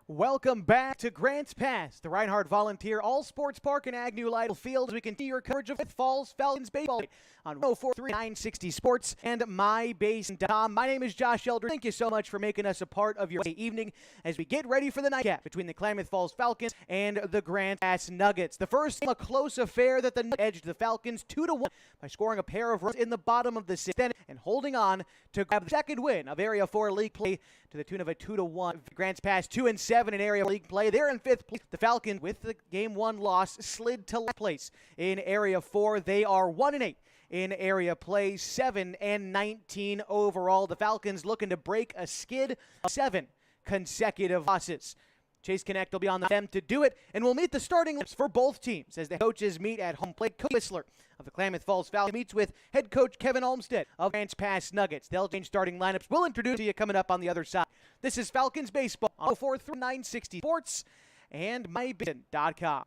Welcome back to Grants Pass, the Reinhardt Volunteer All-Sports Park in Agnew Lytle Field, as we continue your coverage of Falls Falcons baseball on 104.3 960 Sports and MyBase.com. My name is Josh Eldridge. Thank you so much for making us a part of your evening as we get ready for the nightcap between the Klamath Falls Falcons and the Grants Pass Nuggets. The first game, a close affair that the edged the Falcons 2-1 by scoring a pair of runs in the bottom of the sixth and holding on to grab the second win of Area 4 League play to the tune of a 2-1. Grants Pass 2-7 in Area League play. They're in fifth place. The Falcons, with the Game 1 loss, slid to last place in Area 4. They are 1-8 in area play, 7-19 overall. The Falcons looking to break a skid of 7 consecutive losses. Chase Connect will be on them to do it, and we'll meet the starting lineups for both teams as the coaches meet at home plate. Coach Whistler of the Klamath Falls Falcons meets with head coach Kevin Olmstead of Grants Pass Nuggets. They'll change starting lineups. We'll introduce to you coming up on the other side. This is Falcons baseball on 104.3 960 Sports and MyBase.com.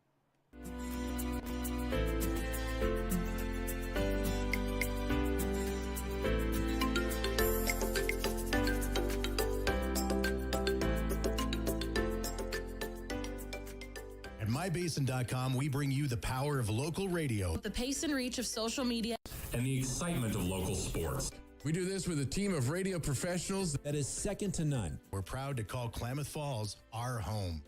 At MyBasin.com, we bring you the power of local radio. The pace and reach of social media. And the excitement of local sports. We do this with a team of radio professionals that is second to none. We're proud to call Klamath Falls our home.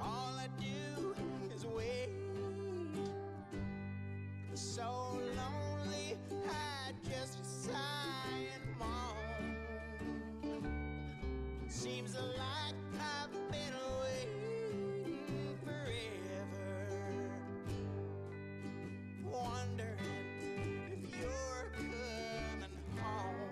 All I do is wait. So lonely, I just sigh and moan. Seems like I've been waiting forever. Wondering if you're coming home.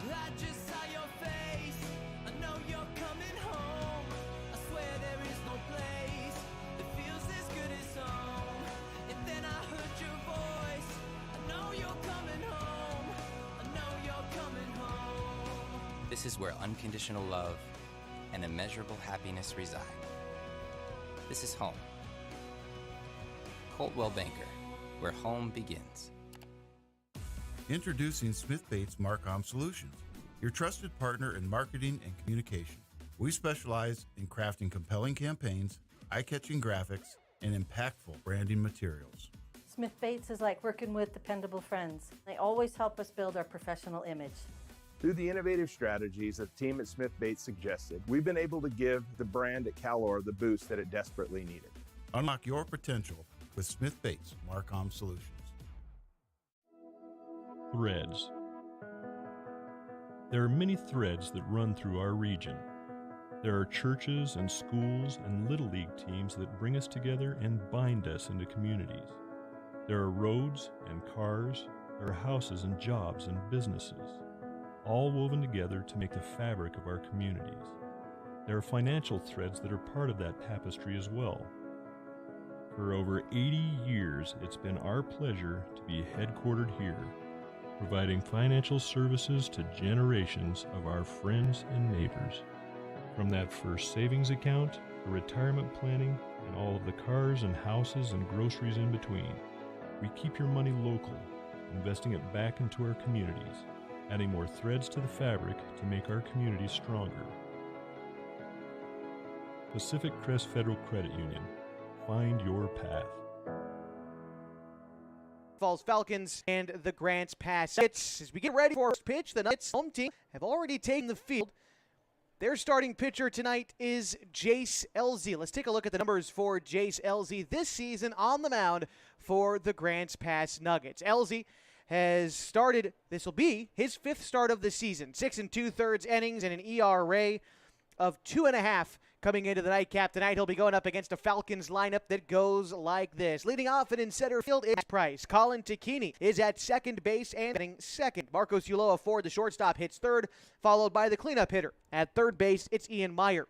I just saw your face. I know you're coming home. I swear there is no place that feels as good as home. And then I heard your voice. I know you're coming home. I know you're coming home. This is where unconditional love and immeasurable happiness reside. This is home. Coldwell Banker, where home begins. Introducing Smith Bates Marcom Solutions, your trusted partner in marketing and communication. We specialize in crafting compelling campaigns, eye-catching graphics, and impactful branding materials. Smith Bates is like working with dependable friends. They always help us build our professional image. Through the innovative strategies that the team at Smith Bates suggested, we've been able to give the brand at Calor the boost that it desperately needed. Unlock your potential with Smith Bates Marcom Solutions. Threads. There are many threads that run through our region. There are churches and schools and Little League teams that bring us together and bind us into communities. There are roads and cars, there are houses and jobs and businesses, all woven together to make the fabric of our communities. There are financial threads that are part of that tapestry as well. For over 80 years, it's been our pleasure to be headquartered here, providing financial services to generations of our friends and neighbors. From that first savings account, to retirement planning, and all of the cars and houses and groceries in between, we keep your money local, investing it back into our communities, adding more threads to the fabric to make our communities stronger. Pacific Crest Federal Credit Union. Find your path. Falls Falcons and the Grants Pass Nuggets. As we get ready for first pitch, the Nuggets home team have already taken the field. Their starting pitcher tonight is Jace Elzy. Let's take a look at the numbers for Jace Elzy this season on the mound for the Grants Pass Nuggets. Elzy has started, this will be his 5th start of the season. 6 2/3 innings and an ERA of 2.5 coming into the nightcap tonight. He'll be going up against a Falcons lineup that goes like this. Leading off and in center field is Price. Colin Takini is at second base and batting second. Marcos Ulloa Ford, the shortstop, hits third, followed by the cleanup hitter. At third base, it's Ian Meyer.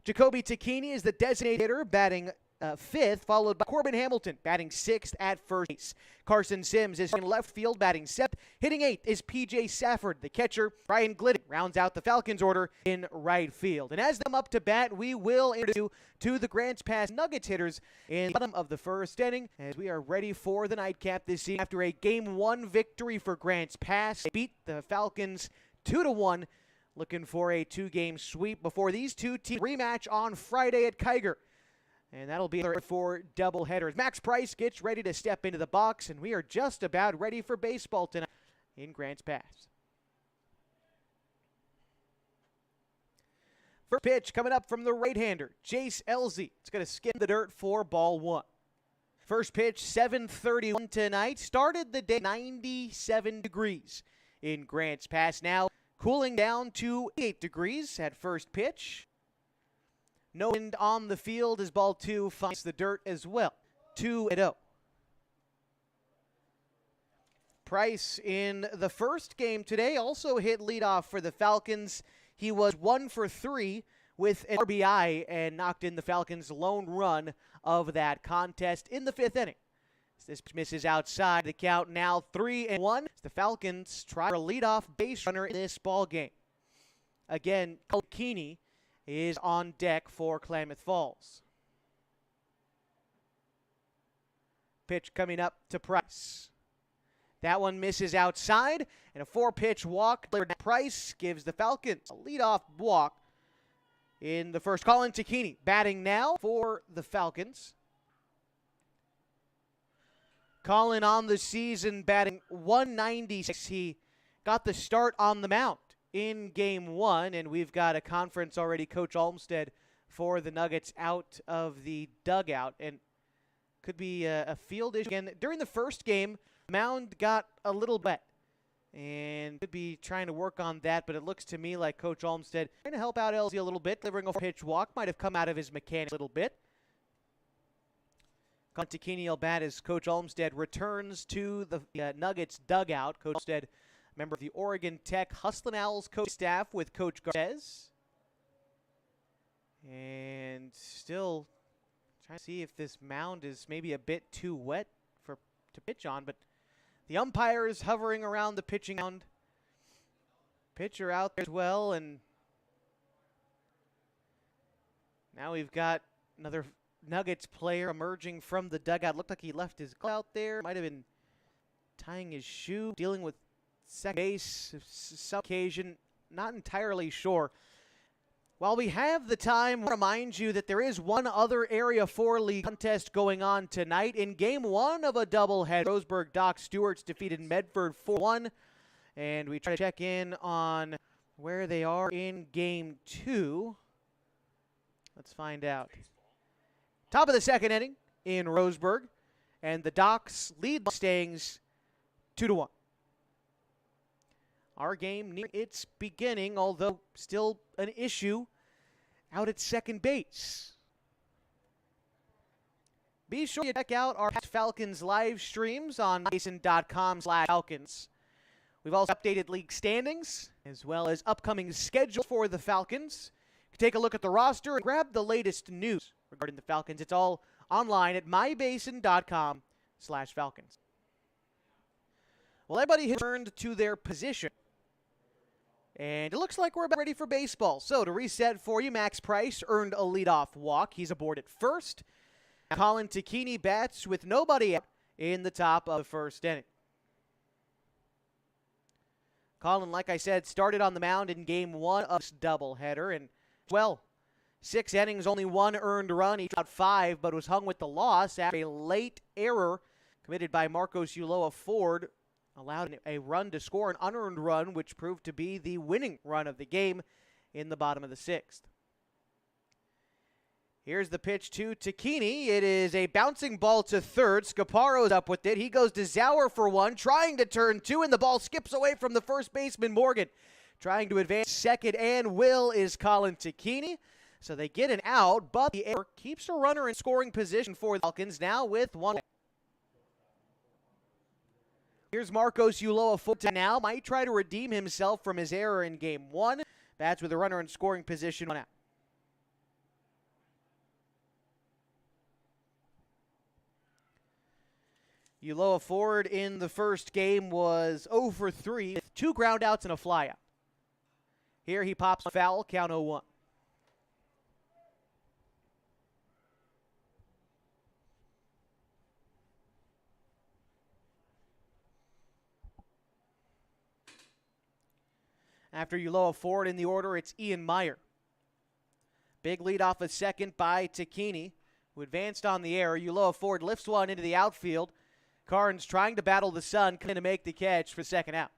Jacoby Takini is the designated hitter, batting fifth, followed by Corbin Hamilton, batting sixth at first base. Carson Sims is in left field, batting seventh. Hitting eighth is P.J. Safford, the catcher. Brian Glidden rounds out the Falcons order in right field. And as them up to bat, we will introduce to the Grants Pass Nuggets hitters in the bottom of the first inning, as we are ready for the nightcap this season. After a Game 1 victory for Grants Pass, they beat the Falcons 2-1, looking for a 2-game sweep before these two teams rematch on Friday at Kiger. And that'll be for doubleheaders. Max Price gets ready to step into the box, and we are just about ready for baseball tonight in Grants Pass. First pitch coming up from the right-hander, Jace Elzy. It's going to skim the dirt for ball one. First pitch, 7:31 tonight. Started the day 97 degrees in Grants Pass. Now cooling down to 8 degrees at first pitch. No wind on the field as ball two finds the dirt as well. 2-0. Price in the first game today also hit leadoff for the Falcons. He was 1 for 3 with an RBI and knocked in the Falcons' lone run of that contest in the fifth inning. This misses outside. The count now 3-1. The Falcons try a leadoff base runner in this ball game. Again, Keeney is on deck for Klamath Falls. Pitch coming up to Price. That one misses outside, and a 4-pitch walk. Price gives the Falcons a leadoff walk in the first. Colin Takini batting now for the Falcons. Colin on the season batting 196. He got the start on the mound in Game 1, and we've got a conference already. Coach Olmstead for the Nuggets out of the dugout, and could be a field issue. Again, during the first game, mound got a little wet, and could be trying to work on that, but it looks to me like Coach Olmstead trying to help out LZ a little bit. Delivering a pitch walk might have come out of his mechanics a little bit. Contikini will bat as Coach Olmstead returns to the Nuggets dugout. Coach Olmstead, member of the Oregon Tech Hustlin' Owls coach staff with Coach Garces. And still trying to see if this mound is maybe a bit too wet to pitch on, but the umpire is hovering around the pitching mound. Pitcher out there as well, and now we've got another Nuggets player emerging from the dugout. Looked like he left his glove out there. Might have been tying his shoe, dealing with second base some occasion. Not entirely sure. While we have the time, I'll remind you that there is one other Area 4 League contest going on tonight. In Game 1 of a doubleheader, Roseburg Dock Stewarts defeated Medford 4-1. And we try to check in on where they are in Game 2. Let's find out. Top of the second inning in Roseburg, and the Docks lead the Mustangs 2-1. Our game near its beginning, although still an issue out at second base. Be sure you check out our Falcons live streams on mason.com/Falcons. We've also updated league standings as well as upcoming schedules for the Falcons. You can take a look at the roster and grab the latest news regarding the Falcons. It's all online at mybasin.com/Falcons. Well, everybody has turned to their position, and it looks like we're about ready for baseball. So to reset for you, Max Price earned a leadoff walk. He's aboard at first. Colin Takini bats with nobody out in the top of the first inning. Colin, like I said, started on the mound in Game 1 of this doubleheader, and, well, 6 innings, only 1 earned run. He got 5, but was hung with the loss after a late error committed by Marcos Ulloa Ford allowed a run to score, an unearned run, which proved to be the winning run of the game in the bottom of the 6th. Here's the pitch to Takini. It is a bouncing ball to third. Scaparo's up with it. He goes to Zauer for 1, trying to turn 2, and the ball skips away from the first baseman, Morgan. Trying to advance second and will is Colin Takini. So they get an out, but the error keeps a runner in scoring position for the Falcons now with 1 away. Here's Marcos Ulloa Ford now. Might try to redeem himself from his error in Game 1. Bats with a runner in scoring position, 1 out. Ulloa Ford in the first game was 0 for 3 with 2 groundouts and a flyout. Here he pops a foul, count 0-1. After Ulloa Ford in the order, it's Ian Meyer. Big lead off a second by Takini, who advanced on the air. Ulloa Ford lifts one into the outfield. Carnes trying to battle the sun, coming to make the catch for second out.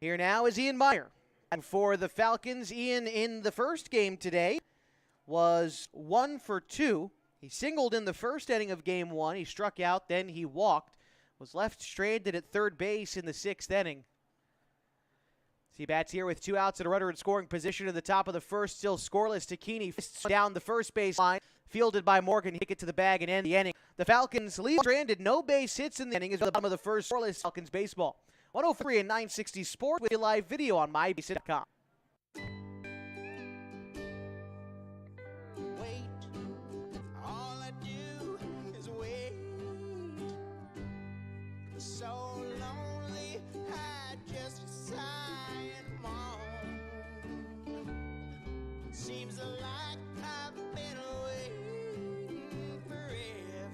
Here now is Ian Meyer. And for the Falcons, Ian in the first game today was 1 for 2. He singled in the first inning of game 1. He struck out, then he walked. Was left stranded at third base in the 6th inning. He bats here with 2 outs and a runner in scoring position in the top of the first, still scoreless. Takini down the first base line, fielded by Morgan. He get to the bag and end the inning. The Falcons leave stranded, no base hits in the inning. Is the bottom of the first, scoreless Falcons baseball. 103 and 960 Sport with a live video on mybase.com. So lonely, I just sigh and moan. Seems like I've been waiting forever,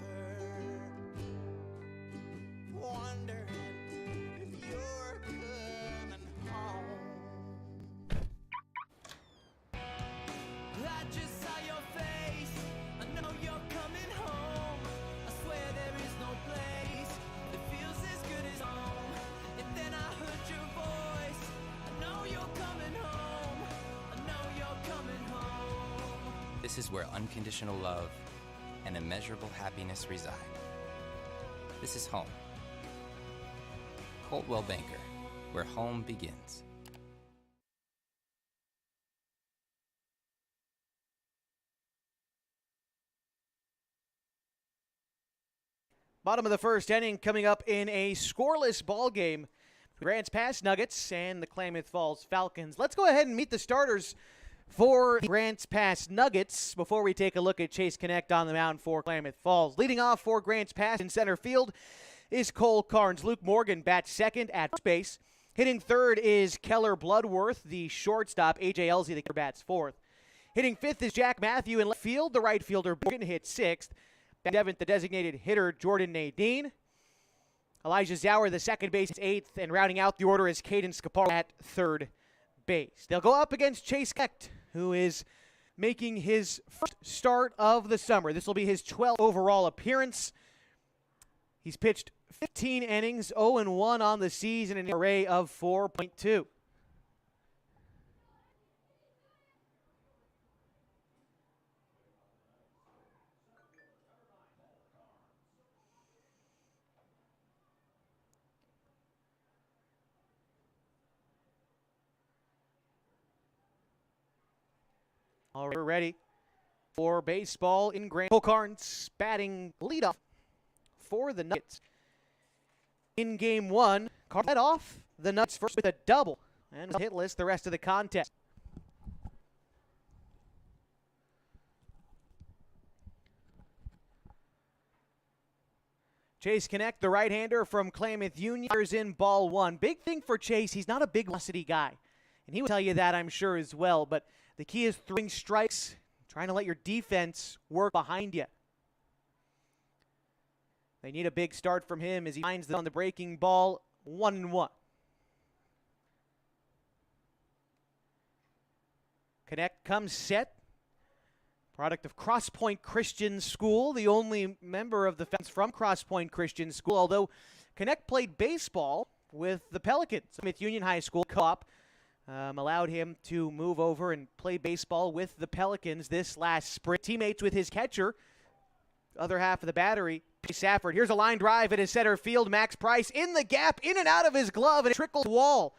wondering if you're coming home. I just saw your face, I know you're coming home. I swear there is no place that feels as good as home. And then I heard your voice, I know you're coming home. I know you're coming home. This is where unconditional love and immeasurable happiness reside. This is home. Coldwell Banker, where home begins. Bottom of the first inning coming up in a scoreless ball game. Grants Pass Nuggets and the Klamath Falls Falcons. Let's go ahead and meet the starters for Grants Pass Nuggets before we take a look at Chase Connect on the mound for Klamath Falls. Leading off for Grants Pass in center field is Cole Carnes. Luke Morgan bats second at first base. Hitting third is Keller Bloodworth, the shortstop. A.J. Elsie, the catcher, bats fourth. Hitting fifth is Jack Matthew in left field. The right fielder Morgan hits sixth. Seventh, the designated hitter, Jordan Nadine. Elijah Zauer, the second base, is eighth. And rounding out the order is Caden Scaparo at third base. They'll go up against Chase Connect, who is making his first start of the summer. This will be his 12th overall appearance. He's pitched 15 innings, 0-1 on the season, an ERA of 4.2. All right, we're ready for baseball in Grand. Cole Carnes batting leadoff for the Nuggets. In game one, Carnes led off the Nuggets first with a double and was hitless the rest of the contest. Chase Connect, the right-hander from Klamath Union, is in ball one. Big thing for Chase, he's not a big velocity guy. And he will tell you that, I'm sure, as well. But the key is throwing strikes, trying to let your defense work behind you. They need a big start from him as he finds them on the breaking ball, 1-1. Connect comes set. Product of Cross Point Christian School, the only member of the fans from Cross Point Christian School, although Connect played baseball with the Pelicans. Smith Union High School co-op allowed him to move over and play baseball with the Pelicans this last spring. Teammates with his catcher, other half of the battery, Safford. Here's a line drive at his center field. Max Price in the gap, in and out of his glove, and it trickles wall.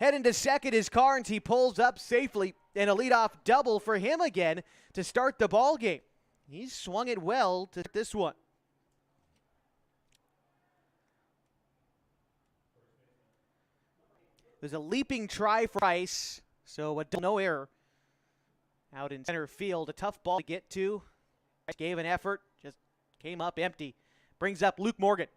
Heading to second is Carnes. He pulls up safely, and a leadoff double for him again to start the ball game. He's swung it well to this one. There's a leaping try for Price, so no error. Out in center field, a tough ball to get to. Gave an effort, just came up empty. Brings up Luke Morgan.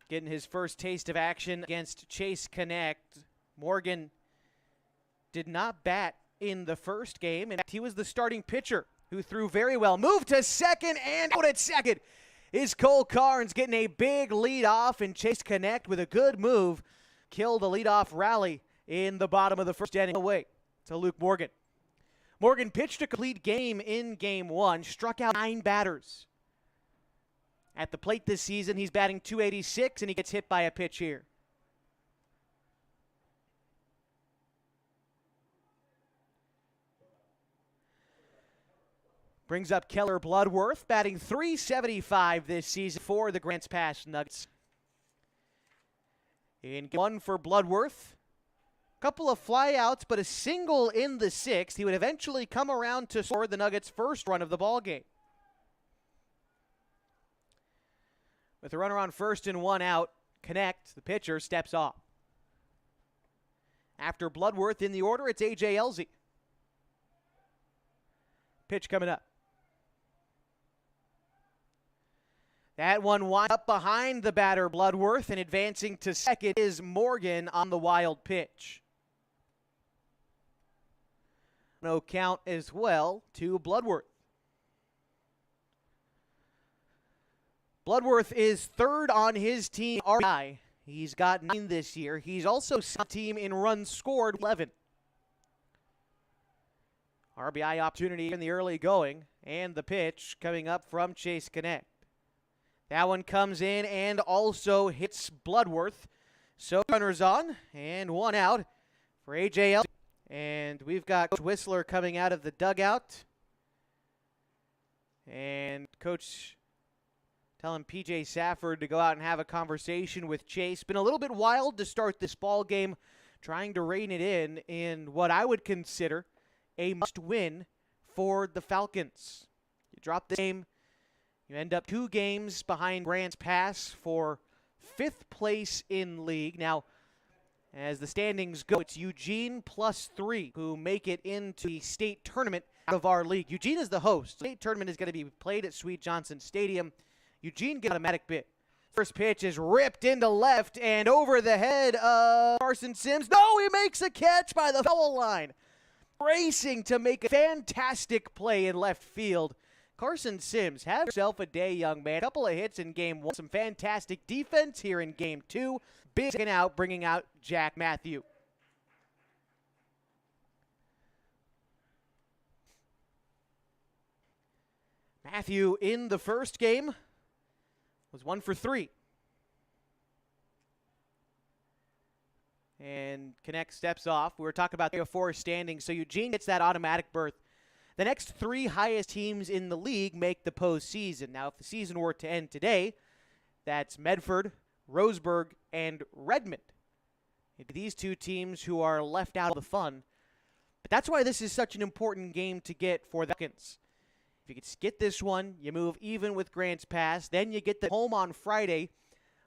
Getting his first taste of action against Chase Connect. Morgan did not bat in the first game, and he was the starting pitcher who threw very well. Moved to second, and out at second is Cole Carnes, getting a big lead off, and Chase Connect with a good move killed the leadoff rally in the bottom of the first inning away to Luke Morgan. Morgan pitched a complete game in Game 1, struck out 9 batters. At the plate this season, he's batting .286, and he gets hit by a pitch here. Brings up Keller Bloodworth, batting .375 this season for the Grants Pass Nuggets. In Game 1 for Bloodworth, a couple of flyouts, but a single in the 6th. He would eventually come around to score the Nuggets' first run of the ballgame. With a runner on first and 1 out, Connect, the pitcher, steps off. After Bloodworth in the order, it's A.J. Elzy. Pitch coming up. That one winds up behind the batter, Bloodworth, and advancing to second is Morgan on the wild pitch. No count as well to Bloodworth. Bloodworth is third on his team RBI. He's got 9 this year. He's also second team in runs scored 11. RBI opportunity in the early going, and the pitch coming up from Chase Connect. That one comes in and also hits Bloodworth. So runners on and 1 out for A.J. Elzy. And we've got Coach Whistler coming out of the dugout. And Coach telling P.J. Safford to go out and have a conversation with Chase. Been a little bit wild to start this ball game, trying to rein it in what I would consider a must-win for the Falcons. You drop the game, you end up 2 games behind Grants Pass for 5th place in league. Now, as the standings go, it's Eugene plus 3 who make it into the state tournament out of our league. Eugene is the host. The state tournament is going to be played at Sweet Johnson Stadium. Eugene gets an automatic bid. First pitch is ripped into left and over the head of Carson Sims. No, he makes a catch by the foul line. Racing to make a fantastic play in left field. Carson Sims, have yourself a day, young man. Couple of hits in Game 1. Some fantastic defense here in Game 2. Big second out, bringing out Jack Matthew. Matthew in the first game was 1 for 3. And Connect steps off. We were talking about the 4 standings, so Eugene gets that automatic berth. The next 3 highest teams in the league make the postseason. Now, if the season were to end today, that's Medford, Roseburg, and Redmond. These 2 teams who are left out of the fun. But that's why this is such an important game to get for the Falcons. If you could get this one, you move even with Grants Pass. Then you get the home on Friday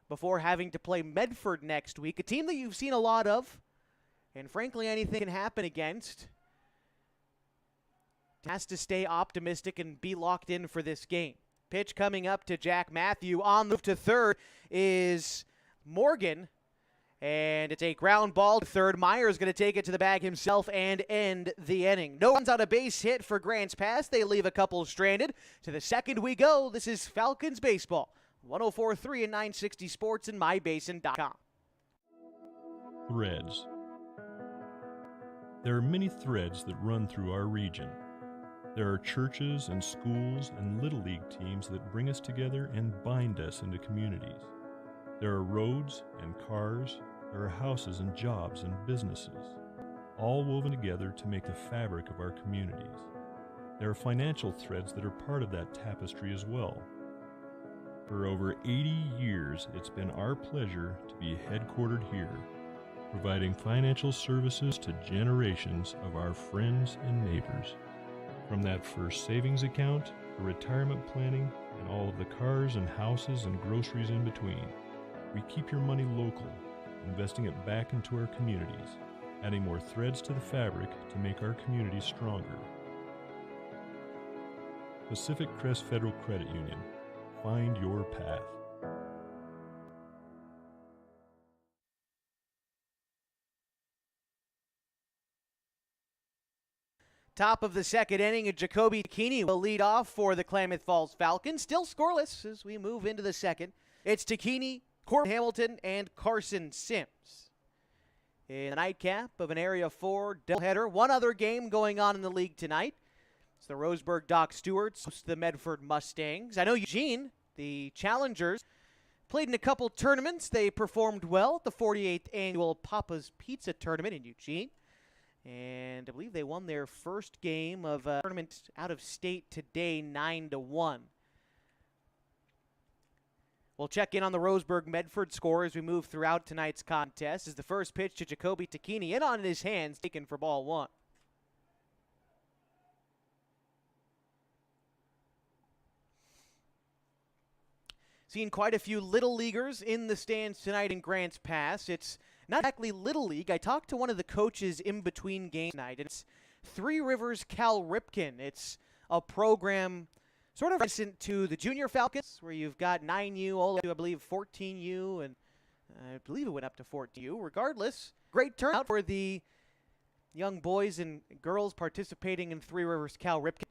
before having to play Medford next week, a team that you've seen a lot of, and frankly, anything can happen against. Has to stay optimistic and be locked in for this game. Pitch coming up to Jack Matthew. On the move to third is Morgan, and it's a ground ball to third. Meyer's going to take it to the bag himself and end the inning. No runs on a base hit for Grants Pass. They leave a couple stranded. To the second we go. This is Falcons baseball. 104.3 and 960 Sports and MyBasin.com. Threads. There are many threads that run through our region. There are churches and schools and Little League teams that bring us together and bind us into communities. There are roads and cars. There are houses and jobs and businesses, all woven together to make the fabric of our communities. There are financial threads that are part of that tapestry as well. For over 80 years, it's been our pleasure to be headquartered here, providing financial services to generations of our friends and neighbors. From that first savings account to retirement planning and all of the cars and houses and groceries in between, we keep your money local, investing it back into our communities, adding more threads to the fabric to make our communities stronger. Pacific Crest Federal Credit Union. Find your path. Top of the second inning, Jacoby Takini will lead off for the Klamath Falls Falcons. Still scoreless as we move into the second. It's Takini, Corbin Hamilton, and Carson Sims. In the nightcap of an Area 4 doubleheader, one other game going on in the league tonight. It's the Roseburg Dock Stewarts host the Medford Mustangs. I know Eugene, the challengers, played in a couple tournaments. They performed well at the 48th annual Papa's Pizza Tournament in Eugene. And I believe they won their first game of a tournament out of state today, 9-1. We'll check in on the Roseburg-Medford score as we move throughout tonight's contest. As the first pitch to Jacoby Takini, in on his hands, taken for ball one. Seen quite a few Little Leaguers in the stands tonight in Grants Pass. It's not exactly Little League. I talked to one of the coaches in between games tonight. It's Three Rivers Cal Ripken. It's a program sort of recent to the Junior Falcons, where you've got 9U all the way to, I believe, 14U, and I believe it went up to 14U. Regardless, great turnout for the young boys and girls participating in Three Rivers Cal Ripken.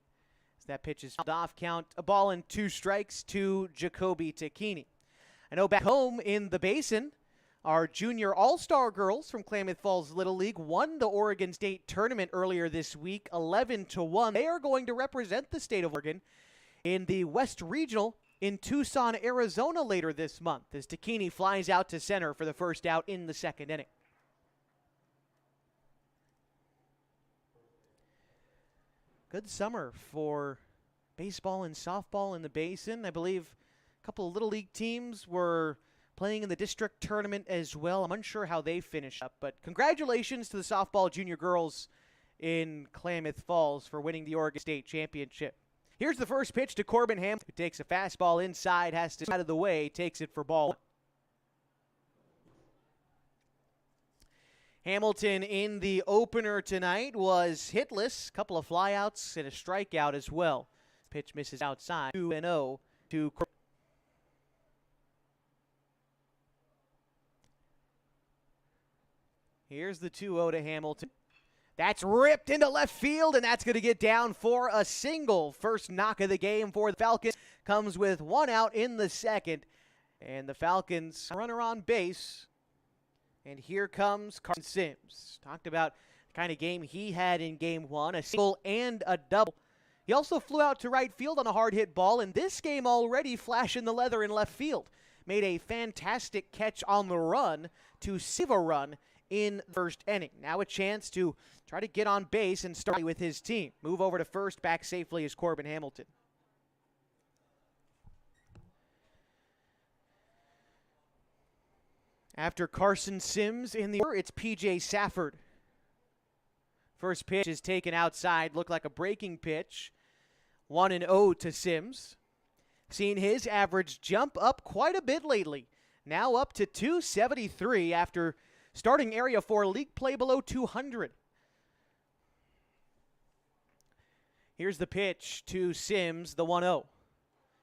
That pitch is off, count a ball and 2 strikes to Jacoby Takini. I know back home in the Basin, our junior all-star girls from Klamath Falls Little League won the Oregon State Tournament earlier this week, 11-1. They are going to represent the state of Oregon in the West Regional in Tucson, Arizona later this month as Takini flies out to center for the first out in the second inning. Good summer for baseball and softball in the Basin. I believe a couple of Little League teams were playing in the district tournament as well. I'm unsure how they finished up, but congratulations to the softball junior girls in Klamath Falls for winning the Oregon State Championship. Here's the first pitch to Corbin Hamilton, who takes a fastball inside, has to out of the way, takes it for ball one. Hamilton in the opener tonight was hitless, a couple of flyouts and a strikeout as well. Pitch misses outside, 2-0 to Corbin. Here's the 2-0 to Hamilton. That's ripped into left field, and that's going to get down for a single. First knock of the game for the Falcons comes with 1 out in the second, and the Falcons runner on base. And here comes Carson Sims. Talked about the kind of game he had in game 1, a single and a double. He also flew out to right field on a hard hit ball, and this game already flashing the leather in left field. Made a fantastic catch on the run to save a run in the first inning. Now a chance to try to get on base and start with his team. Move over to first, back safely is Corbin Hamilton. After Carson Sims in the order, it's P.J. Safford. First pitch is taken outside, looked like a breaking pitch. 1-0 to Sims. Seen his average jump up quite a bit lately. Now up to 273 after starting Area 4 league play below 200. Here's the pitch to Sims, the 1-0.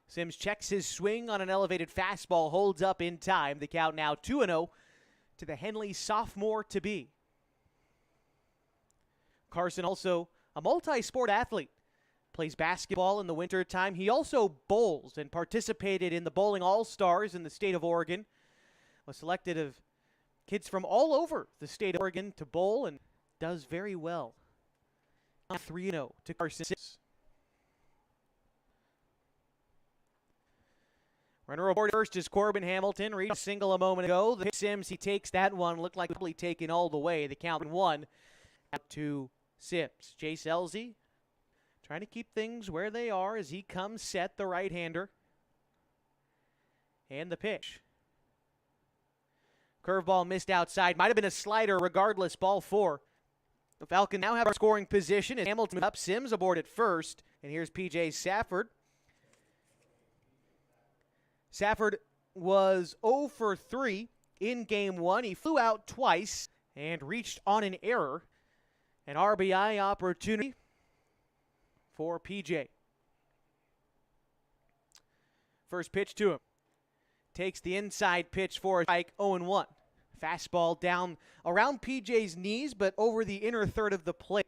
Sims checks his swing on an elevated fastball, holds up in time. The count now 2-0 to the Henley sophomore-to-be. Carson also a multi-sport athlete. Plays basketball in the wintertime. He also bowls and participated in the Bowling All-Stars in the state of Oregon. Was selected of kids from all over the state of Oregon to bowl and does very well. 3-0 to Carson Sims. Runner aboard first is Corbin Hamilton. Reached a single a moment ago. The Sims, he takes that one. Looked like probably taken all the way. The count 1 to Sims. Chase Elsey trying to keep things where they are as he comes set, the right-hander. And the pitch. Curveball missed outside. Might have been a slider regardless. Ball 4. The Falcons now have our scoring position as Hamilton up. Sims aboard at first. And here's P.J. Safford. Safford was 0 for 3 in game 1. He flew out twice and reached on an error. An RBI opportunity for PJ. First pitch to him. Takes the inside pitch for a strike, 0-1. Fastball down around PJ's knees, but over the inner third of the plate.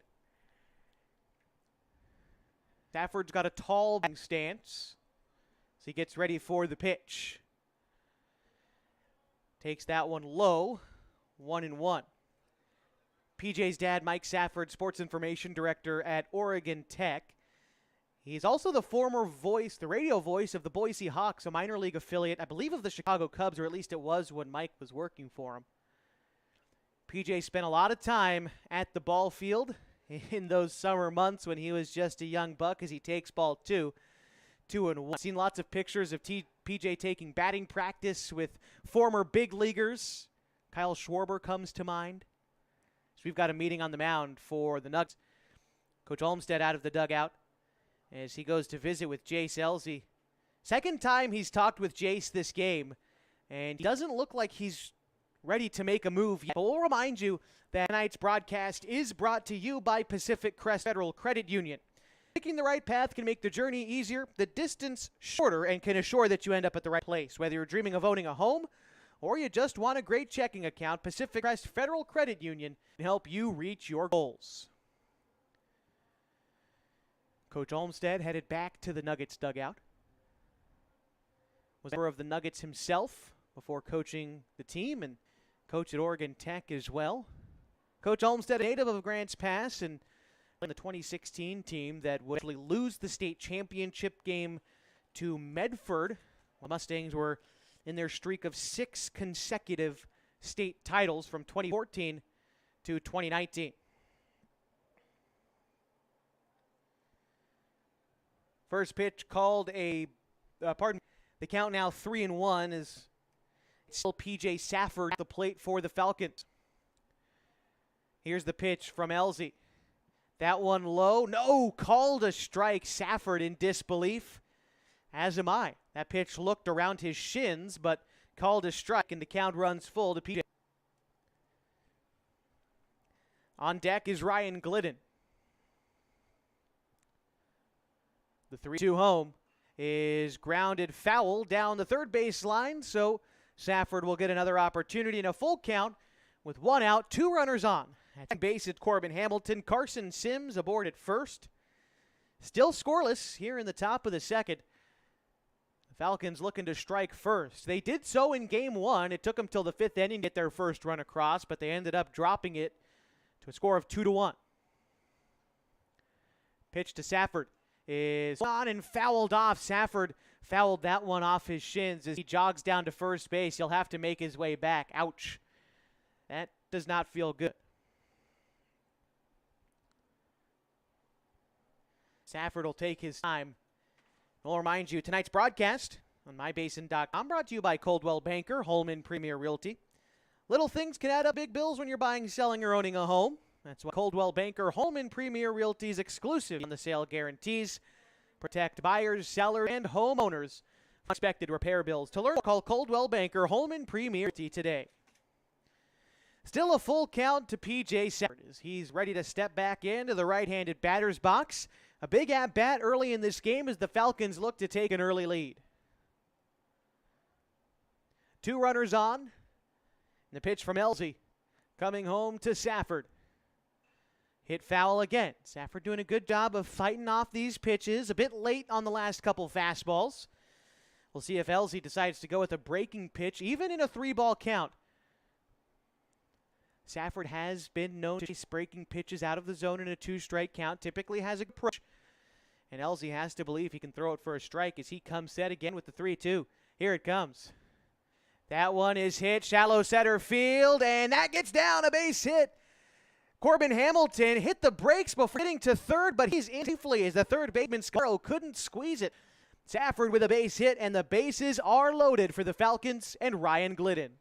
Safford's got a tall stance, so he gets ready for the pitch. Takes that one low, 1-1. PJ's dad, Mike Safford, sports information director at Oregon Tech. He's also the former voice, the radio voice of the Boise Hawks, a minor league affiliate, I believe, of the Chicago Cubs, or at least it was when Mike was working for him. PJ spent a lot of time at the ball field in those summer months when he was just a young buck as he takes ball 2-1. Seen lots of pictures of PJ taking batting practice with former big leaguers. Kyle Schwarber comes to mind. So we've got a meeting on the mound for the Nuggets. Coach Olmstead out of the dugout as he goes to visit with Jace Elsey. Second time he's talked with Jace this game, and he doesn't look like he's ready to make a move yet. But we'll remind you that tonight's broadcast is brought to you by Pacific Crest Federal Credit Union. Picking the right path can make the journey easier, the distance shorter, and can assure that you end up at the right place. Whether you're dreaming of owning a home or you just want a great checking account, Pacific Crest Federal Credit Union can help you reach your goals. Coach Olmstead headed back to the Nuggets dugout. Was a member of the Nuggets himself before coaching the team and coach at Oregon Tech as well. Coach Olmstead, a native of Grants Pass, and in the 2016 team that would actually lose the state championship game to Medford. The Mustangs were in their streak of 6 consecutive state titles from 2014 to 2019. First pitch called the count now 3-1 is still PJ Safford at the plate for the Falcons. Here's the pitch from Elsey. That one low. No, called a strike. Safford in disbelief, as am I. That pitch looked around his shins, but called a strike, and the count runs full to PJ. On deck is Ryan Glidden. The 3-2 home is grounded foul down the third base line, so Safford will get another opportunity in a full count with 1 out, 2 runners on. At base, it's Corbin Hamilton. Carson Sims aboard at first. Still scoreless here in the top of the second. The Falcons looking to strike first. They did so in game 1. It took them till the 5th inning to get their first run across, but they ended up dropping it to a score of 2-1. Pitch to Safford is on and fouled off. Safford fouled that one off his shins as he jogs down to first base. He'll have to make his way back. Ouch. That does not feel good. Safford will take his time. I'll remind you, tonight's broadcast on mybasin.com brought to you by Coldwell Banker, Holman Premier Realty. Little things can add up big bills when you're buying, selling, or owning a home. That's why Coldwell Banker, Holman Premier Realty's exclusive on the sale guarantees protect buyers, sellers, and homeowners from unexpected repair bills. To learn, call Coldwell Banker, Holman Premier Realty today. Still a full count to PJ Safford as he's ready to step back into the right-handed batter's box. A big at-bat early in this game as the Falcons look to take an early lead. 2 runners on. And the pitch from Elsey coming home to Safford. Hit foul again. Safford doing a good job of fighting off these pitches. A bit late on the last couple fastballs. We'll see if Elsey decides to go with a breaking pitch, even in a 3-ball count. Safford has been known to chase breaking pitches out of the zone in a 2-strike count. Typically has a good approach. And Elsey has to believe he can throw it for a strike as he comes set again with the 3-2. Here it comes. That one is hit shallow center field, and that gets down, a base hit. Corbin Hamilton hit the brakes before getting to third, but he's in safely as the third baseman Scarro couldn't squeeze it. Safford with a base hit, and the bases are loaded for the Falcons and Ryan Glidden.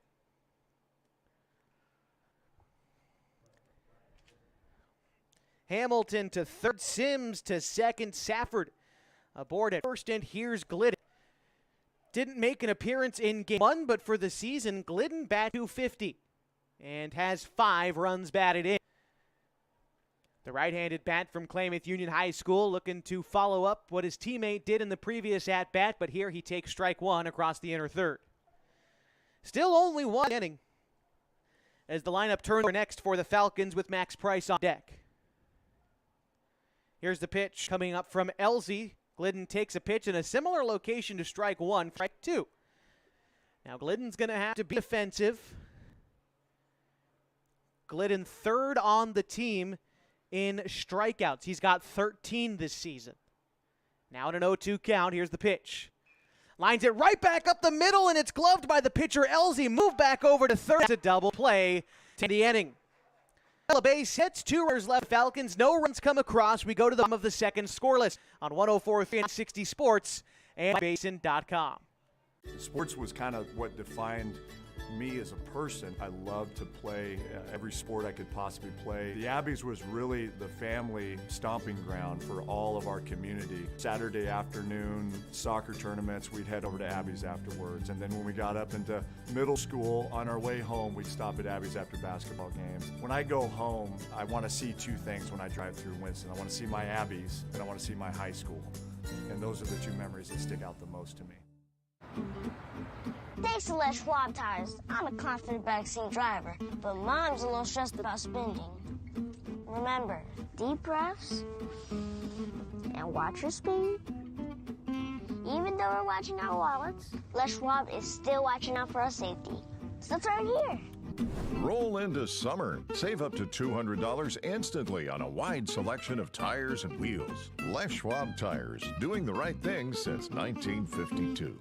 Hamilton to third, Sims to second, Safford aboard at first, and here's Glidden. Didn't make an appearance in game 1, but for the season, Glidden bat .250 and has 5 runs batted in. The right-handed bat from Klamath Union High School looking to follow up what his teammate did in the previous at-bat, but here he takes strike one across the inner third. Still only one inning as the lineup turns next for the Falcons with Max Price on deck. Here's the pitch coming up from Elsie. Glidden takes a pitch in a similar location to strike one, strike two. Now Glidden's going to have to be defensive. Glidden third on the team in strikeouts. He's got 13 this season. Now in an 0-2 count, here's the pitch. Lines it right back up the middle, and it's gloved by the pitcher, Elsie. Move back over to third. It's a double play to the inning. The base hits, 2 runners left. Falcons, no runs come across. We go to the bottom of the second scoreless on 104.360 Sports and Basin.com. Sports was kind of what defined me as a person. I loved to play every sport I could possibly play. The Abbeys was really the family stomping ground for all of our community. Saturday afternoon soccer tournaments, we'd head over to Abbeys afterwards. And then when we got up into middle school, on our way home, we'd stop at Abbeys after basketball games. When I go home, I want to see 2 things when I drive through Winston. I want to see my Abbeys, and I want to see my high school. And those are the 2 memories that stick out the most to me. Thanks to Les Schwab Tires, I'm a confident backseat driver, but Mom's a little stressed about spending. Remember, deep breaths and watch your speed. Even though we're watching our wallets, Les Schwab is still watching out for our safety. So turn here. Roll into summer. Save up to $200 instantly on a wide selection of tires and wheels. Les Schwab Tires, doing the right thing since 1952.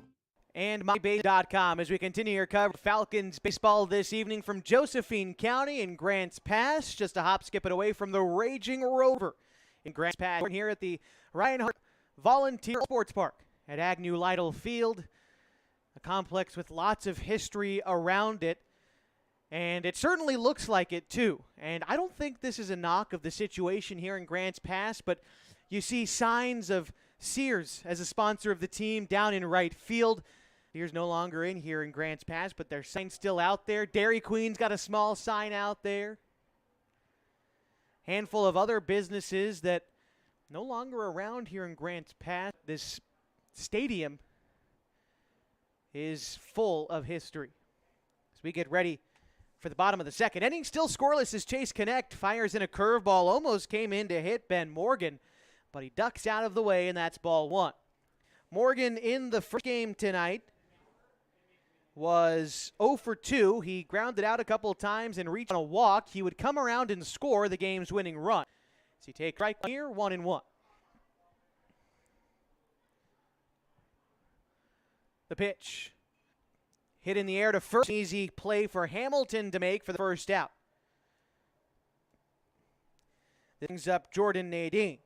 And MyBase.com as we continue your coverage of Falcons baseball this evening from Josephine County in Grants Pass, just a hop, skip it away from the Raging Rover in Grants Pass. We're here at the Ryan Hart Volunteer Sports Park at Agnew Lytle Field, a complex with lots of history around it, and it certainly looks like it too. And I don't think this is a knock of the situation here in Grants Pass, but you see signs of Sears as a sponsor of the team down in right field. Sears no longer in here in Grants Pass, but their sign's still out there. Dairy Queen's got a small sign out there. Handful of other businesses that no longer around here in Grants Pass. This stadium is full of history. As we get ready for the bottom of the second inning, still scoreless as Chase Connect fires in a curveball. Almost came in to hit Ben Morgan, but he ducks out of the way, and that's ball 1. Morgan in the first game tonight was 0 for 2. He grounded out a couple of times and reached on a walk. He would come around and score the game's winning run. So he takes right here, 1-1. The pitch. Hit in the air to first. Easy play for Hamilton to make for the first out. This brings up Jordan Nadine.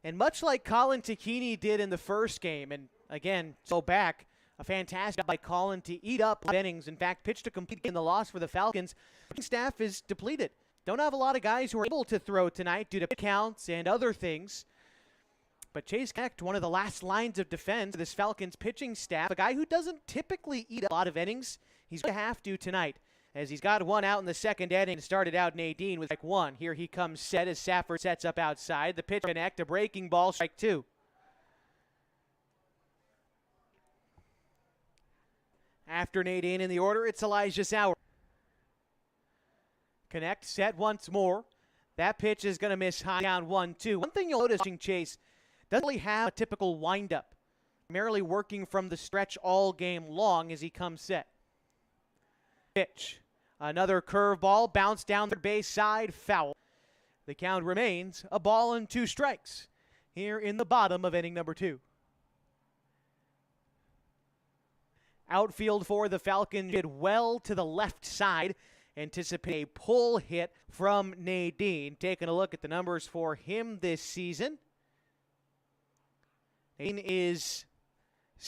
And much like Colin Tacchini did in the first game, and again, so back, a fantastic job by Colin to eat up innings. In fact, pitched a complete game in the loss for the Falcons. The staff is depleted. Don't have a lot of guys who are able to throw tonight due to counts and other things. But Chase Connect, one of the last lines of defense of this Falcons pitching staff, a guy who doesn't typically eat a lot of innings, he's going to have to tonight, as he's got 1 out in the second inning. Started out Nadine with strike 1. Here he comes set as Safford sets up outside. The pitch Connect, a breaking ball, strike 2. After Nadine in the order, it's Elijah Sauer. Connect set once more. That pitch is going to miss high, down 1-2. One thing you'll notice, Chase doesn't really have a typical windup, primarily working from the stretch all game long as he comes set. Pitch. Another curveball, bounced down the base side, foul. The count remains a ball and 2 strikes here in the bottom of inning number 2. Outfield for the Falcons did well to the left side. Anticipate a pull hit from Nadine. Taking a look at the numbers for him this season. Nadine is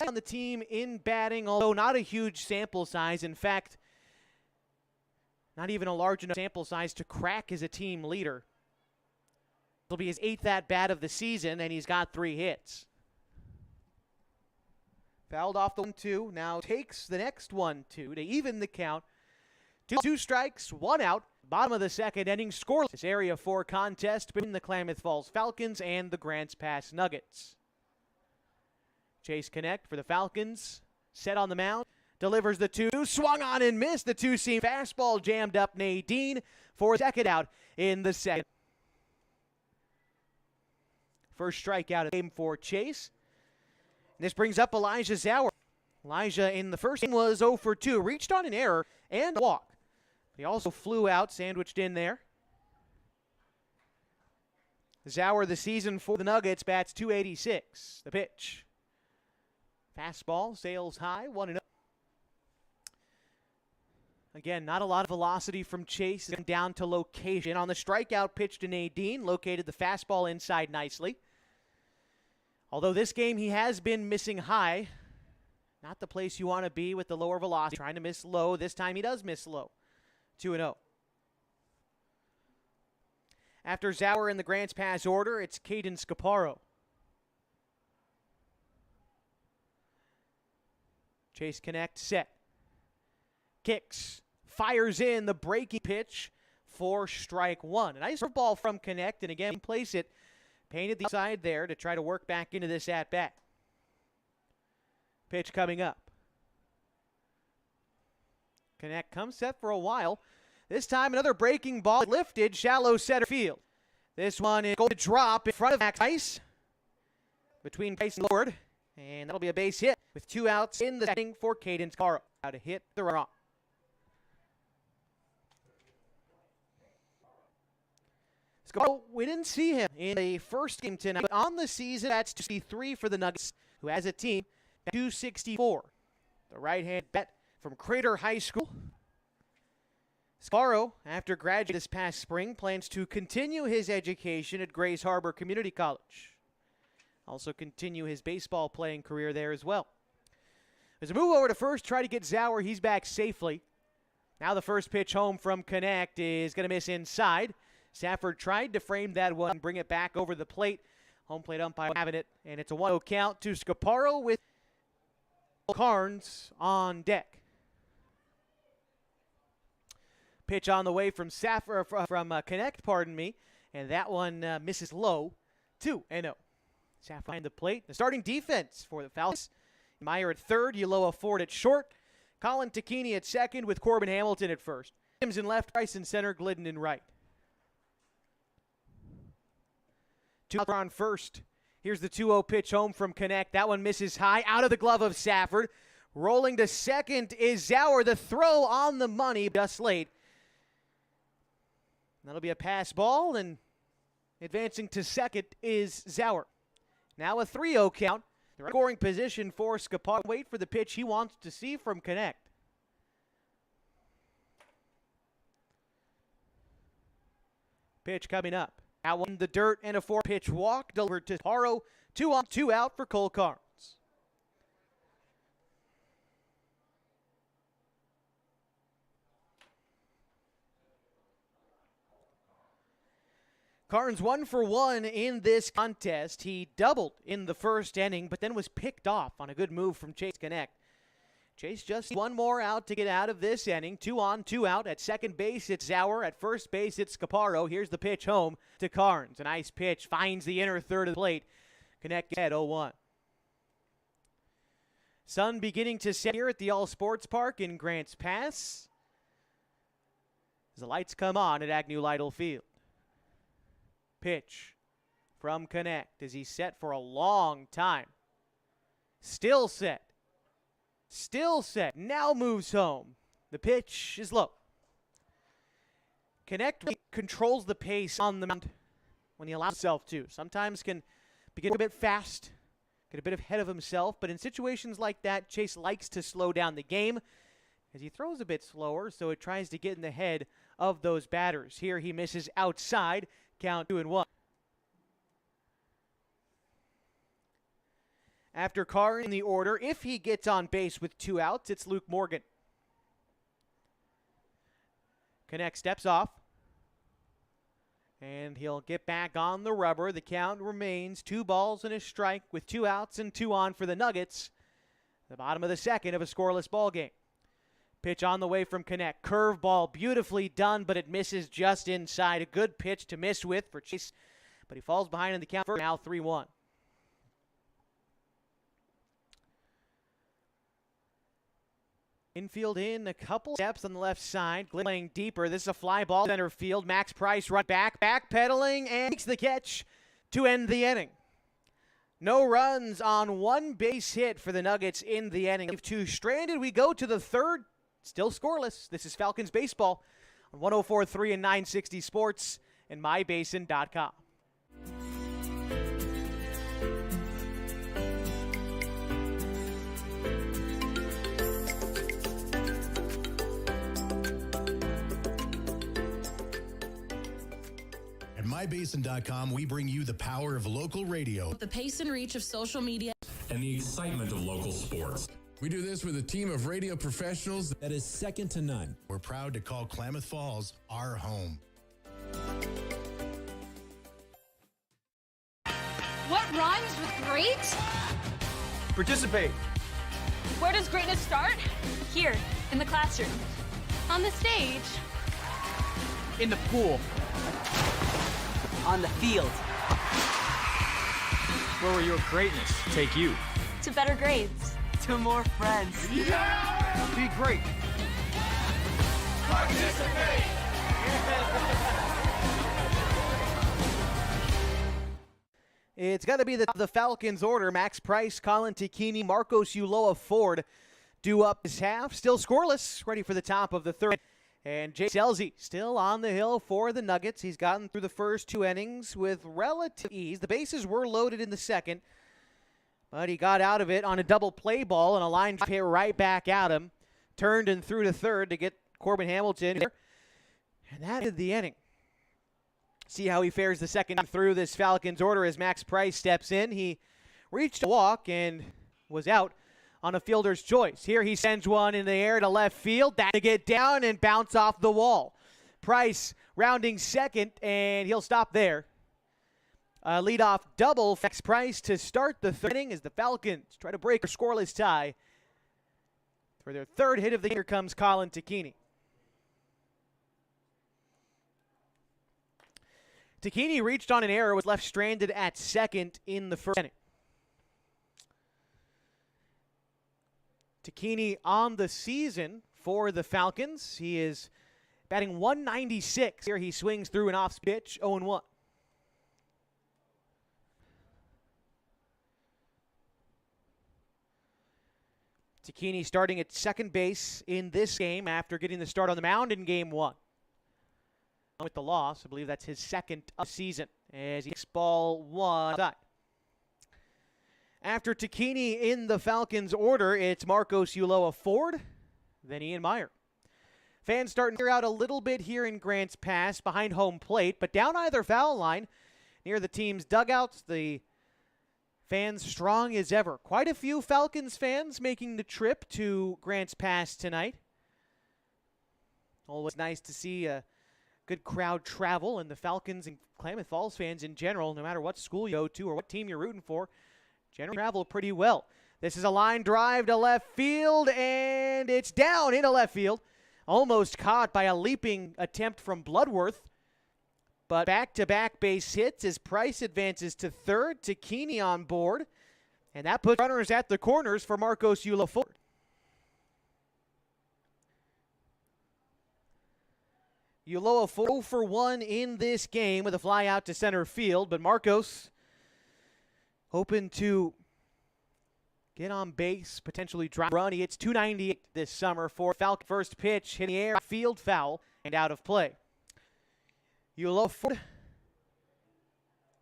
on the team in batting, although not a huge sample size. In fact, not even a large enough sample size to crack as a team leader. It'll be his 8th at-bat of the season, and he's got 3 hits. Fouled off the 1-2, now takes the next 1-2 to even the count Two strikes, one out. Bottom of the second inning, scoreless. This Area 4 contest between the Klamath Falls Falcons and the Grants Pass Nuggets. Chase Connect for the Falcons, set on the mound, delivers the 2, swung on and missed. The 2-seam fastball jammed up Nadine for second out in the second. First strikeout of the game for Chase. And this brings up Elijah Zauer. Elijah in the first game was 0 for 2, reached on an error and a walk. He also flew out, sandwiched in there. Zauer, the season for the Nuggets, bats .286. The pitch. Fastball sails high, 1-0. Again, not a lot of velocity from Chase. Down to location. On the strikeout pitch to Nadine, located the fastball inside nicely. Although this game he has been missing high. Not the place you want to be with the lower velocity. Trying to miss low. This time he does miss low. 2-0. After Zauer in the Grants Pass order, it's Caden Scaparo. Chase Connect set. Kicks. Fires in the breaking pitch for strike one. A nice ball from Connect, and again, place it. Painted the side there to try to work back into this at-bat. Pitch coming up. Connect comes set for a while. This time another breaking ball lifted shallow center field. This one is going to drop in front of Max Ice. Between Price and Lord. And that'll be a base hit with 2 outs in the setting for Caden Scaro. Out to hit the run. Scaro, we didn't see him in the first game tonight, but on the season, that's 263 for the Nuggets, who has a team at 264. The right-hand bat from Crater High School. Scaro, after graduating this past spring, plans to continue his education at Grays Harbor Community College. Also continue his baseball playing career there as well. As a move over to first, try to get Zauer. He's back safely. Now the first pitch home from Connect is going to miss inside. Safford tried to frame that one and bring it back over the plate. Home plate umpire having it, and it's a 1-0 count to Scaparo with Carnes on deck. Pitch on the way from Connect, and that one misses low. 2-0. Safford behind the plate. The starting defense for the Falcons. Meyer at third, Uloa Ford at short. Colin Tacchini at second with Corbin Hamilton at first. Williams in left, Price in center, Glidden in right. 2 out on first. Here's the 2-0 pitch home from Connect. That one misses high, out of the glove of Safford. Rolling to second is Zauer. The throw on the money, just late. That'll be a pass ball, and advancing to second is Zauer. Now a 3-0 count. The scoring position for Scaparo. Wait for the pitch he wants to see from Connect. Pitch coming up. That one, the dirt and a 4-pitch walk delivered to Scaparo. 2 on, 2 out for Cole Carnes. Carnes 1 for 1 in this contest. He doubled in the first inning, but then was picked off on a good move from Chase Connect. Chase just one more out to get out of this inning. 2 on, 2 out. At second base, it's Zauer. At first base, it's Scaparo. Here's the pitch home to Carnes. A nice pitch. Finds the inner third of the plate. Connect at 0-1. Sun beginning to set here at the All Sports Park in Grants Pass. As the lights come on at Agnew Lytle Field. Pitch from Connect as he's set for a long time. Still set. Still set. Now moves home. The pitch is low. Connect controls the pace on the mound when he allows himself to. Sometimes can begin a bit fast, get a bit ahead of himself, but in situations like that, Chase likes to slow down the game as he throws a bit slower, so it tries to get in the head of those batters. Here he misses outside. Count 2-1. After Carr in the order, if he gets on base with 2 outs, it's Luke Morgan. Connect steps off. And he'll get back on the rubber. The count remains 2 balls and a strike with 2 outs and 2 on for the Nuggets. The bottom of the second of a scoreless ball game. Pitch on the way from Connect. Curveball, beautifully done, but it misses just inside. A good pitch to miss with for Chase, but he falls behind in the count. Now 3-1. Infield in a couple steps on the left side. Glenn playing deeper. This is a fly ball center field. Max Price run backpedaling, and makes the catch to end the inning. No runs on one base hit for the Nuggets in the inning. Leave two stranded. We go to the third. Still scoreless. This is Falcons baseball on 104.3 and 960 Sports and mybasin.com. At mybasin.com, we bring you the power of local radio. The pace and reach of social media and the excitement of local sports. We do this with a team of radio professionals that is second to none. We're proud to call Klamath Falls our home. What rhymes with great? Participate. Where does greatness start? Here, in the classroom. On the stage. In the pool. On the field. Where will your greatness take you? To better grades. To more friends. Yeah! Be great. Participate. It's got to be the Falcons order. Max Price, Colin Tacchini, Marcos Ulloa Ford due up his half. Still scoreless, ready for the top of the third. And Jay Selzy still on the hill for the Nuggets. He's gotten through the first two innings with relative ease. The bases were loaded in the second, but he got out of it on a double play ball and a line hit right back at him. Turned and threw to third to get Corbin Hamilton. And that ended the inning. See how he fares the second time through this Falcons order as Max Price steps in. He reached a walk and was out on a fielder's choice. Here he sends one in the air to left field. That to get down and bounce off the wall. Price rounding second, and he'll stop there. Leadoff double for Max Price to start the third inning as the Falcons try to break a scoreless tie. For their third hit of the year comes Colin Tacchini. Tacchini reached on an error, was left stranded at second in the first inning. Tacchini on the season for the Falcons. He is batting 196. Here he swings through an off pitch, 0-1. Tacchini starting at second base in this game after getting the start on the mound in game one. With the loss, I believe that's his second of the season as he takes ball one side. After Tacchini in the Falcons order, it's Marcos Ulloa Ford, then Ian Meyer. Fans starting to clear out a little bit here in Grants Pass behind home plate, but down either foul line near the team's dugouts, the fans strong as ever. Quite a few Falcons fans making the trip to Grants Pass tonight. Always nice to see a good crowd travel, and the Falcons and Klamath Falls fans in general, no matter what school you go to or what team you're rooting for, generally travel pretty well. This is a line drive to left field, and it's down into left field. Almost caught by a leaping attempt from Bloodworth. But back-to-back base hits as Price advances to third. Tacchini on board. And that puts runners at the corners for Marcos Ulloa Ford. Ulloa 4 for 1 in this game with a fly out to center field, but Marcos hoping to get on base, potentially drive run. He hits .298 this summer for Falcon. First pitch hit in the air, field foul, and out of play. Ulloa Ford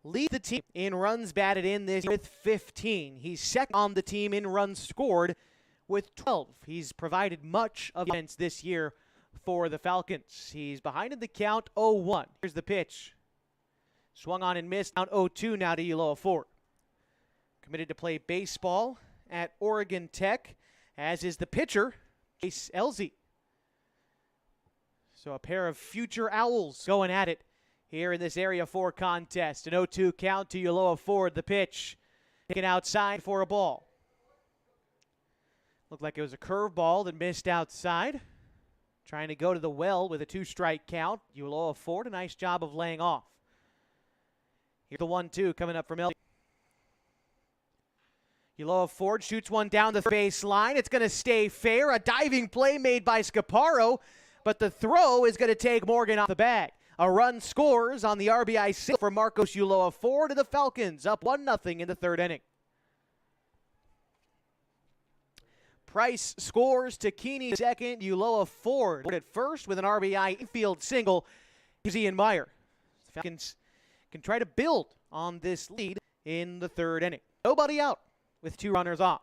leads the team in runs batted in this with 15. He's second on the team in runs scored with 12. He's provided much of offense this year for the Falcons. He's behind in the count, 0-1. Here's the pitch. Swung on and missed, down 0-2 now to Ulloa Ford. Committed to play baseball at Oregon Tech, as is the pitcher, Chase Elzy. So a pair of future Owls going at it here in this Area 4 contest. An 0-2 count to Ulloa Ford. The pitch taken outside for a ball. Looked like it was a curveball that missed outside. trying to go to the well with a 2-strike count. Uloa Ford, a nice job of laying off. Here's the 1-2 coming up from LG. Uloa Ford shoots one down the baseline. It's going to stay fair. A diving play made by Scaparo, but the throw is going to take Morgan off the bag. A run scores on the RBI single for Marcos Uloa Ford, and the Falcons up 1-0 in the third inning. Price scores to Keeney second. Uloa Ford at first with an RBI infield single. Ian Meyer. The Falcons can try to build on this lead in the third inning. Nobody out with 2 runners off.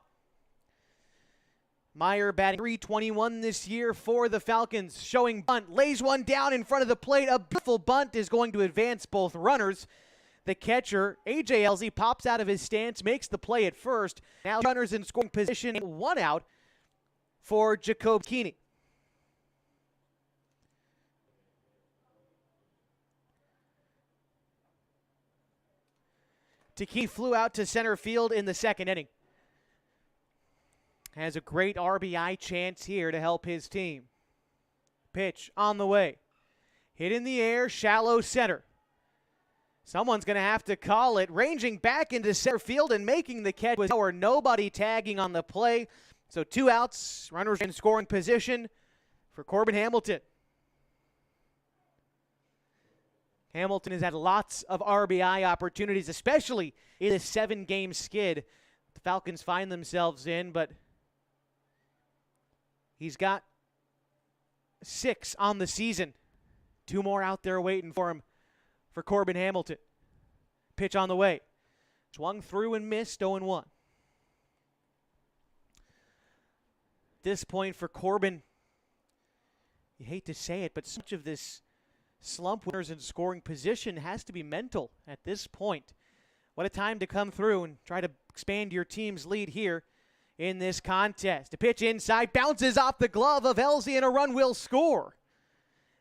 Meyer batting .321 this year for the Falcons. Showing bunt, lays one down in front of the plate. A beautiful bunt is going to advance both runners. The catcher, A.J. Elzy, pops out of his stance, makes the play at first. Now runners in scoring position, 1 out for Jacob Keeney. Keeney flew out to center field in the second inning. Has a great RBI chance here to help his team. Pitch on the way. Hit in the air, shallow center. Someone's going to have to call it. Ranging back into center field and making the catch was Howard. Nobody tagging on the play. So 2 outs, runners in scoring position for Corbin Hamilton. Hamilton has had lots of RBI opportunities, especially in this 7-game skid the Falcons find themselves in, but he's got 6 on the season. 2 more out there waiting for him for Corbin Hamilton. Pitch on the way. Swung through and missed, 0-1. At this point for Corbin, you hate to say it, but so much of this slump winners in scoring position has to be mental at this point. What a time to come through and try to expand your team's lead here in this contest. A pitch inside, bounces off the glove of Elzy, and a run will score.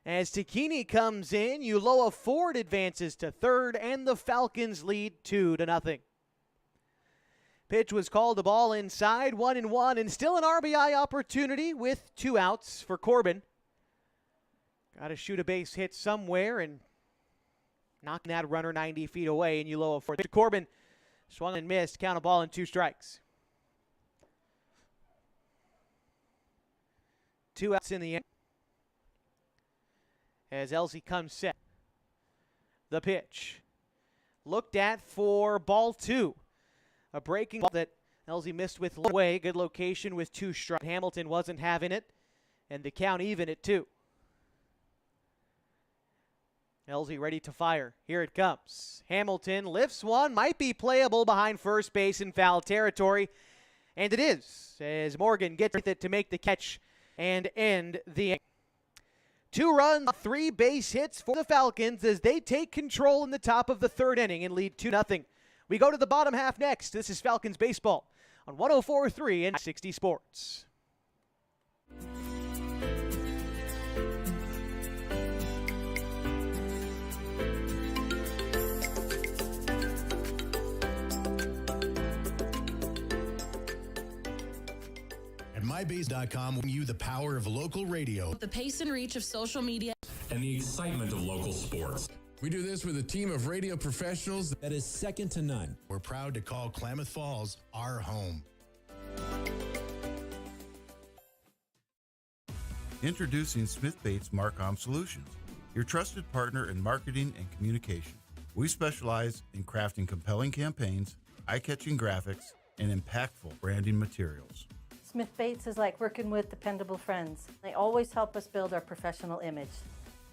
As Keeney comes in, Uloa Ford advances to third, and the Falcons lead 2-0. Pitch was called, a ball inside, 1-1, and still an RBI opportunity with 2 outs for Corbin. Got to shoot a base hit somewhere and knocking that runner 90 feet away, and Uloa Ford. Corbin swung and missed, count a ball and 2 strikes. 2 outs in the end. As Elzy comes set. The pitch. Looked at for ball 2. A breaking ball that Elzy missed with away. Good location with 2 strikes. Hamilton wasn't having it, and the count even at 2. Elzy ready to fire. Here it comes. Hamilton lifts one. Might be playable behind first base in foul territory. And it is, as Morgan gets with it to make the catch and end the inning. 2 runs, 3 base hits for the Falcons as they take control in the top of the third inning and lead 2-0. We go to the bottom half next. This is Falcons baseball on 104.3 and 60 Sports. At MyBase.com, we give you the power of local radio. The pace and reach of social media. And the excitement of local sports. We do this with a team of radio professionals that is second to none. We're proud to call Klamath Falls our home. Introducing Smith Bates Marcom Solutions, your trusted partner in marketing and communication. We specialize in crafting compelling campaigns, eye-catching graphics, and impactful branding materials. Smith Bates is like working with dependable friends. They always help us build our professional image.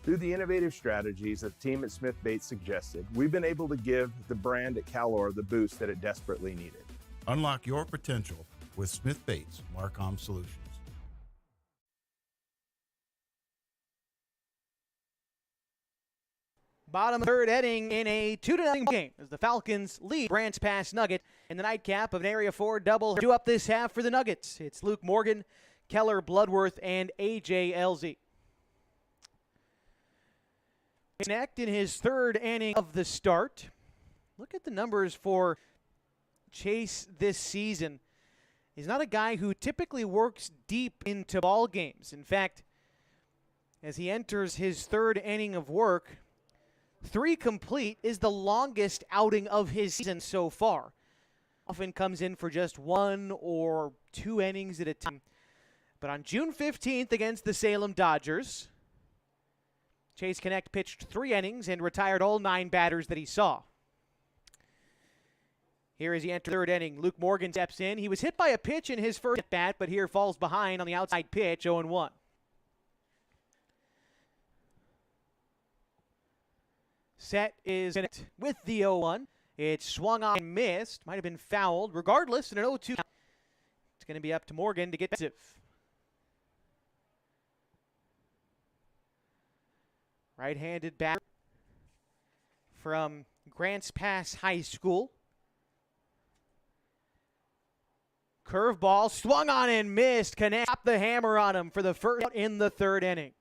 Through the innovative strategies that the team at Smith Bates suggested, we've been able to give the brand at Calor the boost that it desperately needed. Unlock your potential with Smith Bates Marcom Solutions. Bottom third inning in a 2-0 game as the Falcons lead Branch Pass Nugget in the nightcap of an Area 4 double. 2 up this half for the Nuggets. It's Luke Morgan, Keller Bloodworth, and A.J. Elzy. Connect in his third inning of the start. Look at the numbers for Chase this season. He's not a guy who typically works deep into ball games. In fact, as he enters his third inning of work. 3 complete is the longest outing of his season so far. Often comes in for just 1 or 2 innings at a time. But on June 15th against the Salem Dodgers, Chase Connect pitched 3 innings and retired all 9 batters that he saw. Here as he enters the third inning, Luke Morgan steps in. He was hit by a pitch in his first at-bat, but here falls behind on the outside pitch, 0-1. Set is in it with the 0-1. It's swung on and missed. Might have been fouled. Regardless, in an 0-2 count, it's going to be up to Morgan to get defensive. Right-handed batter from Grants Pass High School. Curveball swung on and missed. Connect up the hammer on him for the first out in the third inning.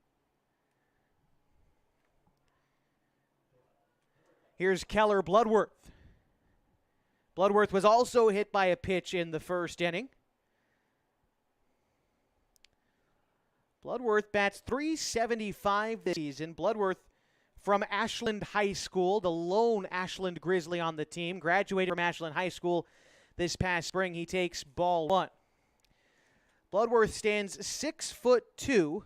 Here's Keller Bloodworth. Bloodworth was also hit by a pitch in the first inning. Bloodworth bats .375 this season. Bloodworth from Ashland High School, the lone Ashland Grizzly on the team. Graduated from Ashland High School this past spring. He takes ball 1. Bloodworth stands 6'2",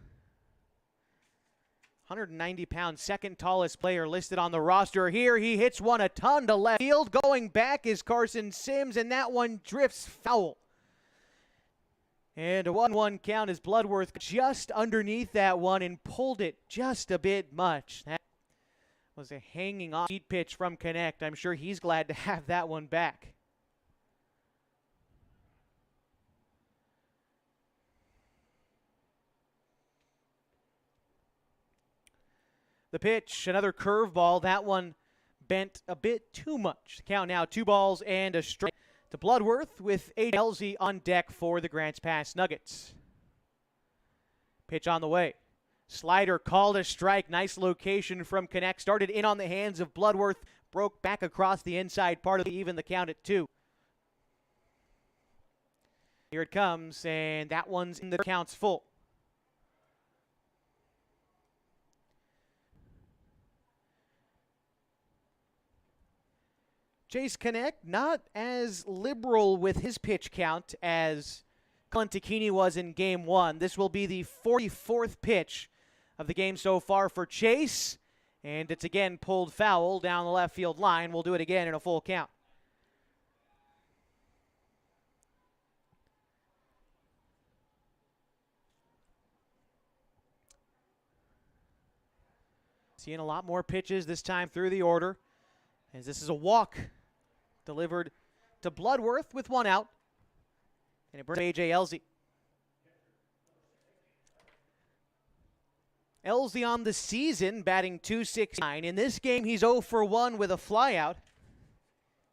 190-pound, second tallest player listed on the roster here. He hits one a ton to left field. Going back is Carson Sims, and that one drifts foul. And a 1-1 count as Bloodworth just underneath that one and pulled it just a bit much. That was a hanging off speed pitch from Connect. I'm sure he's glad to have that one back. The pitch, another curveball. That one bent a bit too much. The count now 2 balls and a strike to Bloodworth with A.J. Elsie on deck for the Grants Pass Nuggets. Pitch on the way. Slider called a strike. Nice location from Connect. Started in on the hands of Bloodworth. Broke back across the inside part of even the count at 2. Here it comes, and that one's in the counts full. Chase Connect not as liberal with his pitch count as Colin Tacchini was in Game 1. This will be the 44th pitch of the game so far for Chase, and it's again pulled foul down the left field line. We'll do it again in a full count. Seeing a lot more pitches this time through the order, as this is a walk delivered to Bloodworth with 1 out. And it brings A.J. Elsie. Elsie on the season batting .269. In this game, he's 0 for 1 with a flyout.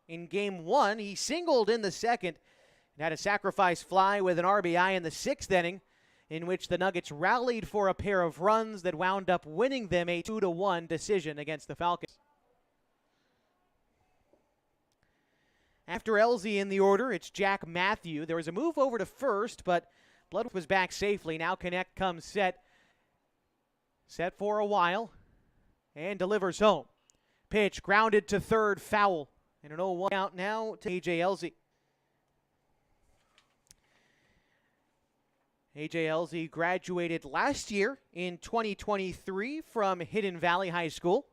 In Game 1, he singled in the second and had a sacrifice fly with an RBI in the 6th inning, in which the Nuggets rallied for a pair of runs that wound up winning them a 2-1 decision against the Falcons. After Elsie in the order, it's Jack Matthew. There was a move over to first, but Bloodworth was back safely. Now Connect comes set for a while, and delivers home. Pitch grounded to third, foul. And an 0-1 out now to A.J. Elsie. A.J. Elsie graduated last year in 2023 from Hidden Valley High School.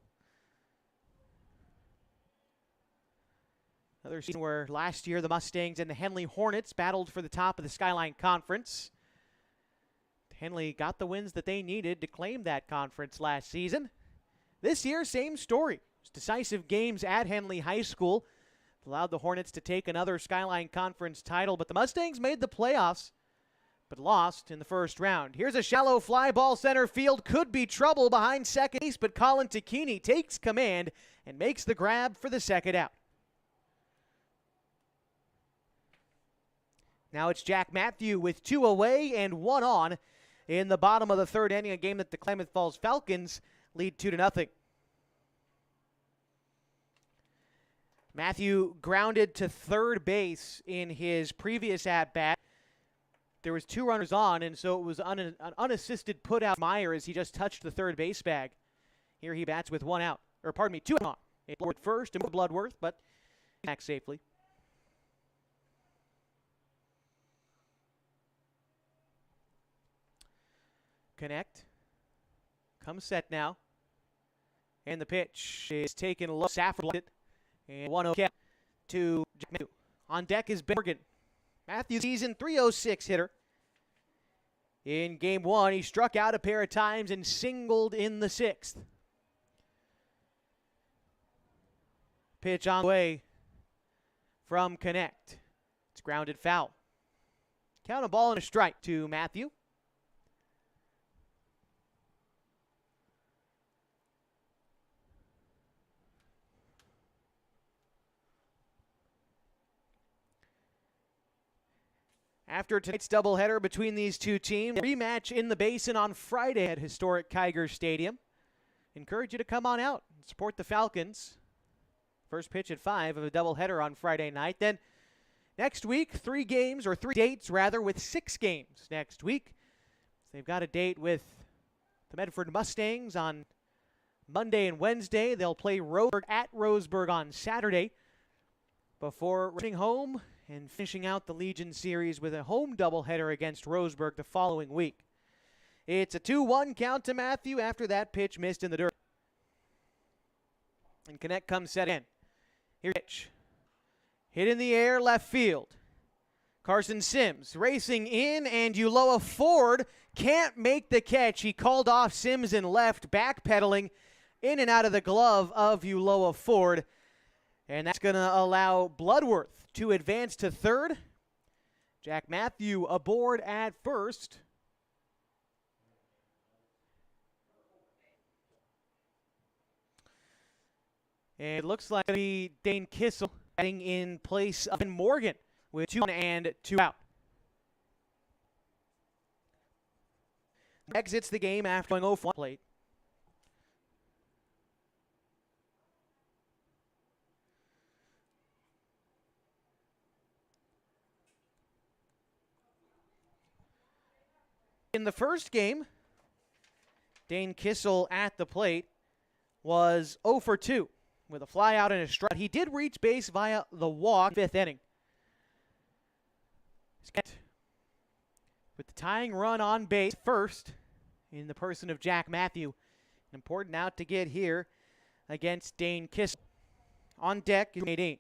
Another season where last year the Mustangs and the Henley Hornets battled for the top of the Skyline Conference. Henley got the wins that they needed to claim that conference last season. This year, same story. Decisive games at Henley High School allowed the Hornets to take another Skyline Conference title, but the Mustangs made the playoffs, but lost in the first round. Here's a shallow fly ball center field. Could be trouble behind second base, but Colin Tacchini takes command and makes the grab for the second out. Now it's Jack Matthew with 2 away and 1 on in the bottom of the third inning, a game that the Klamath Falls Falcons lead 2-0. Matthew grounded to third base in his previous at-bat. there was 2 runners on, and so it was an unassisted put out Meyer as he just touched the third base bag. Here he bats with 1 out, or pardon me, 2 on. Bloodworth first and Bloodworth, but back safely. Connect. Comes set now. And the pitch is taken low. Safford it. And 1-0 count to Jack Matthew. On deck is Ben Morgan. Matthews season 306 hitter. In game 1, he struck out a pair of times and singled in the 6th. Pitch on the way from Connect. It's grounded foul. Count a ball and a strike to Matthew. After tonight's doubleheader between these two teams, rematch in the Basin on Friday at historic Kiger Stadium. Encourage you to come on out and support the Falcons. First pitch at 5 of a doubleheader on Friday night. Then next week, 3 dates with 6 games next week. They've got a date with the Medford Mustangs on Monday and Wednesday. They'll play Roseburg at Roseburg on Saturday before returning home and finishing out the Legion series with a home doubleheader against Roseburg the following week. It's a 2-1 count to Matthew after that pitch missed in the dirt. And Connect comes set in. Here's pitch. Hit in the air, left field. Carson Sims racing in, and Uloa Ford can't make the catch. He called off Sims in left, backpedaling in and out of the glove of Uloa Ford. And that's going to allow Bloodworth to advance to third. Jack Matthew aboard at first. And it looks like it'll be Dane Kissel batting in place of Ben Morgan with 2 on and 2 out. Exits the game after going 0 for 1 plate. In the first game, Dane Kissel at the plate was 0 for 2 with a fly out and a strike. He did reach base via the walk, 5th inning. With the tying run on base first in the person of Jack Matthew. An important out to get here against Dane Kissel. On deck is 18.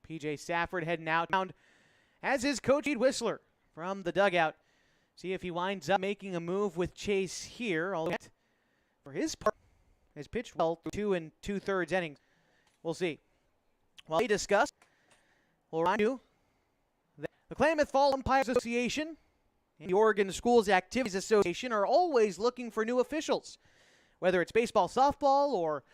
P.J. Safford heading out, as is Coach Reed Whistler from the dugout. See if he winds up making a move with Chase here. For his part, has pitched well through 2 2/3 innings. We'll see. While we discuss, we'll remind you that the Klamath Fall Umpires Association and the Oregon Schools Activities Association are always looking for new officials. Whether it's baseball, softball, or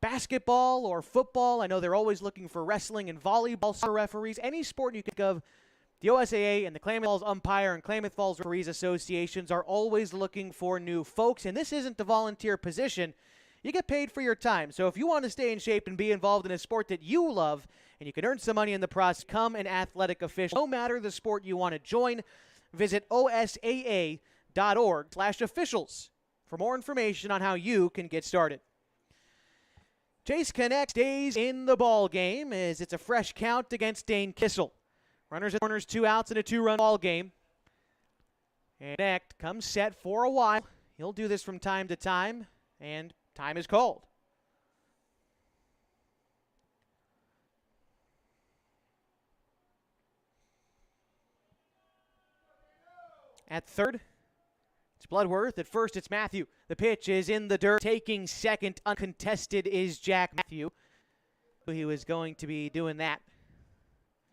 basketball, or football. I know they're always looking for wrestling and volleyball soccer referees. Any sport you think of, the OSAA and the Klamath Falls Umpire and Klamath Falls Referees Associations are always looking for new folks, and this isn't a volunteer position. You get paid for your time, so if you want to stay in shape and be involved in a sport that you love, and you can earn some money in the process, become an athletic official. No matter the sport you want to join, visit osaa.org/officials for more information on how you can get started. Chase Connect stays in the ball game as it's a fresh count against Dane Kissel. Runners and corners, 2 outs in a 2-run ball game. And Connect comes set for a while. He'll do this from time to time, and time is called. At third, it's Bloodworth. At first, it's Matthew. The pitch is in the dirt. Taking second, uncontested, is Jack Matthew. He was going to be doing that.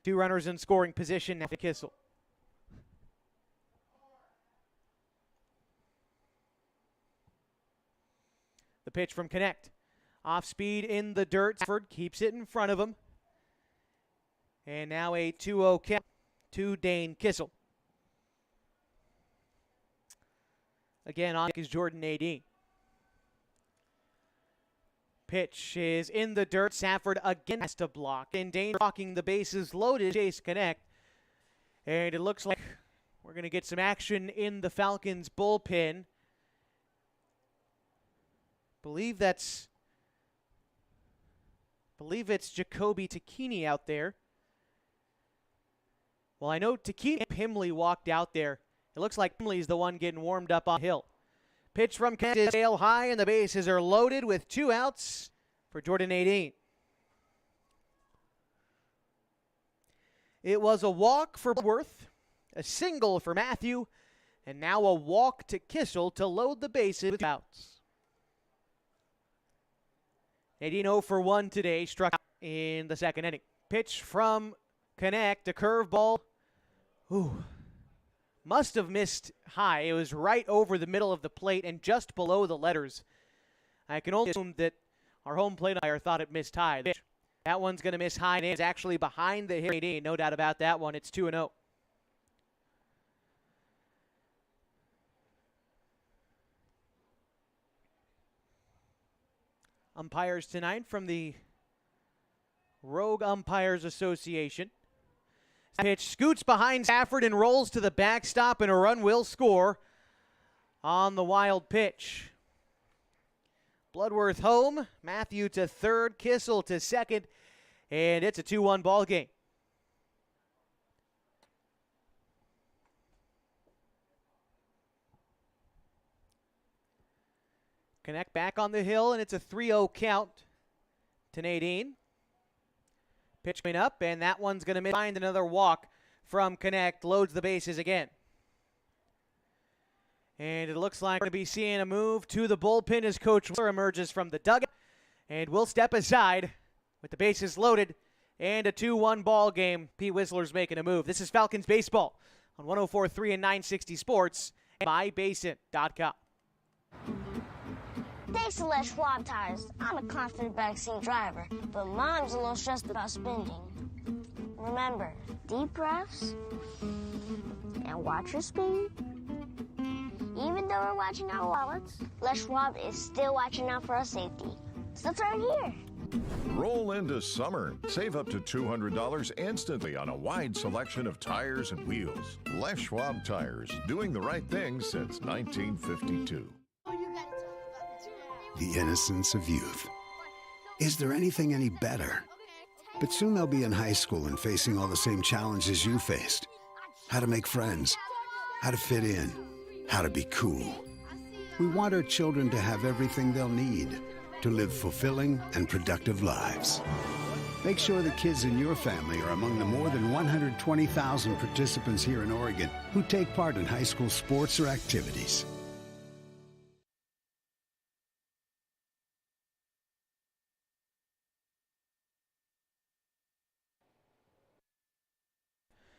2 runners in scoring position after Kissel. The pitch from Connect. Off speed in the dirt. Stafford keeps it in front of him. And now a 2-0 count to Dane Kissel. Again, on deck is Jordan Nadine. Pitch is in the dirt. Safford again has to block. And Dane blocking the bases loaded. Chase Connect And it looks like we're going to get some action in the Falcons bullpen. Believe it's Jacoby Takini out there. Well, I know Takini and Pimley walked out there. It looks like Pimley's the one getting warmed up on the hill. Pitch from Kent is sail high, and the bases are loaded with 2 outs for Jordan Nadine. It was a walk for Worth, a single for Matthew, and now a walk to Kissel to load the bases with outs. Nadine 0 for 1 today, struck out in the second inning. Pitch from Connect, a curveball. Ooh. Must have missed high. It was right over the middle of the plate and just below the letters. I can only assume that our home plate umpire thought it missed high. That one's going to miss high, and it's actually behind the hit. No doubt about that one. It's 2-0. Umpires tonight from the Rogue Umpires Association. Pitch scoots behind Stafford and rolls to the backstop, and a run will score on the wild pitch. Bloodworth home, Matthew to third, Kissel to second, and it's a 2-1 ball game. Connect back on the hill, and it's a 3-0 count to Nadine. Pitch coming up, and that one's going to find another walk from Connect. Loads the bases again. And it looks like we're going to be seeing a move to the bullpen as Coach Whistler emerges from the dugout. And we'll step aside with the bases loaded and a 2-1 ball game. P. Whistler's making a move. This is Falcons Baseball on 104.3 and 960 Sports and mybasin.com. Thanks to Les Schwab Tires. I'm a confident backseat driver, but Mom's a little stressed about spending. Remember, deep breaths and watch your speed. Even though we're watching our wallets, Les Schwab is still watching out for our safety. So turn here. Roll into summer. Save up to $200 instantly on a wide selection of tires and wheels. Les Schwab Tires, doing the right thing since 1952. The innocence of youth. Is there anything any better? But soon they'll be in high school and facing all the same challenges you faced. How to make friends, how to fit in, how to be cool. We want our children to have everything they'll need to live fulfilling and productive lives. Make sure the kids in your family are among the more than 120,000 participants here in Oregon who take part in high school sports or activities.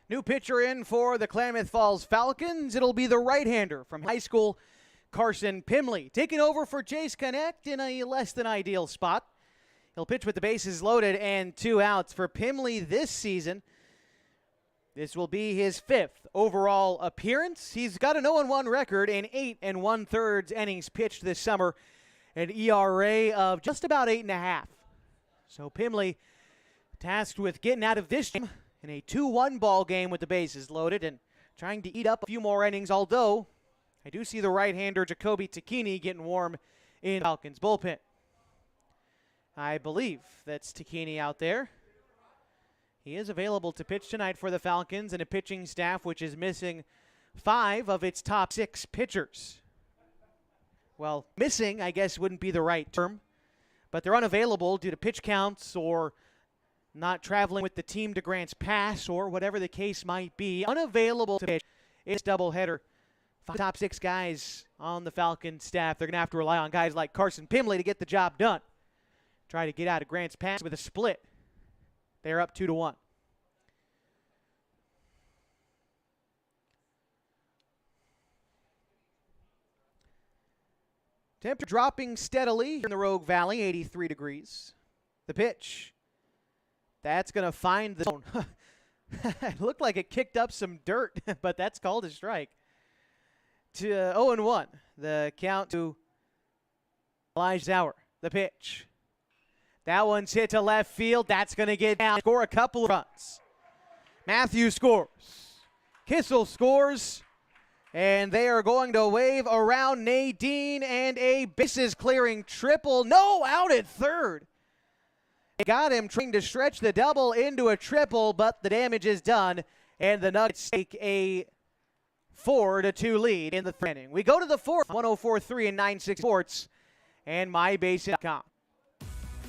New pitcher in for the Klamath Falls Falcons. It'll be the right-hander from high school, Carson Pimley, taking over for Chase Connect in a less than ideal spot. He'll pitch with the bases loaded and 2 outs for Pimley this season. This will be his 5th overall appearance. He's got an 0-1 record in 8 1/3 innings pitched this summer, an ERA of just about 8.5. So Pimley tasked with getting out of this game in a 2-1 ball game with the bases loaded and trying to eat up a few more innings, although I do see the right-hander Jacoby Takini getting warm in Falcons bullpen. I believe that's Takini out there. He is available to pitch tonight for the Falcons and a pitching staff which is missing 5 of its top 6 pitchers. Well, missing, I guess, wouldn't be the right term, but they're unavailable due to pitch counts or not traveling with the team to Grants Pass or whatever the case might be. Unavailable to pitch. It's doubleheader. 5 top 6 guys on the Falcons staff. They're going to have to rely on guys like Carson Pimley to get the job done. Try to get out of Grants Pass with a split. They're up 2-1. Temperature dropping steadily in the Rogue Valley, 83 degrees. The pitch. That's going to find the zone. It looked like it kicked up some dirt, but that's called a strike. To 0-1. The count to Elijah Zauer. The pitch. That one's hit to left field. That's going to get down. Score a couple of runs. Matthew scores. Kissel scores, and they are going to wave around Nadine, and a bases-clearing triple. No, out at third. They got him trying to stretch the double into a triple, but the damage is done, and the Nuggets take a 4-2 lead in the third inning. We go to the fourth, 104.3 and 960 Sports, and mybasin.com.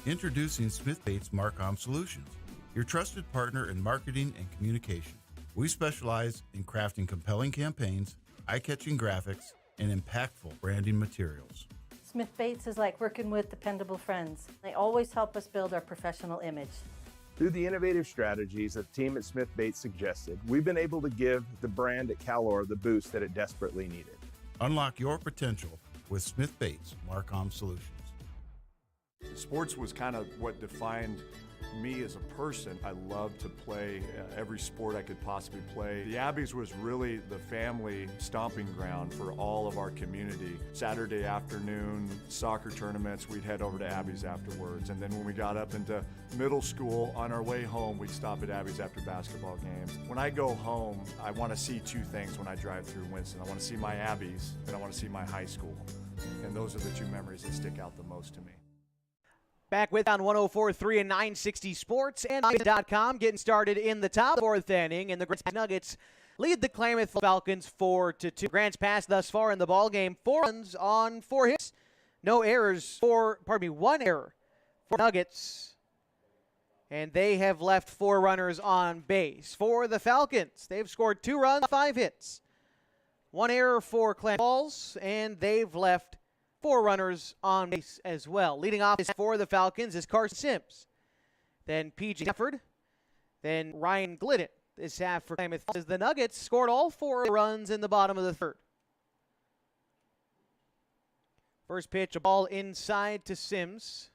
Introducing Smith Bates Marcom Solutions, your trusted partner in marketing and communication. We specialize in crafting compelling campaigns, eye-catching graphics, and impactful branding materials. Smith Bates is like working with dependable friends. They always help us build our professional image. Through the innovative strategies that the team at Smith Bates suggested, we've been able to give the brand at Calor the boost that it desperately needed. Unlock your potential with Smith Bates Marcom Solutions. Sports was kind of what defined me as a person. I loved to play every sport I could possibly play. The Abbeys was really the family stomping ground for all of our community. Saturday afternoon soccer tournaments, we'd head over to Abbeys afterwards. And then when we got up into middle school, on our way home, we'd stop at Abbeys after basketball games. When I go home, I want to see two things when I drive through Winston. I want to see my Abbeys, and I want to see my high school. And those are the two memories that stick out the most to me. Back with on 104.3 and 960 Sports and mybasin.com, getting started in the top fourth inning, and the Grants Nuggets lead the Klamath Falcons 4-2. Grants pass thus far in the ball game, 4 runs on 4 hits, no errors one error for Nuggets, and they have left 4 runners on base. For the Falcons, they've scored 2 runs, 5 hits, 1 error for Klamath Falls, and they've left 4 runners on base as well. Leading off for the Falcons is Carson Sims. Then P.J. Stafford. Then Ryan Glidden. This half for Klamath as the Nuggets scored all 4 runs in the bottom of the third. First pitch, a ball inside to Sims.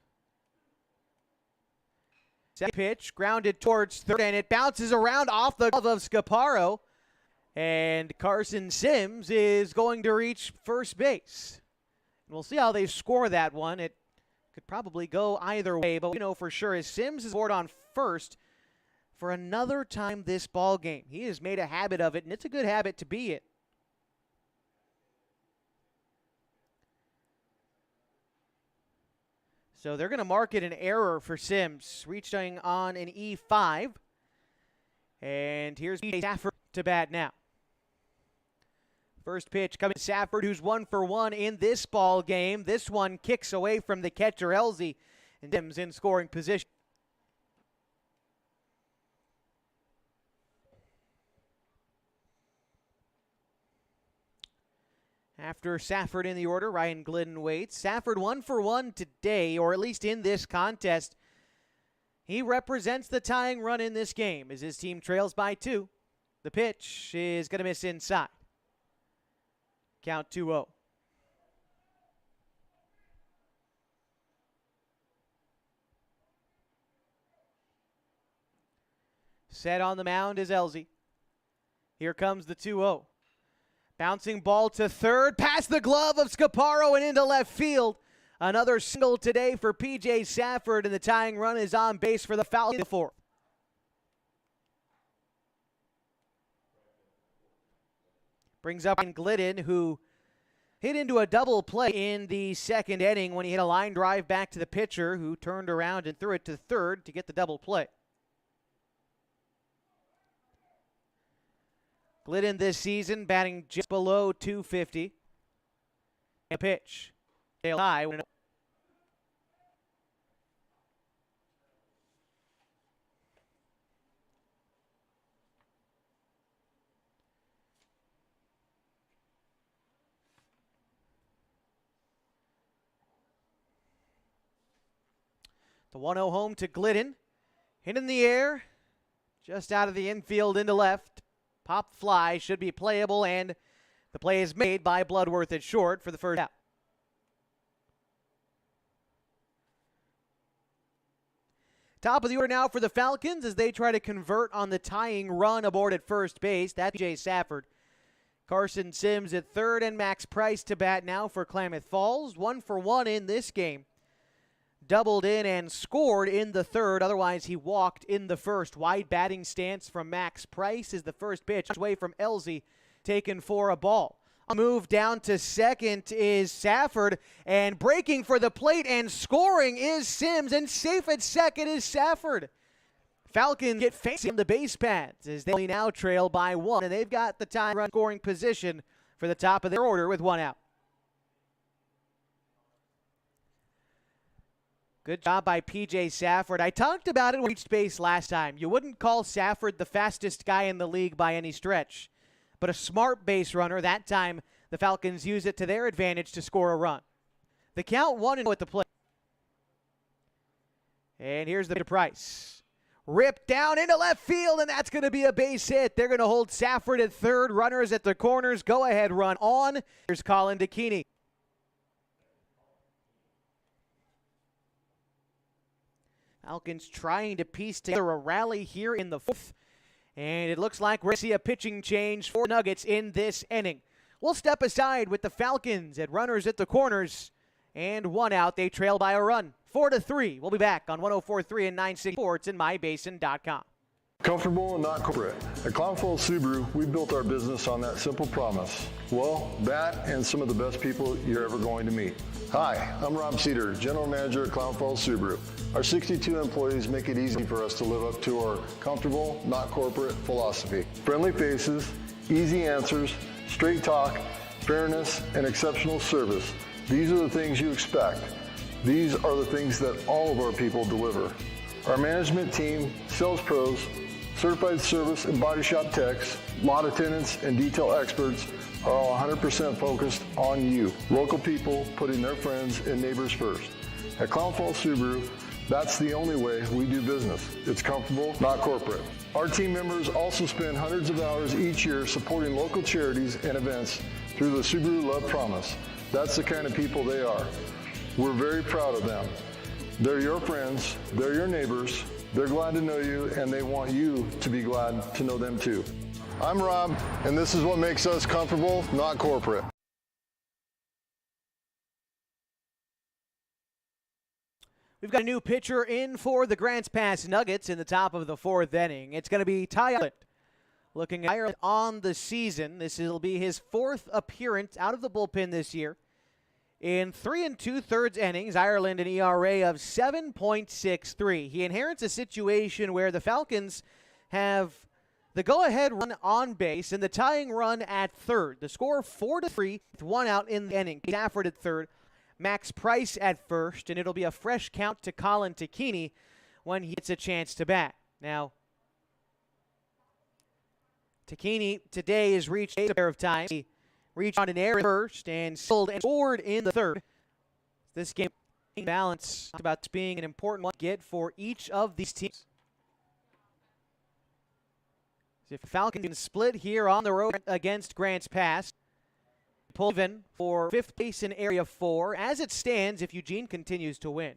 Second pitch, grounded towards third, and it bounces around off the glove of Scaparo. And Carson Sims is going to reach first base. We'll see how they score that one. It could probably go either way, but we know for sure is Sims is aboard on first for another time this ball game. He has made a habit of it, and it's a good habit to be in. So they're going to mark it an error for Sims, reaching on an E5. And here's P.J. Stafford to bat now. First pitch coming to Safford, who's 1 for 1 in this ball game. This one kicks away from the catcher, Elsie, and Sims in scoring position. After Safford in the order, Ryan Glidden waits. Safford 1 for 1 today, or at least in this contest. He represents the tying run in this game as his team trails by 2. The pitch is going to miss inside. Count 2-0. Set on the mound is Elsie. Here comes the 2-0. Bouncing ball to third, past the glove of Scaparo and into left field. Another single today for P.J. Safford, and the tying run is on base for the Falcons. Brings up Glidden, who hit into a double play in the second inning when he hit a line drive back to the pitcher, who turned around and threw it to third to get the double play. Glidden this season batting just below 250. And pitch. High. The 1-0 home to Glidden. Hit in the air. Just out of the infield into left. Pop fly should be playable, and the play is made by Bloodworth at short for the first out. Top of the order now for the Falcons as they try to convert on the tying run aboard at first base. That's P.J. Safford. Carson Sims at third, and Max Price to bat now for Klamath Falls. 1 for 1 in this game. doubled in and scored in the third. Otherwise, he walked in the first. Wide batting stance from Max Price is the first pitch. Away from Elsie, taken for a ball. A move down to second is Safford, and breaking for the plate and scoring is Sims, and safe at second is Safford. Falcons get fancy on the base paths as they now trail by 1, and they've got the time run scoring position for the top of their order with 1 out. Good job by P.J. Safford. I talked about it when we reached base last time. You wouldn't call Safford the fastest guy in the league by any stretch, but a smart base runner. That time, the Falcons use it to their advantage to score a run. The count 1-0 at the plate. And here's the Price. Ripped down into left field, and that's going to be a base hit. They're going to hold Safford at third. Runners at the corners. Go-ahead run on. Here's Colin DeKeeney. Falcons trying to piece together a rally here in the fourth. And it looks like we're going to see a pitching change for Nuggets in this inning. We'll step aside with the Falcons at runners at the corners. And 1 out. They trail by a run. 4-3. We'll be back on 104.3 and 960 Sports and mybasin.com. Comfortable and not corporate. At Klamath Subaru, we built our business on that simple promise. Well, that and some of the best people you're ever going to meet. Hi, I'm Rob Cedar, General Manager at Klamath Subaru. Our 62 employees make it easy for us to live up to our comfortable, not corporate philosophy. Friendly faces, easy answers, straight talk, fairness, and exceptional service. These are the things you expect. These are the things that all of our people deliver. Our management team, sales pros, certified service and body shop techs, lot attendants, and detail experts are all 100% focused on you. Local people putting their friends and neighbors first. At Klamath Subaru, that's the only way we do business. It's comfortable, not corporate. Our team members also spend hundreds of hours each year supporting local charities and events through the Subaru Love Promise. That's the kind of people they are. We're very proud of them. They're your friends, they're your neighbors, they're glad to know you, and they want you to be glad to know them too. I'm Rob, and this is what makes us comfortable, not corporate. We've got a new pitcher in for the Grants Pass Nuggets in the top of the fourth inning. It's going to be Ty Ireland. Looking at Ireland on the season, this will be his 4th appearance out of the bullpen this year. In 3 2/3 innings, Ireland an ERA of 7.63. He inherits a situation where the Falcons have the go-ahead run on base and the tying run at third. The score 4-3 with 1 out in the inning. Stafford at third, Max Price at first, and it'll be a fresh count to Colin DeKeeney when he gets a chance to bat. Now, DeKeeney today has reached a pair of times. He reached on an error first and scored in the third. This game balance about being an important one to get for each of these teams. If the Falcons can split here on the road against Grants Pass, pull even for 5th place in Area 4. As it stands, if Eugene continues to win,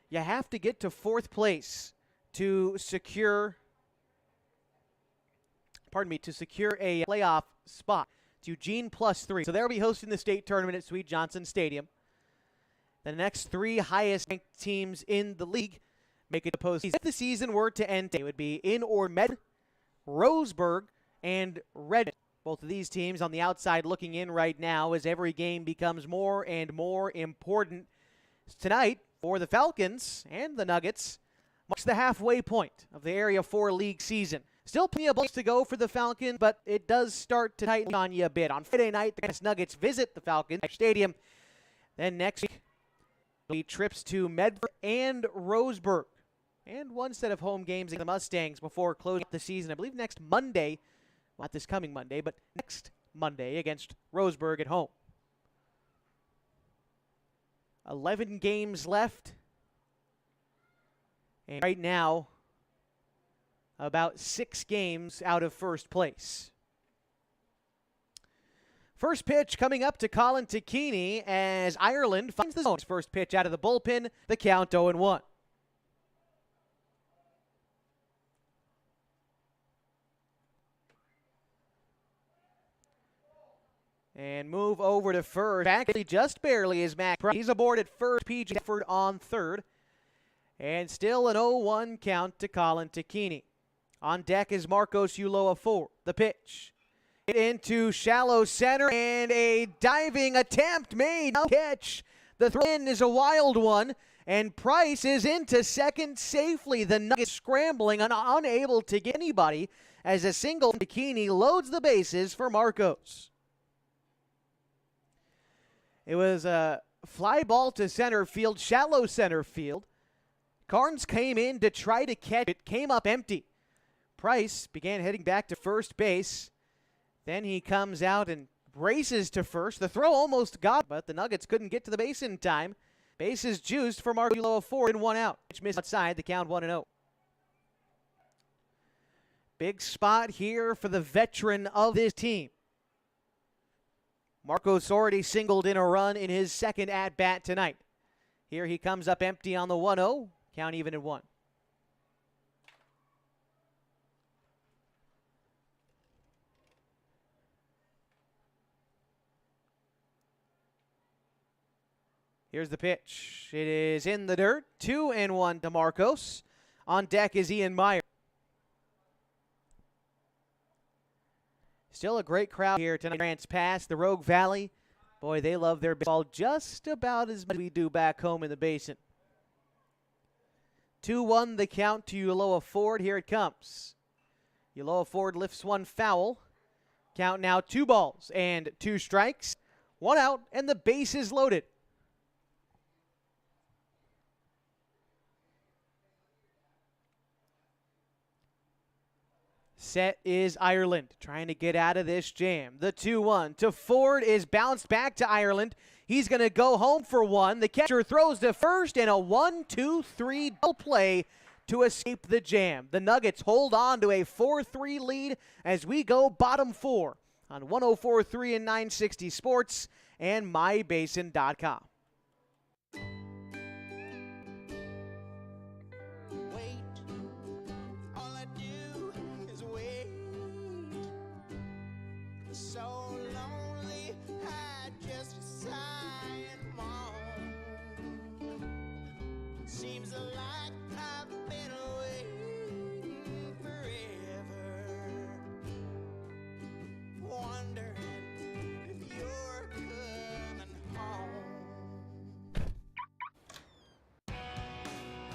you have to get to 4th place to secure a playoff spot. It's Eugene +3. So they'll be hosting the state tournament at Sweet Johnson Stadium. The next 3 highest ranked teams in the league make it to postseason. If the season were to end, it would be in or Med, Roseburg, and Redmond. Both of these teams on the outside looking in right now as every game becomes more and more important. Tonight, for the Falcons and the Nuggets, marks the halfway point of the Area 4 league season. Still plenty of balls to go for the Falcons, but it does start to tighten on you a bit. On Friday night, the Nuggets visit the Falcons Stadium. Then next week, there'll be trips to Medford and Roseburg. And one set of home games against the Mustangs before closing up the season. I believe next Monday, not this coming Monday, but next Monday against Roseburg at home. 11 games left. And right now, about 6 games out of first place. First pitch coming up to Colin DeKeeney as Ireland finds the zone. First pitch out of the bullpen, the count 0-1. And move over to first. Actually, just barely is Mac Price. He's aboard at first. PJ Efford on third. And still an 0-1 count to Colin Tacchini. On deck is Marcos Ulloa for the pitch. Into shallow center and a diving attempt made. No catch. The throw in is a wild one. And Price is into second safely. The Nuggets scrambling and unable to get anybody as a single Tacchini loads the bases for Marcos. It was a fly ball to center field, shallow center field. Carnes came in to try to catch it, came up empty. Price began heading back to first base. Then he comes out and races to first. The throw almost got, but the Nuggets couldn't get to the base in time. Bases juiced for Marcos Ulloa for and 1 out. Which missed outside, the count 1-0. Big spot here for the veteran of this team. Marcos already singled in a run in his second at-bat tonight. Here he comes up empty on the 1-0. Count even at 1. Here's the pitch. It is in the dirt. 2-1 to Marcos. On deck is Ian Meyer. Still a great crowd here tonight. Grants Pass, the Rogue Valley. Boy, they love their baseball just about as much as we do back home in the basin. 2-1 the count to Ulloa Ford. Here it comes. Ulloa Ford lifts one foul. Count now 2 balls and 2 strikes. 1 out and the base is loaded. Set is Ireland, trying to get out of this jam. The 2-1 to Ford is bounced back to Ireland. He's going to go home for 1. The catcher throws to first, and a 1-2-3 double play to escape the jam. The Nuggets hold on to a 4-3 lead as we go bottom 4 on 104.3 and 960 Sports and MyBasin.com. Seems like I've been away forever, wondering if you're coming home.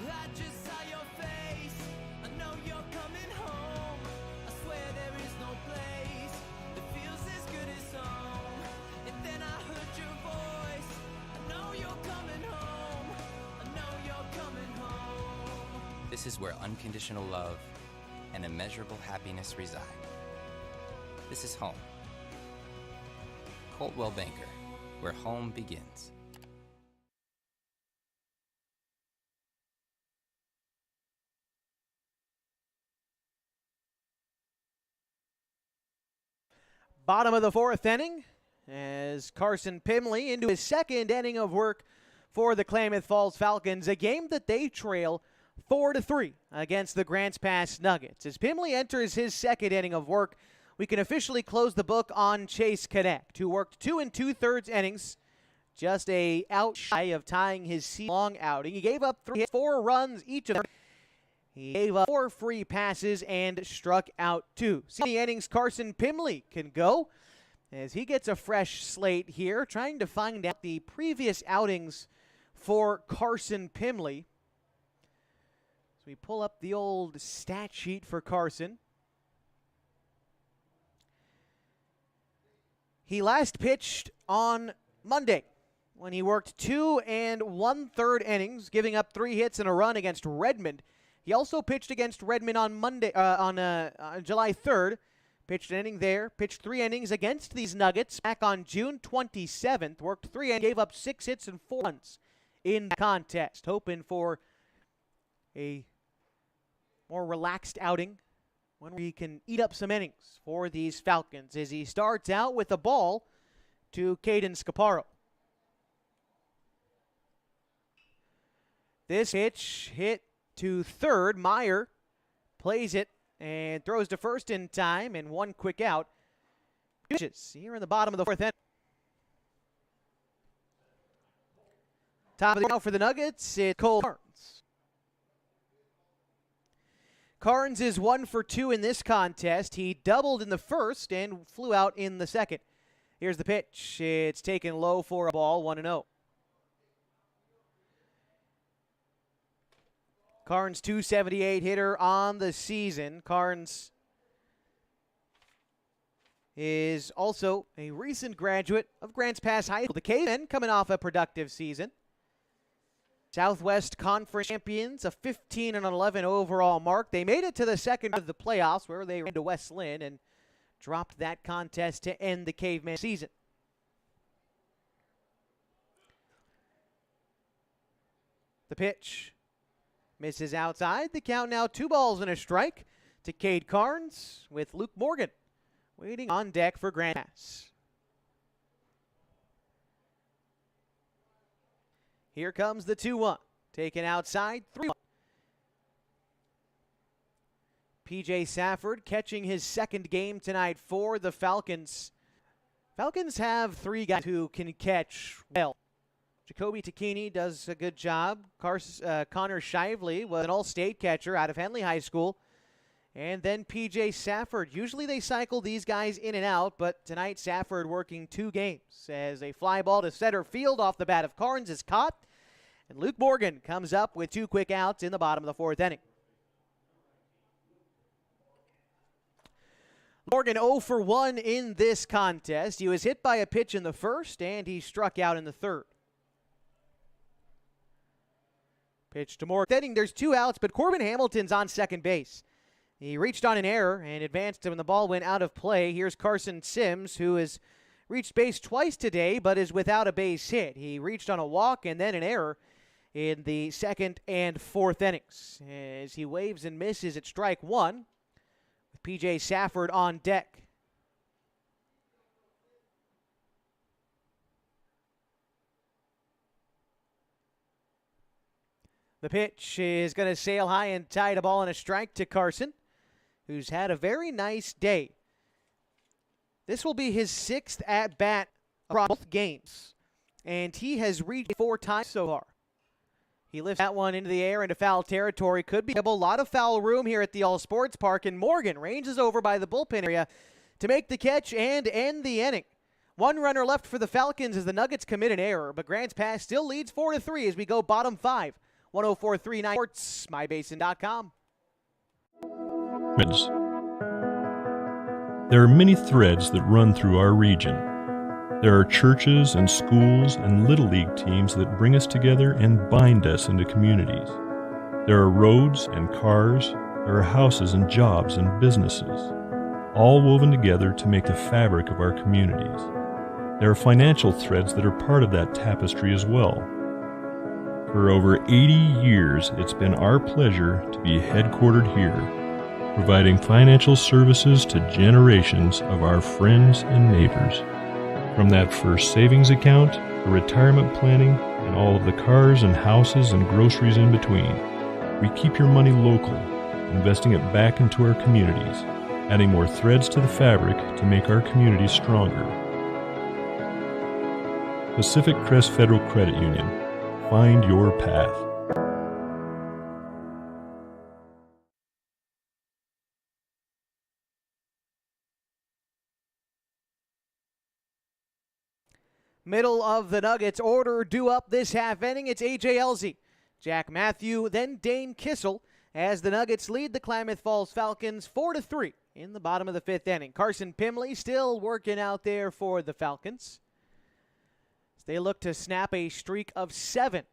I just saw your face, I know you're coming home. I swear there is no place that feels as good as home. And then I heard your voice, I know you're coming home. This is where unconditional love and immeasurable happiness reside. This is home. Coldwell Banker, where home begins. Bottom of the 4th inning as Carson Pimley into his 2nd inning of work for the Klamath Falls Falcons, a game that they trail 4-3 against the Grants Pass Nuggets. As Pimley enters his 2nd inning of work, we can officially close the book on Chase Connect, who worked 2 2/3 innings, just a out shy of tying his long outing. He gave up 4 runs each of them. He gave up 4 free passes and struck out 2. See the innings Carson Pimley can go as he gets a fresh slate here, trying to find out the previous outings for Carson Pimley. So we pull up the old stat sheet for Carson. He last pitched on Monday when he worked 2 1/3 innings, giving up 3 hits and a run against Redmond. He also pitched against Redmond on July 3rd. Pitched an inning there, pitched 3 innings against these Nuggets back on June 27th. Worked 3 and gave up 6 hits and 4 runs in the contest. Hoping for a more relaxed outing when we can eat up some innings for these Falcons as he starts out with a ball to Caden Scaparo. This pitch hit to third. Meyer plays it and throws to first in time, and 1 quick out. Pitches here in the bottom of the 4th inning. Top of the now for the Nuggets, it's Cole Carnes. Carnes is 1 for 2 in this contest. He doubled in the first and flew out in the second. Here's the pitch. It's taken low for a ball, 1-0. Carnes, 278 hitter on the season. Carnes is also a recent graduate of Grants Pass High School. The Cavemen coming off a productive season. Southwest Conference champions, a 15-11 overall mark. They made it to the second of the playoffs where they ran to West Lynn and dropped that contest to end the Caveman season. The pitch misses outside. The count now 2 balls and a strike to Cade Carnes with Luke Morgan waiting on deck for Grand Pass. Here comes the 2-1. Taken outside, 3-1. P.J. Safford catching his second game tonight for the Falcons. Falcons have 3 guys who can catch well. Jacoby Takini does a good job. Connor Shively was an all-state catcher out of Henley High School. And then P.J. Safford. Usually they cycle these guys in and out, but tonight Safford working 2 games as a fly ball to center field off the bat of Carnes is caught. And Luke Morgan comes up with 2 quick outs in the bottom of the 4th inning. Morgan 0 for 1 in this contest. He was hit by a pitch in the first, and he struck out in the third. Pitch to Morgan. There's 2 outs, but Corbin Hamilton's on second base. He reached on an error and advanced when the ball went out of play. Here's Carson Sims, who has reached base twice today, but is without a base hit. He reached on a walk and then an error in the 2nd and 4th innings. As he waves and misses at strike 1 with P.J. Safford on deck. The pitch is going to sail high and tight, a ball and a strike to Carson, who's had a very nice day. This will be his 6th at-bat across both games, and he has reached 4 times so far. He lifts that one into the air into foul territory. Could be a lot of foul room here at the All Sports Park, and Morgan ranges over by the bullpen area to make the catch and end the inning. 1 runner left for the Falcons as the Nuggets commit an error, but Grants Pass still leads 4-3 as we go bottom 5. 104.39 Sports, mybasin.com. There are many threads that run through our region. There are churches and schools and Little League teams that bring us together and bind us into communities. There are roads and cars. There are houses and jobs and businesses, all woven together to make the fabric of our communities. There are financial threads that are part of that tapestry as well. For over 80 years, it's been our pleasure to be headquartered here, providing financial services to generations of our friends and neighbors. From that first savings account, to retirement planning, and all of the cars and houses and groceries in between, we keep your money local, investing it back into our communities, adding more threads to the fabric to make our communities stronger. Pacific Crest Federal Credit Union. Find your path. Middle of the Nuggets order due up this half inning. It's A.J. Elzy, Jack Matthew, then Dane Kissel as the Nuggets lead the Klamath Falls Falcons 4-3 in the bottom of the 5th inning. Carson Pimley still working out there for the Falcons. They look to snap a streak of 7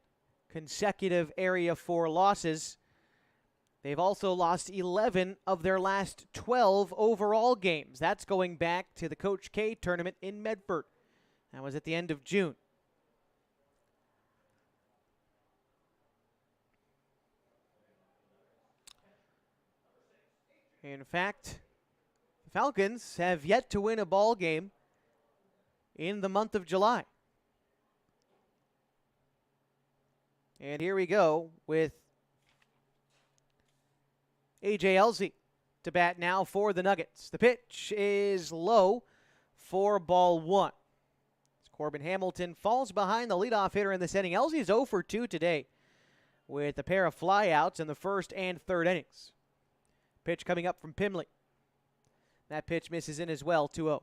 consecutive Area 4 losses. They've also lost 11 of their last 12 overall games. That's going back to the Coach K tournament in Medford. That was at the end of June. In fact, the Falcons have yet to win a ball game in the month of July. And here we go with A.J. Elzy to bat now for the Nuggets. The pitch is low for ball 1. Corbin Hamilton falls behind the leadoff hitter in this inning. Elzey's 0 for 2 today with a pair of flyouts in the first and third innings. Pitch coming up from Pimley. That pitch misses in as well, 2-0.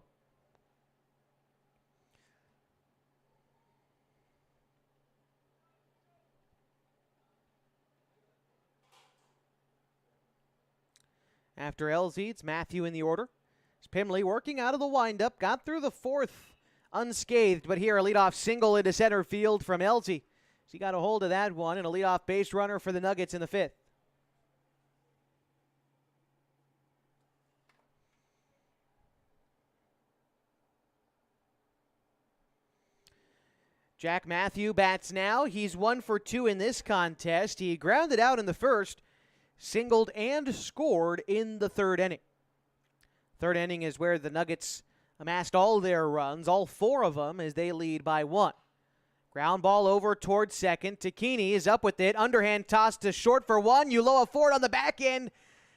After Elzey, it's Matthew in the order. It's Pimley working out of the windup. Got through the fourth unscathed, but here a leadoff single into center field from Elzey. He got a hold of that one, and a leadoff base runner for the Nuggets in the fifth. Jack Matthew bats now. He's 1 for 2 in this contest. He grounded out in the first, singled and scored in the third inning. Third inning is where the Nuggets amassed all their runs, all 4 of them, as they lead by 1. Ground ball over towards second. Takini is up with it. Underhand toss to short for 1. Ulloa Ford on the back end.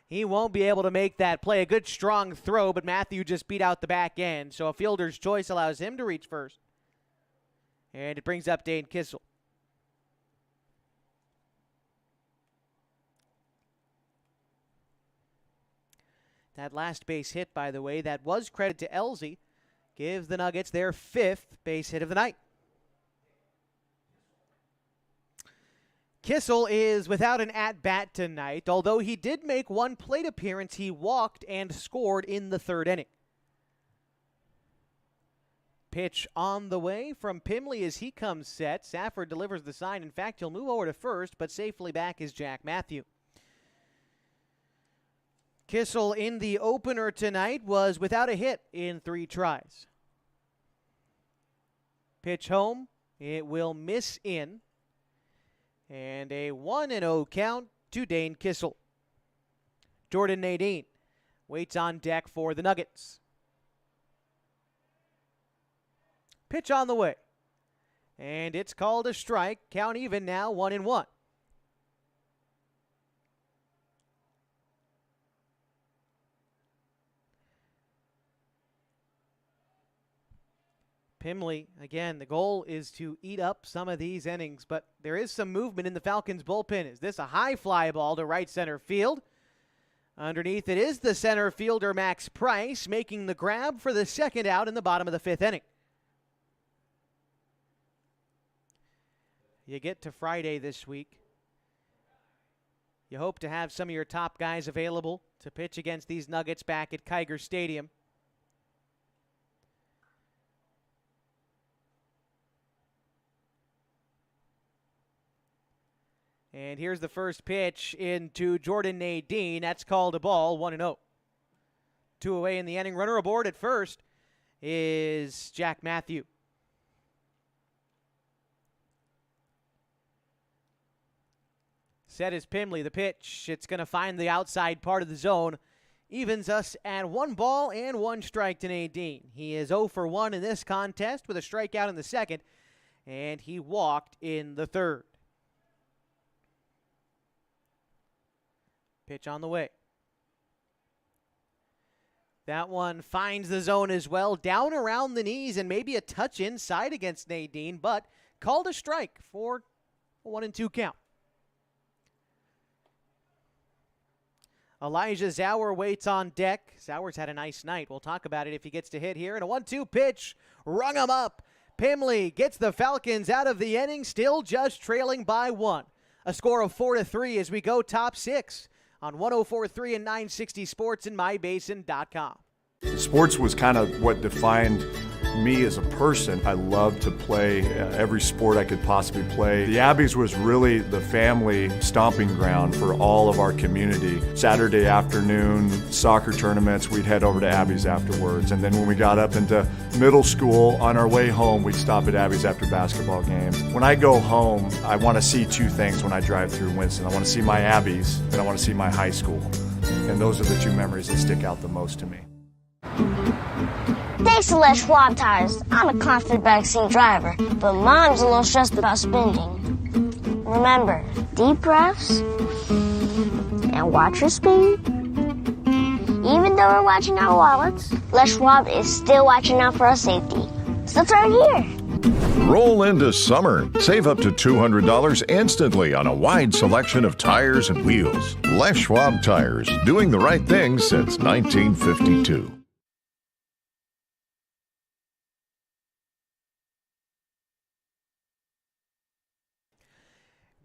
He won't be able to make that play. A good strong throw, but Matthew just beat out the back end. So a fielder's choice allows him to reach first. And it brings up Dane Kissel. That last base hit, by the way, that was credit to Elzey, gives the Nuggets their 5th base hit of the night. Kissel is without an at-bat tonight. Although he did make one plate appearance, he walked and scored in the third inning. Pitch on the way from Pimley as he comes set. Safford delivers the sign. In fact, he'll move over to first, but safely back is Jack Matthew. Kissel in the opener tonight was without a hit in 3 tries. Pitch home. It will miss in. And a 1-0 count to Dane Kissel. Jordan Nadine waits on deck for the Nuggets. Pitch on the way. And it's called a strike. Count even now, 1-1. Pimley, again, the goal is to eat up some of these innings, but there is some movement in the Falcons' bullpen. Is this a high fly ball to right center field? Underneath it is the center fielder, Max Price, making the grab for the second out in the bottom of the 5th inning. You get to Friday this week. You hope to have some of your top guys available to pitch against these Nuggets back at Kiger Stadium. And here's the first pitch into Jordan Nadine. That's called a ball, 1-0. 2 away in the inning. Runner aboard at first is Jack Matthew. Set is Pimley. The pitch, it's going to find the outside part of the zone. Evens us at 1 ball and 1 strike to Nadine. He is 0 for 1 in this contest with a strikeout in the second, and he walked in the third. Pitch on the way. That one finds the zone as well, down around the knees and maybe a touch inside against Nadine, but called a strike for a 1-2 count. Elijah Zauer waits on deck. Zauer's had a nice night. We'll talk about it if he gets to hit here. And a 1-2 pitch, rung him up. Pimley gets the Falcons out of the inning, still just trailing by 1. A score of 4-3 as we go top 6 on 104.3 and 960 Sports and MyBasin.com. Sports was kind of what defined me as a person. I loved to play every sport I could possibly play. The Abbeys was really the family stomping ground for all of our community. Saturday afternoon soccer tournaments, we'd head over to Abbeys afterwards. And then when we got up into middle school, on our way home, we'd stop at Abbeys after basketball games. When I go home, I want to see 2 things when I drive through Winston. I want to see my Abbeys and I want to see my high school. And those are the 2 memories that stick out the most to me. Thanks to Les Schwab Tires, I'm a confident backseat driver, but Mom's a little stressed about spending. Remember, deep breaths and watch your speed. Even though we're watching our wallets, Les Schwab is still watching out for our safety. So turn here. Roll into summer. Save up to $200 instantly on a wide selection of tires and wheels. Les Schwab Tires, doing the right thing since 1952.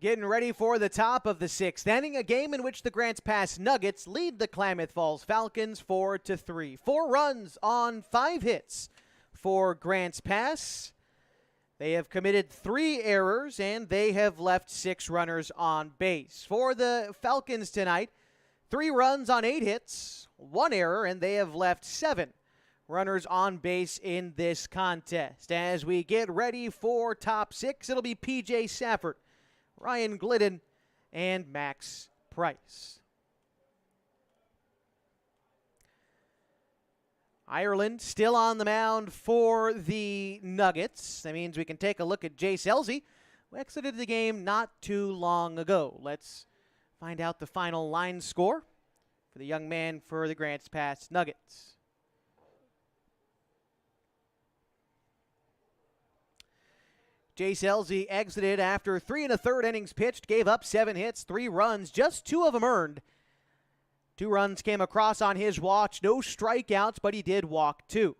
Getting ready for the top of the sixth inning, a game in which the Grants Pass Nuggets lead the Klamath Falls Falcons 4-3. 4 runs on 5 hits for Grants Pass. They have committed 3 errors, and they have left 6 runners on base. For the Falcons tonight, 3 runs on 8 hits, 1 error, and they have left 7 runners on base in this contest. As we get ready for top 6, it'll be P.J. Safford, Ryan Glidden, and Max Price. Ireland still on the mound for the Nuggets. That means we can take a look at Jace Elsey, who exited the game not too long ago. Let's find out the final line score for the young man for the Grants Pass Nuggets. Jace Elsey exited after 3 1/3 innings pitched, gave up 7 hits, 3 runs, just 2 of them earned. 2 runs came across on his watch, no strikeouts, but he did walk 2.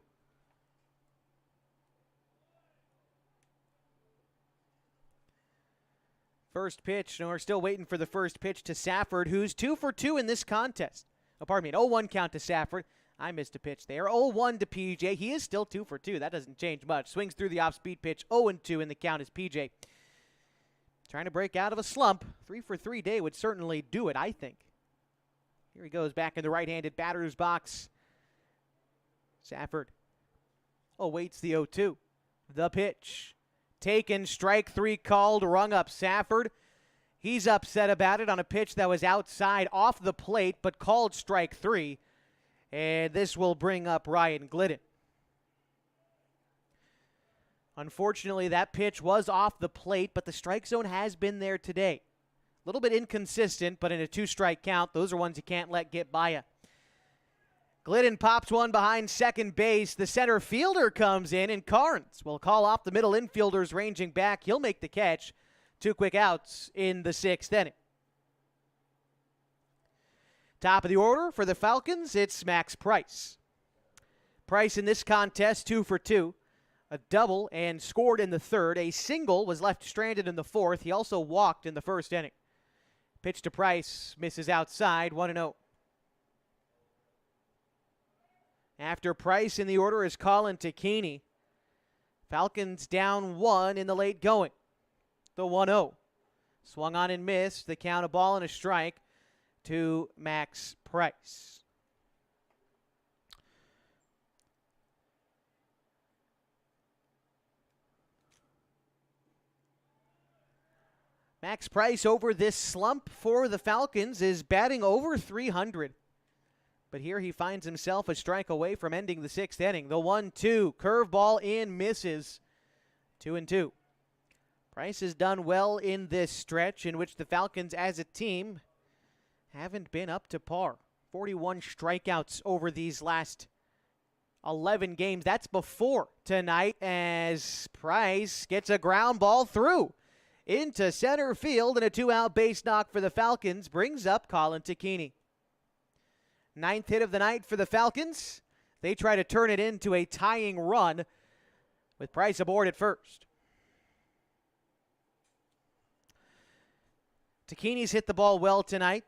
First pitch, and we're still waiting for the first pitch to Safford, who's 2 for 2 in this contest. Oh, pardon me, an 0-1 count to Safford. I missed a pitch there. 0-1 to PJ. He is still 2 for 2. That doesn't change much. Swings through the off-speed pitch. 0-2 in the count is PJ. Trying to break out of a slump. 3 for 3 day would certainly do it, I think. Here he goes back in the right-handed batter's box. Safford awaits the 0-2. The pitch. Taken, strike 3 called, rung up Safford. He's upset about it on a pitch that was outside off the plate, but called strike 3. And this will bring up Ryan Glidden. Unfortunately, that pitch was off the plate, but the strike zone has been there today. A little bit inconsistent, but in a 2-strike count, those are ones you can't let get by you. Glidden pops one behind second base. The center fielder comes in, and Carnes will call off the middle infielders ranging back. He'll make the catch. 2 quick outs in the 6th inning. Top of the order for the Falcons, it's Max Price. Price in this contest, 2 for 2. A double and scored in the 3rd. A single was left stranded in the 4th. He also walked in the 1st inning. Pitch to Price, misses outside, 1-0. After Price in the order is Colin Takini. Falcons down 1 in the late going. The 1-0. Swung on and missed. The count, a ball and a strike to Max Price. Max Price over this slump for the Falcons is batting over 300. But here he finds himself a strike away from ending the 6th inning. The 1-2, curveball in, misses. 2-2. Price has done well in this stretch in which the Falcons as a team haven't been up to par. 41 strikeouts over these last 11 games. That's before tonight as Price gets a ground ball through into center field, and a 2-out base knock for the Falcons brings up Colin Takini. 9th hit of the night for the Falcons. They try to turn it into a tying run with Price aboard at first. Takini's hit the ball well tonight.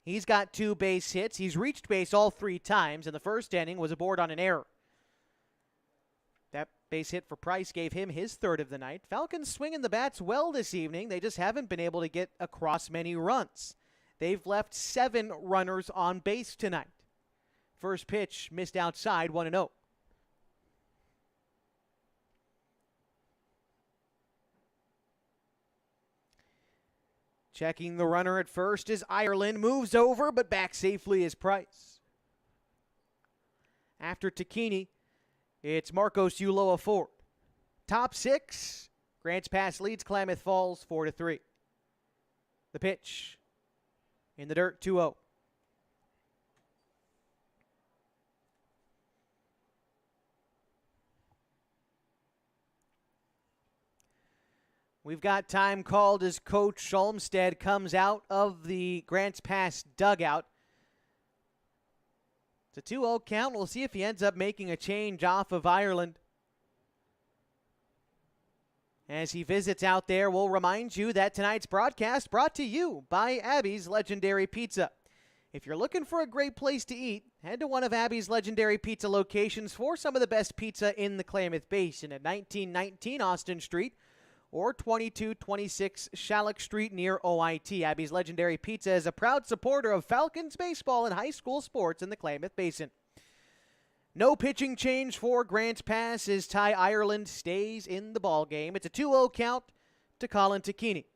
He's got 2 base hits. He's reached base all 3 times, and the 1st inning was aboard on an error. That base hit for Price gave him his 3rd of the night. Falcons swinging the bats well this evening. They just haven't been able to get across many runs. They've left 7 runners on base tonight. First pitch missed outside, 1-0. Checking the runner at first is Ireland. Moves over, but back safely is Price. After Takini, it's Marcos Ulloa Ford. Top 6, Grants Pass leads Klamath Falls 4-3. The pitch in the dirt, 2-0. We've got time called as Coach Olmsted comes out of the Grants Pass dugout. It's a 2-0 count. We'll see if he ends up making a change off of Ireland. As he visits out there, we'll remind you that tonight's broadcast brought to you by Abby's Legendary Pizza. If you're looking for a great place to eat, head to one of Abby's Legendary Pizza locations for some of the best pizza in the Klamath Basin at 1919 Austin Street or 2226 Shallock Street near OIT. Abby's Legendary Pizza is a proud supporter of Falcons baseball and high school sports in the Klamath Basin. No pitching change for Grants Pass as Ty Ireland stays in the ballgame. It's a 2-0 count to Colin Tacchini.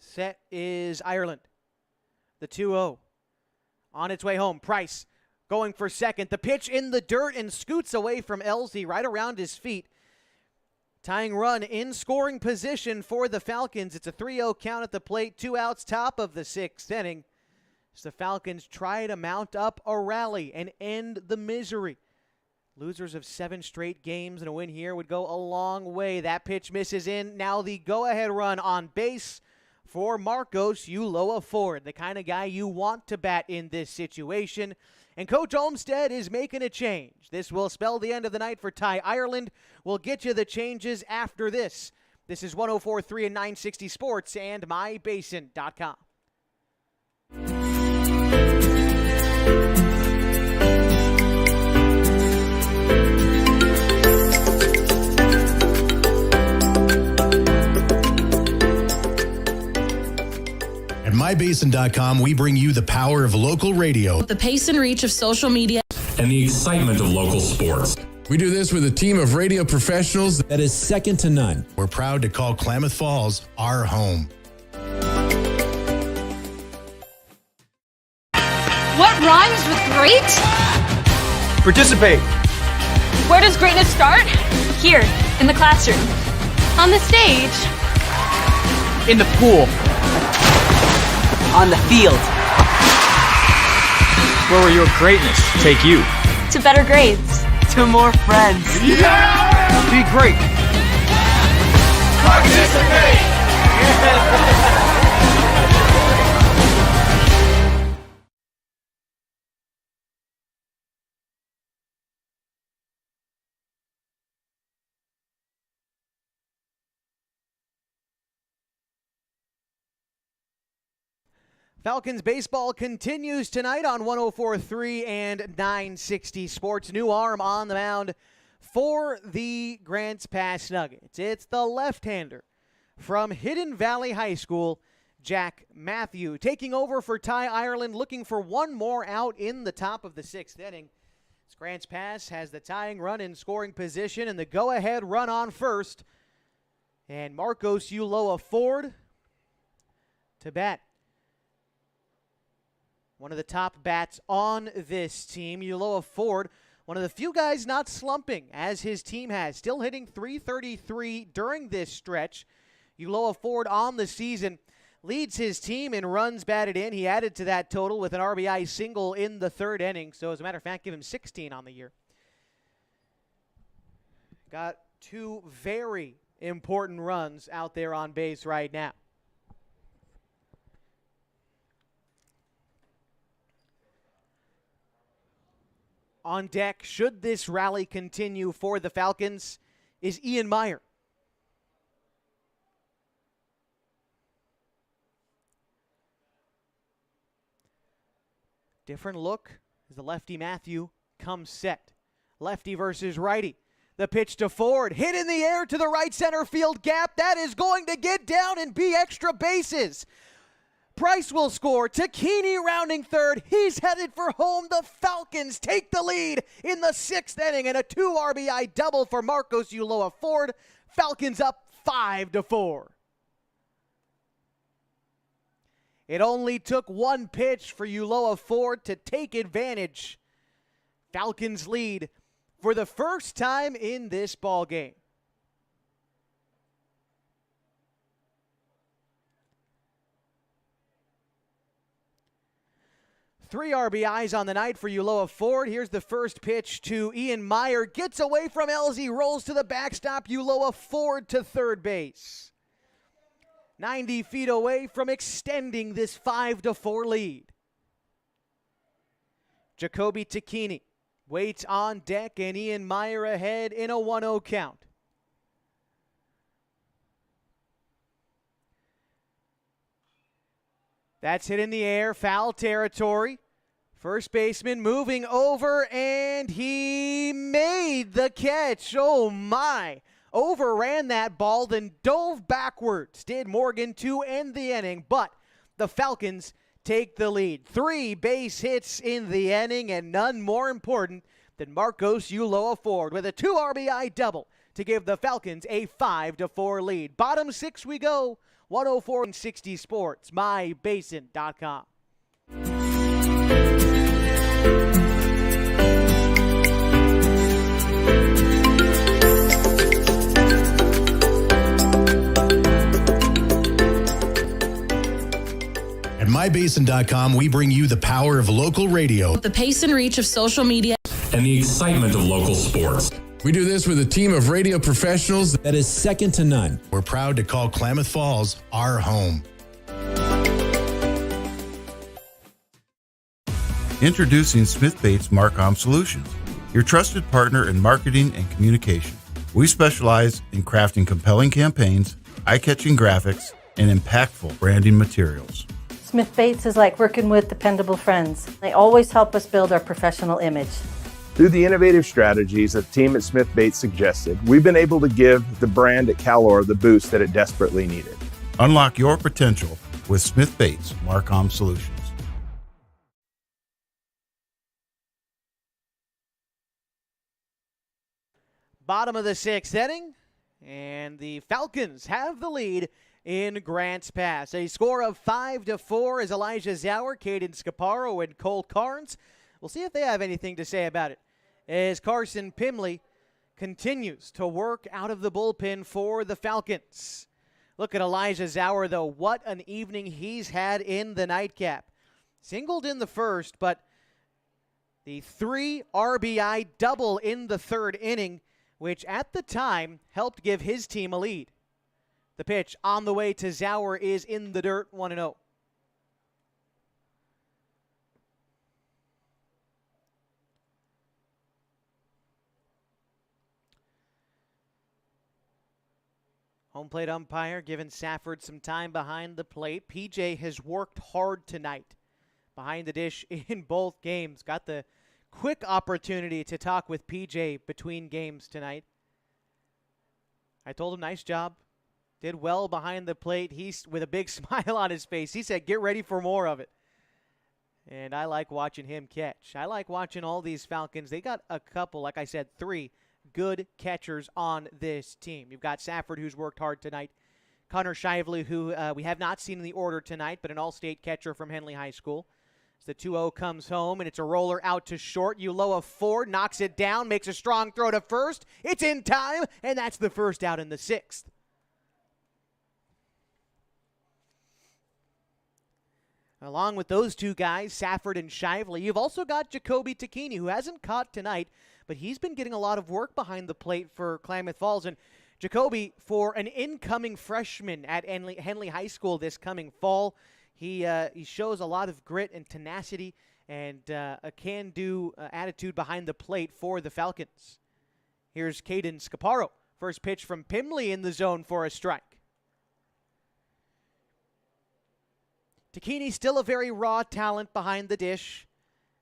Set is Ireland. The 2-0. On its way home, Price going for second. The pitch in the dirt and scoots away from Elsie right around his feet. Tying run in scoring position for the Falcons. It's a 3-0 count at the plate. 2 outs, top of the 6th inning. As the Falcons try to mount up a rally and end the misery. Losers of 7 straight games and a win here would go a long way. That pitch misses in. Now the go-ahead run on base for Marcos Ulloa Ford, the kind of guy you want to bat in this situation. And Coach Olmsted is making a change. This will spell the end of the night for Ty Ireland. We'll get you the changes after this. This is 104.3 and 960 Sports and MyBasin.com. At MyBasin.com, we bring you the power of local radio. The pace and reach of social media. And the excitement of local sports. We do this with a team of radio professionals that is second to none. We're proud to call Klamath Falls our home. What rhymes with great? Participate. Where does greatness start? Here, in the classroom. On the stage. In the pool. On the field. Where will your greatness take you? To better grades. To more friends. Yeah! Be great. Participate! Falcons baseball continues tonight on 104.3 and 960 Sports. New arm on the mound for the Grants Pass Nuggets. It's the left-hander from Hidden Valley High School, Jack Matthew, taking over for Ty Ireland, looking for one more out in the top of the 6th inning. As Grants Pass has the tying run in scoring position and the go-ahead run on first. And Marcos Ulloa Ford to bat. One of the top bats on this team, Ulloa Ford, one of the few guys not slumping, as his team has. Still hitting .333 during this stretch. Ulloa Ford on the season leads his team in runs batted in. He added to that total with an RBI single in the 3rd inning. So, as a matter of fact, give him 16 on the year. Got 2 very important runs out there on base right now. On deck, should this rally continue for the Falcons, is Ian Meyer. Different look as the lefty Matthew comes set. Lefty versus righty. The pitch to Ford, hit in the air to the right center field gap. That is going to get down and be extra bases. Price will score. Tacchini rounding third. He's headed for home. The Falcons take the lead in the 6th inning and a 2 RBI double for Marcos Ulloa Ford. Falcons up 5-4. It only took one pitch for Ulloa Ford to take advantage. Falcons lead for the first time in this ball game. 3 RBIs on the night for Uloa Ford. Here's the first pitch to Ian Meyer. Gets away from LZ, rolls to the backstop. Uloa Ford to third base. 90 feet away from extending this 5-4 lead. Jacoby Tacchini waits on deck, and Ian Meyer ahead in a 1-0 count. That's hit in the air, foul territory. First baseman moving over, and he made the catch. Oh, my. Overran that ball, then dove backwards. Did Morgan to end the inning, but the Falcons take the lead. 3 base hits in the inning, and none more important than Marcos Uloa Ford with a 2 RBI double to give the Falcons a 5-4 lead. Bottom 6 we go. 104-60 Sports, mybasin.com. At mybasin.com, we bring you the power of local radio, The pace and reach of social media, and the excitement of local sports. We do this with a team of radio professionals that is second to none. We're proud to call Klamath Falls our home. Introducing Smith Bates Marcom Solutions, your trusted partner in marketing and communication. We specialize in crafting compelling campaigns, eye-catching graphics, and impactful branding materials. Smith Bates is like working with dependable friends. They always help us build our professional image. Through the innovative strategies the team at Smith Bates suggested, we've been able to give the brand at Calor the boost that it desperately needed. Unlock your potential with Smith Bates Marcom Solutions. Bottom of the 6th inning, and the Falcons have the lead in Grants Pass. A score of 5-4 as Elijah Zauer, Caden Scaparo, and Cole Carnes. We'll see if they have anything to say about it, as Carson Pimley continues to work out of the bullpen for the Falcons. Look at Elijah Zauer, though. What an evening he's had in the nightcap. Singled in the first, but the 3 RBI double in the third inning, which at the time helped give his team a lead. The pitch on the way to Zauer is in the dirt, 1-0. Home plate umpire giving Safford some time behind the plate. PJ has worked hard tonight behind the dish in both games. Got the quick opportunity to talk with PJ between games tonight. I told him, nice job. Did well behind the plate. He's with a big smile on his face. He said, get ready for more of it. And I like watching him catch. I like watching all these Falcons. They got a couple, like I said, 3 good catchers on this team. You've got Safford, who's worked hard tonight. Connor Shively, who we have not seen in the order tonight, but an all-state catcher from Henley High School. As the 2-0 comes home, and it's a roller out to short. Uloa Ford knocks it down, makes a strong throw to first. It's in time, and that's the first out in the 6th. Along with those 2 guys, Safford and Shively, you've also got Jacoby Tacchini, who hasn't caught tonight, but he's been getting a lot of work behind the plate for Klamath Falls. And Jacoby, for an incoming freshman at Henley High School this coming fall, he shows a lot of grit and tenacity and a can-do attitude behind the plate for the Falcons. Here's Caden Scaparo. First pitch from Pimley in the zone for a strike. Tacchini still a very raw talent behind the dish.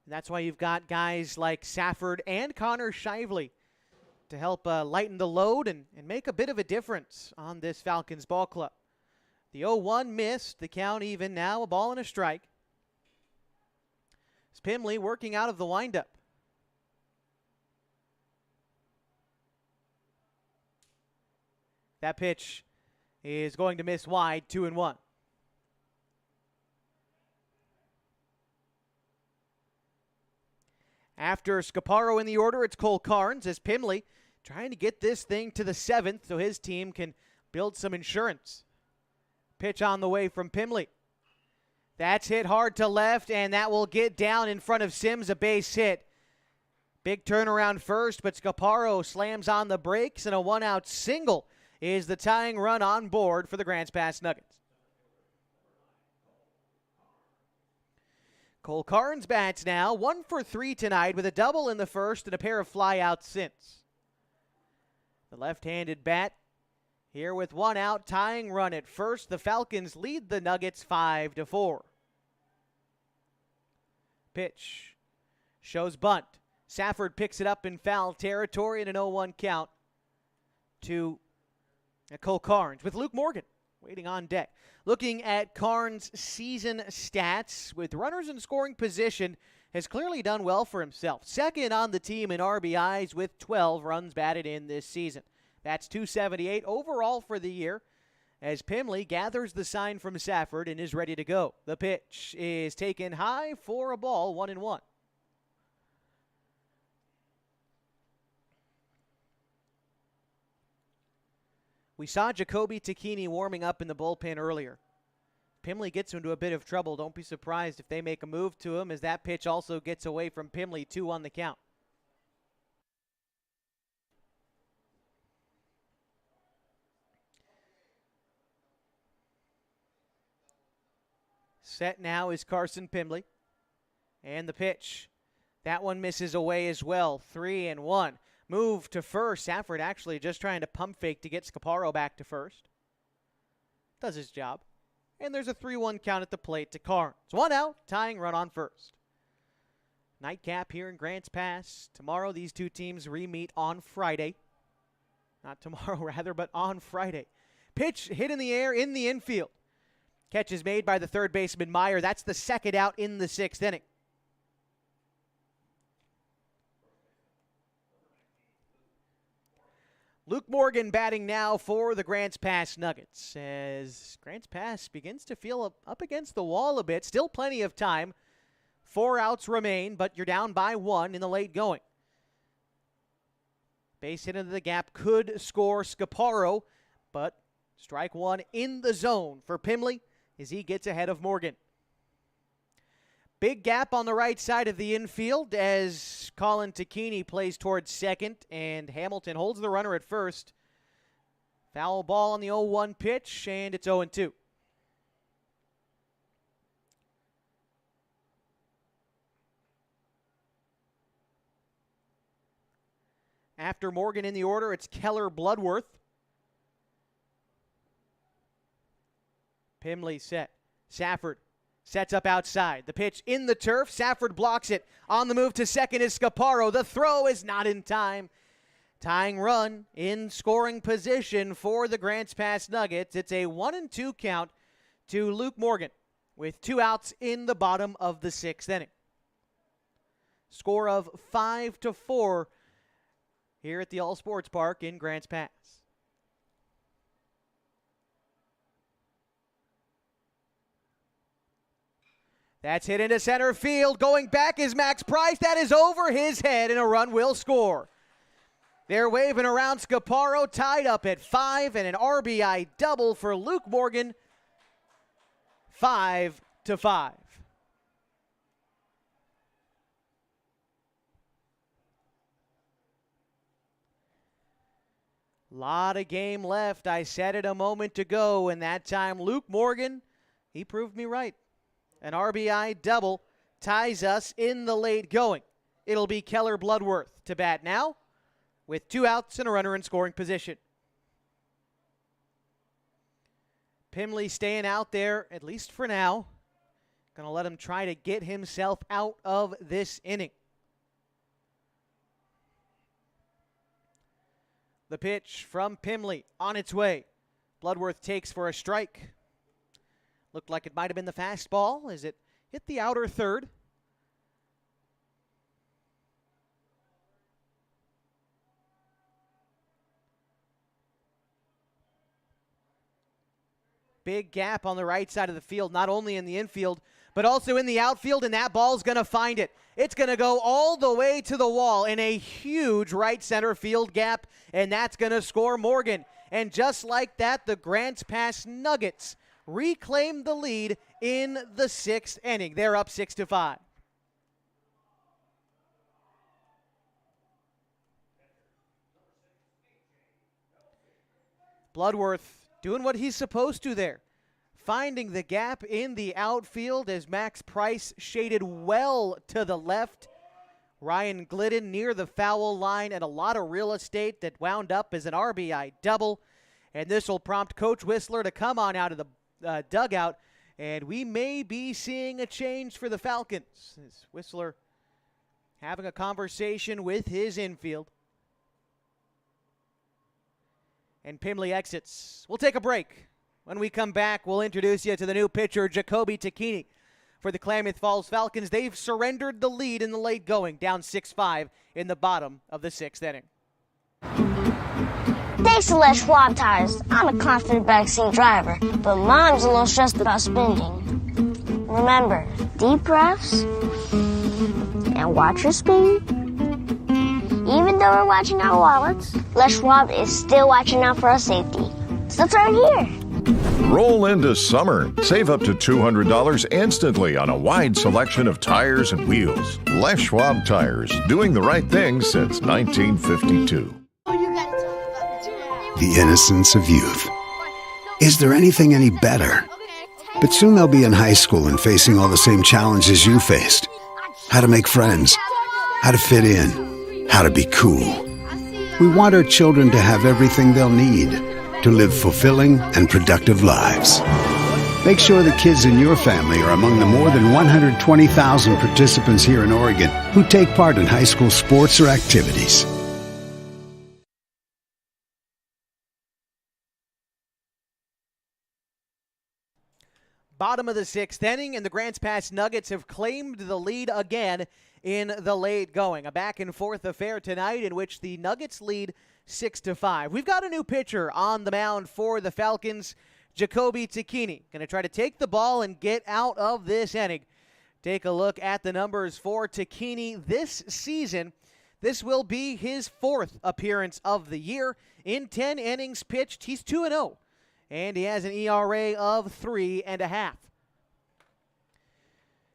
And that's why you've got guys like Safford and Connor Shively to help lighten the load and make a bit of a difference on this Falcons ball club. The 0-1 missed. The count even now, a ball and a strike. It's Pimley working out of the windup. That pitch is going to miss wide, 2-1. After Scaparo in the order, it's Cole Carnes as Pimley trying to get this thing to the 7th so his team can build some insurance. Pitch on the way from Pimley. That's hit hard to left, and that will get down in front of Sims, a base hit. Big turnaround first, but Scaparo slams on the brakes, and a one-out single is the tying run on board for the Grants Pass Nuggets. Cole Carnes bats now, 1 for 3 tonight with a double in the first and a pair of flyouts since. The left-handed bat here with one out, tying run at first. The Falcons lead the Nuggets 5-4. Pitch shows bunt. Safford picks it up in foul territory in an 0-1 count to Cole Carnes with Luke Morgan waiting on deck. Looking at Carnes' season stats, with runners in scoring position, has clearly done well for himself. Second on the team in RBIs with 12 runs batted in this season. That's 278 overall for the year as Pimley gathers the sign from Safford and is ready to go. The pitch is taken high for a ball, 1-1. We saw Jacoby Tacchini warming up in the bullpen earlier. Pimley gets into a bit of trouble. Don't be surprised if they make a move to him, as that pitch also gets away from Pimley, 2 on the count. Set now is Carson Pimley. And the pitch. That one misses away as well. 3-1. Move to first. Safford actually just trying to pump fake to get Scaparo back to first. Does his job. And there's a 3-1 count at the plate to Carnes. 1 out, tying run on first. Nightcap here in Grants Pass. Tomorrow these two teams re-meet on Friday. Not tomorrow rather, but on Friday. Pitch hit in the air in the infield. Catch is made by the third baseman Meyer. That's the second out in the 6th inning. Luke Morgan batting now for the Grants Pass Nuggets as Grants Pass begins to feel up against the wall a bit. Still plenty of time. 4 outs remain, but you're down by 1 in the late going. Base hit into the gap could score Scaparo, but strike 1 in the zone for Pimley as he gets ahead of Morgan. Big gap on the right side of the infield as Colin Tacchini plays towards second, and Hamilton holds the runner at first. Foul ball on the 0-1 pitch, and it's 0-2. After Morgan in the order, it's Keller Bloodworth. Pimley set. Safford sets up outside. The pitch in the turf. Safford blocks it. On the move to second is Scaparo. The throw is not in time. Tying run in scoring position for the Grants Pass Nuggets. It's a 1-2 count to Luke Morgan with 2 outs in the bottom of the 6th inning. Score of 5-4 here at the All Sports Park in Grants Pass. That's hit into center field. Going back is Max Price. That is over his head, and a run will score. They're waving around Scaparo, tied up at 5, and an RBI double for Luke Morgan. 5-5. Lot of game left. I said it a moment ago, and that time Luke Morgan, he proved me right. An RBI double ties us in the late going. It'll be Keller Bloodworth to bat now with 2 outs and a runner in scoring position. Pimley staying out there, at least for now. Going to let him try to get himself out of this inning. The pitch from Pimley on its way. Bloodworth takes for a strike. Looked like it might have been the fastball as it hit the outer third. Big gap on the right side of the field, not only in the infield, but also in the outfield, and that ball's going to find it. It's going to go all the way to the wall in a huge right center field gap, and that's going to score Morgan. And just like that, the Grants Pass Nuggets reclaim the lead in the sixth inning. They're up 6-5. Bloodworth doing what he's supposed to there, finding the gap in the outfield as Max Price shaded well to the left. Ryan Glidden near the foul line, and a lot of real estate that wound up as an RBI double. And this will prompt Coach Whistler to come on out of the dugout, and we may be seeing a change for the Falcons. As Whistler having a conversation with his infield. And Pimley exits. We'll take a break. When we come back, we'll introduce you to the new pitcher, Jacoby Tacchini. For the Klamath Falls Falcons, they've surrendered the lead in the late going, down 6-5 in the bottom of the sixth inning. Thanks to Les Schwab Tires. I'm a confident backseat driver, but Mom's a little stressed about spending. Remember, deep breaths and watch your speed. Even though we're watching our wallets, Les Schwab is still watching out for our safety. So it's right here. Roll into summer. Save up to $200 instantly on a wide selection of tires and wheels. Les Schwab Tires, doing the right thing since 1952. The innocence of youth. Is there anything any better? But soon they'll be in high school and facing all the same challenges you faced. How to make friends, how to fit in, how to be cool. We want our children to have everything they'll need to live fulfilling and productive lives. Make sure the kids in your family are among the more than 120,000 participants here in Oregon who take part in high school sports or activities. Bottom of the sixth inning, and the Grants Pass Nuggets have claimed the lead again in the late going. A back-and-forth affair tonight in which the Nuggets lead 6-5. We've got a new pitcher on the mound for the Falcons, Jacoby Tacchini. Going to try to take the ball and get out of this inning. Take a look at the numbers for Tacchini this season. This will be his fourth appearance of the year. In 10 innings pitched, he's 2-0. And he has an ERA of 3.5.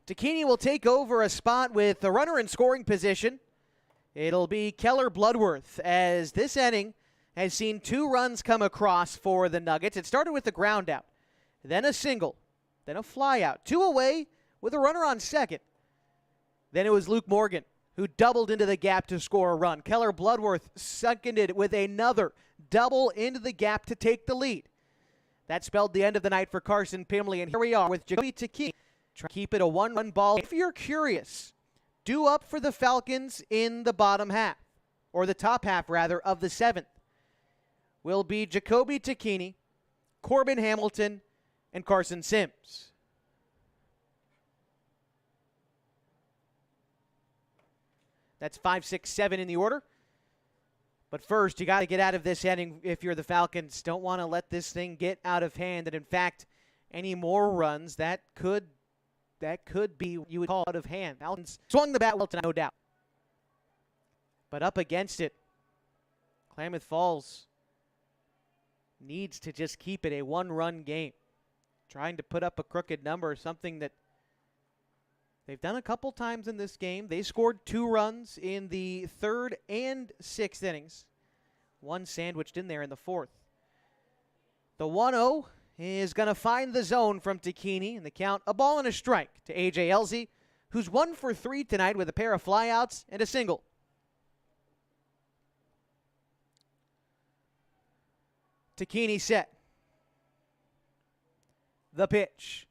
Tacchini will take over a spot with the runner in scoring position. It'll be Keller Bloodworth, as this inning has seen 2 runs come across for the Nuggets. It started with a ground out, then a single, then a fly out. 2 away with a runner on second. Then it was Luke Morgan who doubled into the gap to score a run. Keller Bloodworth seconded with another double into the gap to take the lead. That spelled the end of the night for Carson Pimley, and here we are with Jacoby Tacchini trying to keep it a 1-run ball. If you're curious, due up for the Falcons in the bottom half, or the top half, rather, of the seventh, will be Jacoby Tacchini, Corbin Hamilton, and Carson Sims. That's 5, 6, 7 in the order. But first, you got to get out of this inning if you're the Falcons. Don't want to let this thing get out of hand. And in fact, any more runs, that could be, you would call, out of hand. Falcons swung the bat well tonight, no doubt. But up against it, Klamath Falls needs to just keep it a 1-run game. Trying to put up a crooked number, something that they've done a couple times in this game. They scored 2 runs in the 3rd and 6th innings. 1 sandwiched in there in the 4th. The 1-0 is going to find the zone from Tacchini, and the count a ball and a strike to A.J. Elzy, who's 1 for 3 tonight with a pair of flyouts and a single. Tacchini set. The pitch.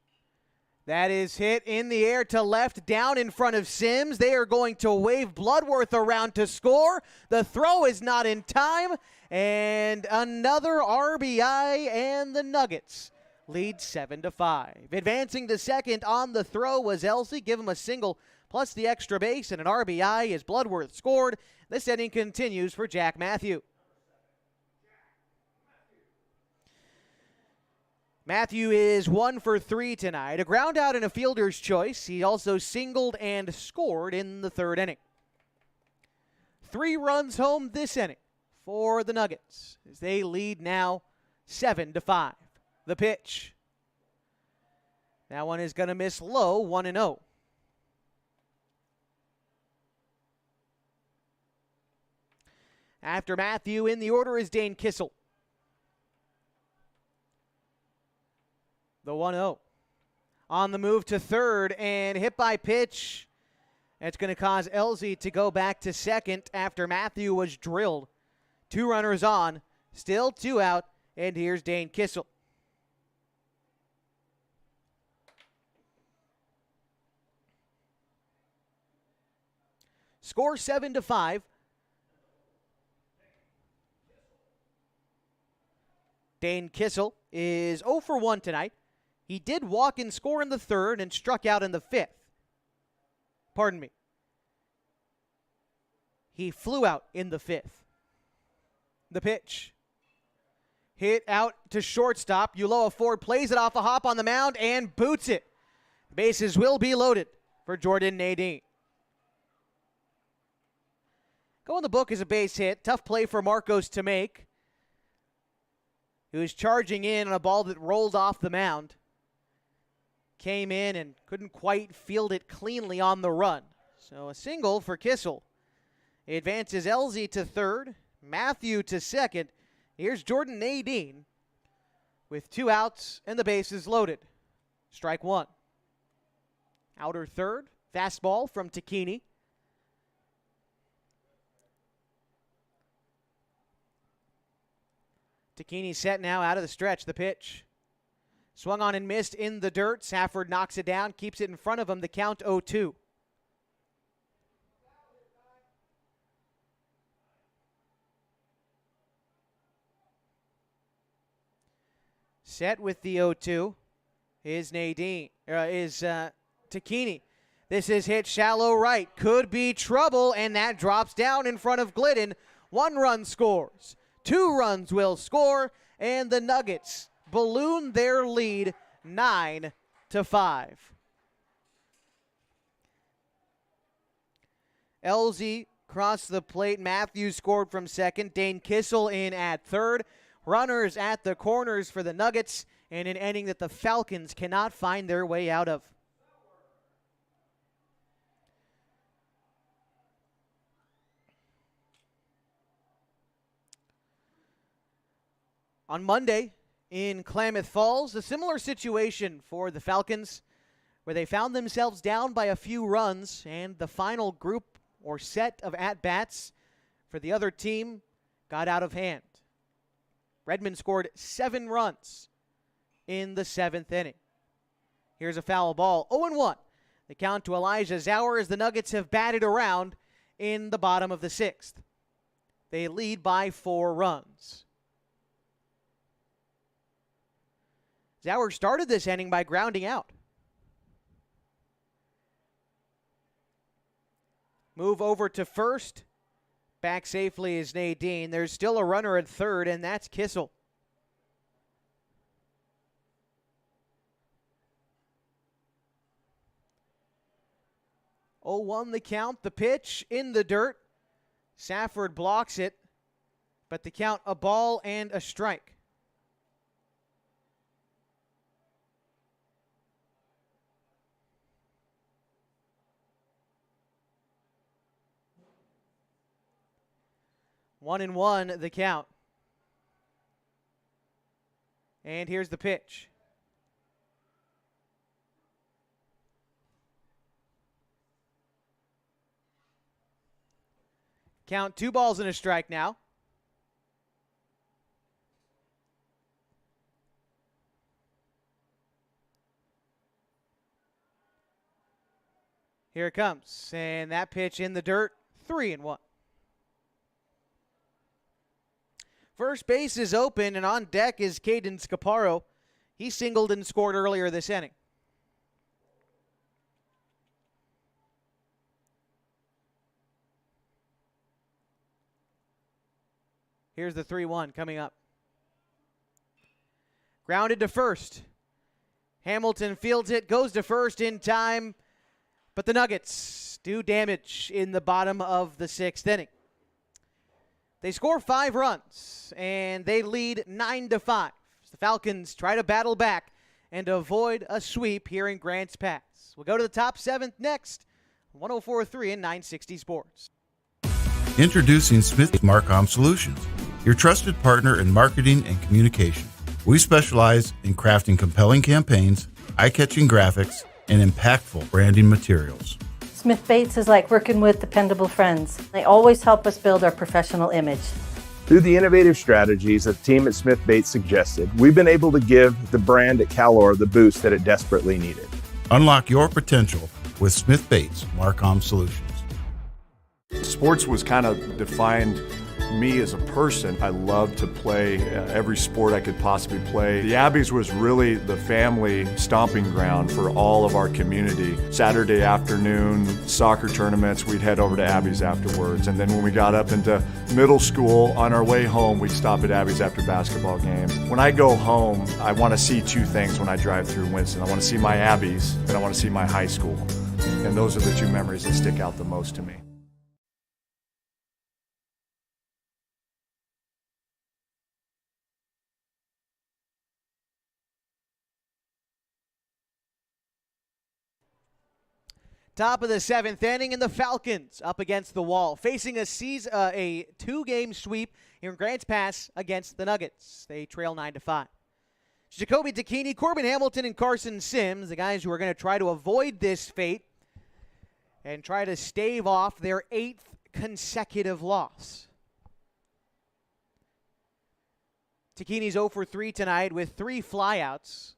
That is hit in the air to left, down in front of Sims. They are going to wave Bloodworth around to score. The throw is not in time, and another RBI, and the Nuggets lead 7-5. Advancing to second on the throw was Elsie. Give him a single plus the extra base and an RBI as Bloodworth scored. This inning continues for Jack Matthew. Matthew is 1 for 3 tonight. A ground out and a fielder's choice. He also singled and scored in the 3rd inning. 3 runs home this inning for the Nuggets as they lead now 7-5. The pitch. That one is going to miss low, 1-0. After Matthew, in the order is Dane Kissel. The 1-0. On the move to third and hit by pitch. It's going to cause Elzy to go back to second after Matthew was drilled. 2 runners on, still 2 out, and here's Dane Kissel. Score 7-5. Dane Kissel is 0 for 1 tonight. He did walk and score in the third and struck out in the fifth. Pardon me. He flew out in the fifth. The pitch. Hit out to shortstop. Ulloa Ford plays it off a hop on the mound and boots it. Bases will be loaded for Jordan Nadine. Go in the book as a base hit. Tough play for Marcos to make. He was charging in on a ball that rolled off the mound. Came in and couldn't quite field it cleanly on the run. So a single for Kissel. He advances Elzy to third, Matthew to second. Here's Jordan Nadine with 2 outs and the bases loaded. Strike 1. Outer third, fastball from Takini. Takini set now out of the stretch. The pitch. Swung on and missed in the dirt. Safford knocks it down, keeps it in front of him. The count 0-2. Set with the 0-2 is Takini. This is hit shallow right. Could be trouble, and that drops down in front of Glidden. 1 run scores. 2 runs will score, and the Nuggets balloon their lead 9-5. Elzy crossed the plate. Matthews scored from second. Dane Kissel in at third. Runners at the corners for the Nuggets in an inning that the Falcons cannot find their way out of. On Monday in Klamath Falls, a similar situation for the Falcons where they found themselves down by a few runs and the final group or set of at-bats for the other team got out of hand. Redmond scored 7 runs in the 7th inning. Here's a foul ball, 0-1. The count to Elijah Zauer as the Nuggets have batted around in the bottom of the 6th. They lead by 4 runs. Zauer started this inning by grounding out. Move over to first. Back safely is Nadine. There's still a runner at third, and that's Kissel. The count. The pitch in the dirt. Safford blocks it, but the count a ball and a strike. One and one, the count. And here's the pitch. Count 2 balls and a strike now. Here it comes. And that pitch in the dirt, 3-1. First base is open, and on deck is Caden Scaparo. He singled and scored earlier this inning. Here's the 3-1 coming up. Grounded to first. Hamilton fields it, goes to first in time, but the Nuggets do damage in the bottom of the 6th inning. They score 5 runs, and they lead 9-5. The Falcons try to battle back and avoid a sweep here in Grants Pass. We'll go to the top 7th next. 104.3 and 960 Sports. Introducing Smith Marcom Solutions, your trusted partner in marketing and communication. We specialize in crafting compelling campaigns, eye-catching graphics, and impactful branding materials. Smith Bates is like working with dependable friends. They always help us build our professional image. Through the innovative strategies that the team at Smith Bates suggested, we've been able to give the brand at Calor the boost that it desperately needed. Unlock your potential with Smith Bates Marcom Solutions. Sports was kind of defined me as a person. I loved to play every sport I could possibly play. The Abbeys was really the family stomping ground for all of our community. Saturday afternoon soccer tournaments, we'd head over to Abbeys afterwards. And then when we got up into middle school, on our way home, we'd stop at Abbeys after basketball games. When I go home, I want to see two things when I drive through Winston. I want to see my Abbeys, and I want to see my high school. And those are the two memories that stick out the most to me. Top of the 7th inning, and the Falcons up against the wall, facing a 2-game sweep here in Grants Pass against the Nuggets. They trail 9-5. Jacoby Dakini, Corbin Hamilton, and Carson Sims, the guys who are going to try to avoid this fate and try to stave off their 8th consecutive loss. Dakini's 0 for 3 tonight with 3 flyouts.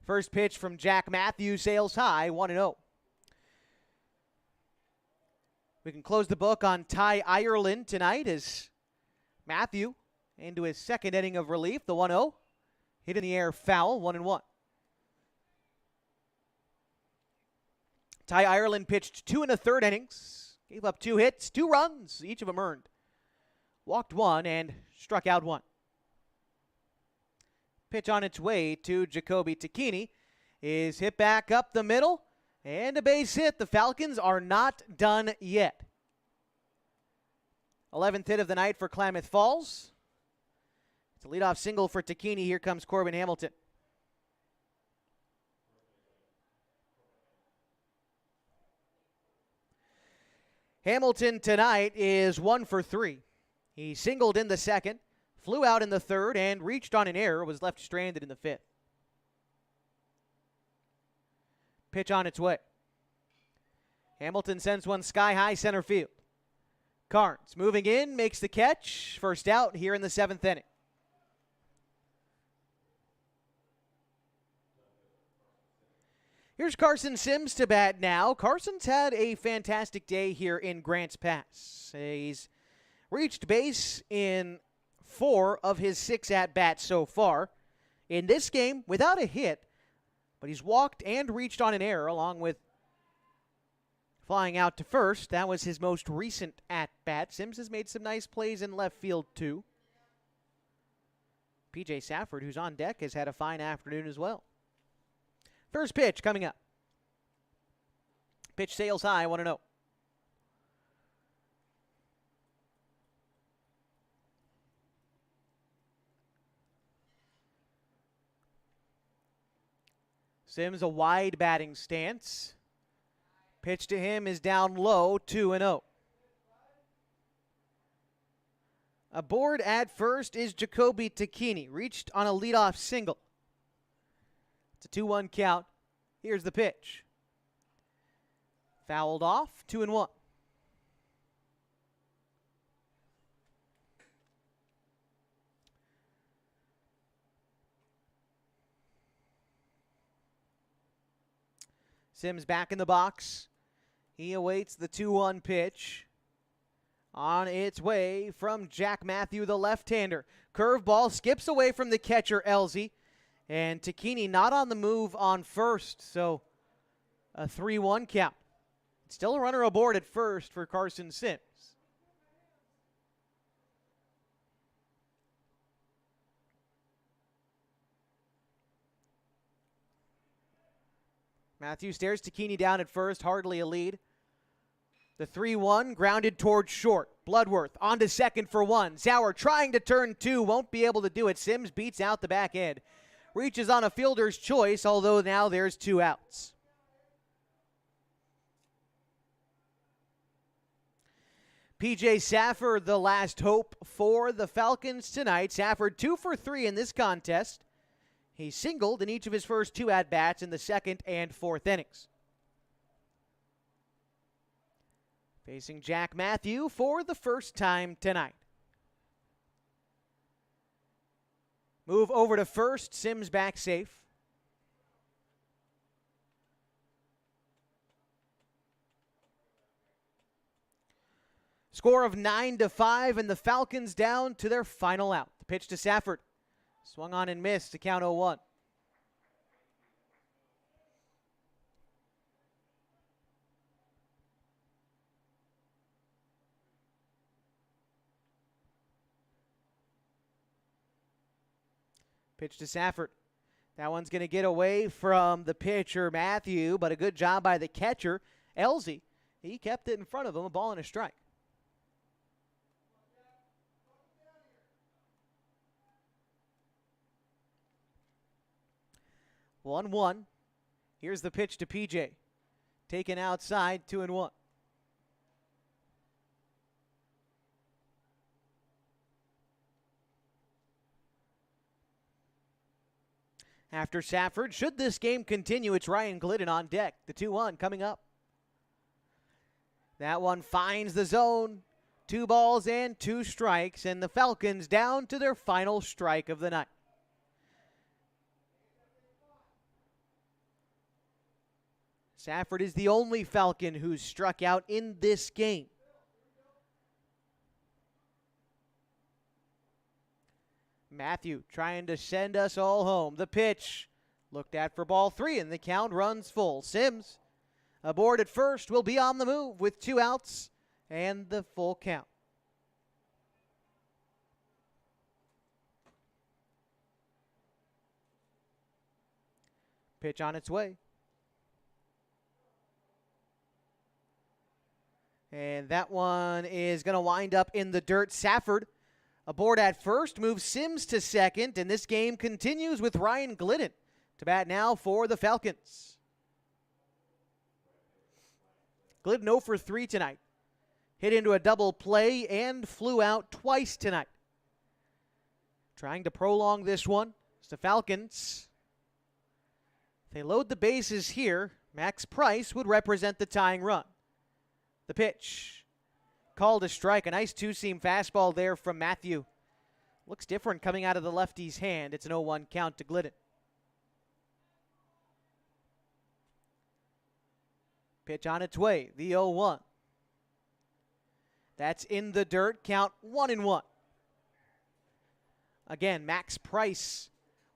First pitch from Jack Matthews sails high, 1-0. We can close the book on Ty Ireland tonight as Matthew into his 2nd inning of relief. The 1-0 hit in the air foul, 1-1. Ty Ireland pitched 2 1/3 innings, gave up 2 hits, 2 runs, each of them earned. Walked 1 and struck out 1. Pitch on its way to Jacoby Dakini is hit back up the middle. And a base hit. The Falcons are not done yet. 11th hit of the night for Klamath Falls. It's a leadoff single for Dakini. Here comes Corbin Hamilton. Hamilton tonight is 1 for 3. He singled in the 2nd, flew out in the 3rd, and reached on an error, was left stranded in the 5th. Pitch on its way. Hamilton sends one sky high center field. Carnes moving in, makes the catch. First out here in the 7th inning. Here's Carson Sims to bat now. Carson's had a fantastic day here in Grants Pass. He's reached base in 4 of his 6 at-bats so far. In this game, without a hit, but he's walked and reached on an error along with flying out to first. That was his most recent at-bat. Sims has made some nice plays in left field, too. P.J. Safford, who's on deck, has had a fine afternoon as well. First pitch coming up. Pitch sails high, 1-0. Sims a wide batting stance. Pitch to him is down low, 2-0. Aboard at first is Jacoby Dakini. Reached on a leadoff single. It's a 2-1 count. Here's the pitch. Fouled off, 2-1. Sims back in the box. He awaits the 2-1 pitch. On its way from Jack Matthew, the left-hander. Curveball skips away from the catcher, Elzy. And Dakini not on the move on first, so a 3-1 count. Still a runner aboard at first for Carson Sims. Matthew stares Dakini down at first, hardly a lead. The 3-1 grounded towards short. Bloodworth on to second for 1. Sauer trying to turn 2, won't be able to do it. Sims beats out the back end. reaches on a fielder's choice, although now there's 2 outs. P.J. Safford, the last hope for the Falcons tonight. Safford 2 for 3 in this contest. He singled in each of his first 2 at-bats in the 2nd and 4th innings. Facing Jack Matthew for the first time tonight. Move over to first. Sims back safe. Score of 9-5, and the Falcons down to their final out. The pitch to Safford. Swung on and missed to count 0-1. Pitch to Safford. That one's going to get away from the pitcher, Matthew, but a good job by the catcher, Elsie. He kept it in front of him, a ball and a strike. One. Here's the pitch to PJ. Taken outside, 2-1. After Safford, should this game continue, it's Ryan Glidden on deck. The 2-1 coming up. That one finds the zone. 2 balls and 2 strikes, and the Falcons down to their final strike of the night. Safford is the only Falcon who's struck out in this game. Matthew trying to send us all home. The pitch looked at for ball 3, and the count runs full. Sims aboard at first, will be on the move with 2 outs and the full count. Pitch on its way. And that one is going to wind up in the dirt. Safford aboard at first, moves Sims to second, and this game continues with Ryan Glidden to bat now for the Falcons. Glidden 0 for 3 tonight. Hit into a double play and flew out twice tonight. Trying to prolong this one. It's the Falcons. If they load the bases here, Max Price would represent the tying run. The pitch. Called a strike. A nice 2-seam fastball there from Matthew. Looks different coming out of the lefty's hand. It's an 0-1 count to Glidden. Pitch on its way. The 0-1. That's in the dirt. Count 1-1. Again, Max Price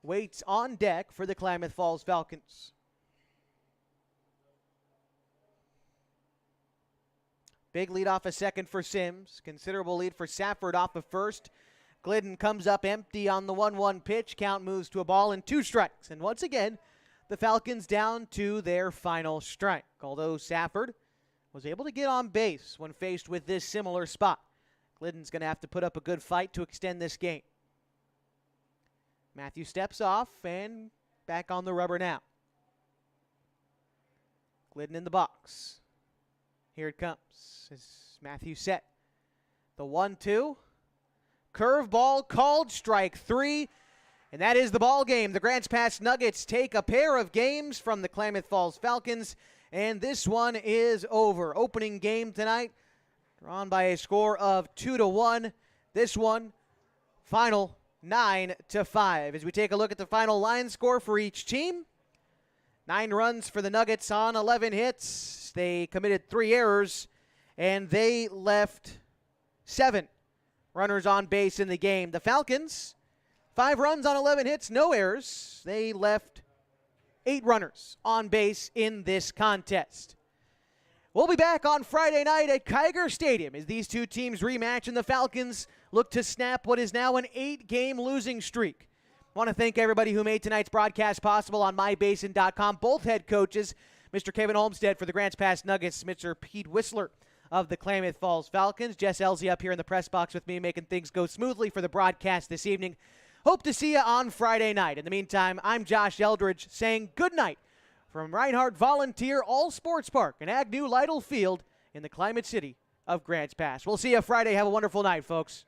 waits on deck for the Klamath Falls Falcons. Big lead off a second for Sims. Considerable lead for Safford off of first. Glidden comes up empty on the 1-1 pitch. Count moves to a ball and 2 strikes. And once again, the Falcons down to their final strike. Although Safford was able to get on base when faced with this similar spot. Glidden's going to have to put up a good fight to extend this game. Matthew steps off and back on the rubber now. Glidden in the box. Here it comes. Is Matthew set? The 1-2. Curveball called, strike 3. And that is the ball game. The Grants Pass Nuggets take a pair of games from the Klamath Falls Falcons. And this one is over. Opening game tonight. Drawn by a score of 2-1. This one, final 9-5. As we take a look at the final line score for each team. 9 runs for the Nuggets on 11 hits. They committed 3 errors, and they left 7 runners on base in the game. The Falcons, 5 runs on 11 hits, no errors. They left 8 runners on base in this contest. We'll be back on Friday night at Kiger Stadium as these two teams rematch, and the Falcons look to snap what is now an 8-game losing streak. I want to thank everybody who made tonight's broadcast possible on mybasin.com. Both head coaches, Mr. Kevin Olmstead for the Grants Pass Nuggets, Mr. Pete Whistler of the Klamath Falls Falcons. Jess Elsie up here in the press box with me, making things go smoothly for the broadcast this evening. Hope to see you on Friday night. In the meantime, I'm Josh Eldridge saying good night from Reinhardt Volunteer All Sports Park and Agnew Lytle Field in the Climate City of Grants Pass. We'll see you Friday. Have a wonderful night, folks.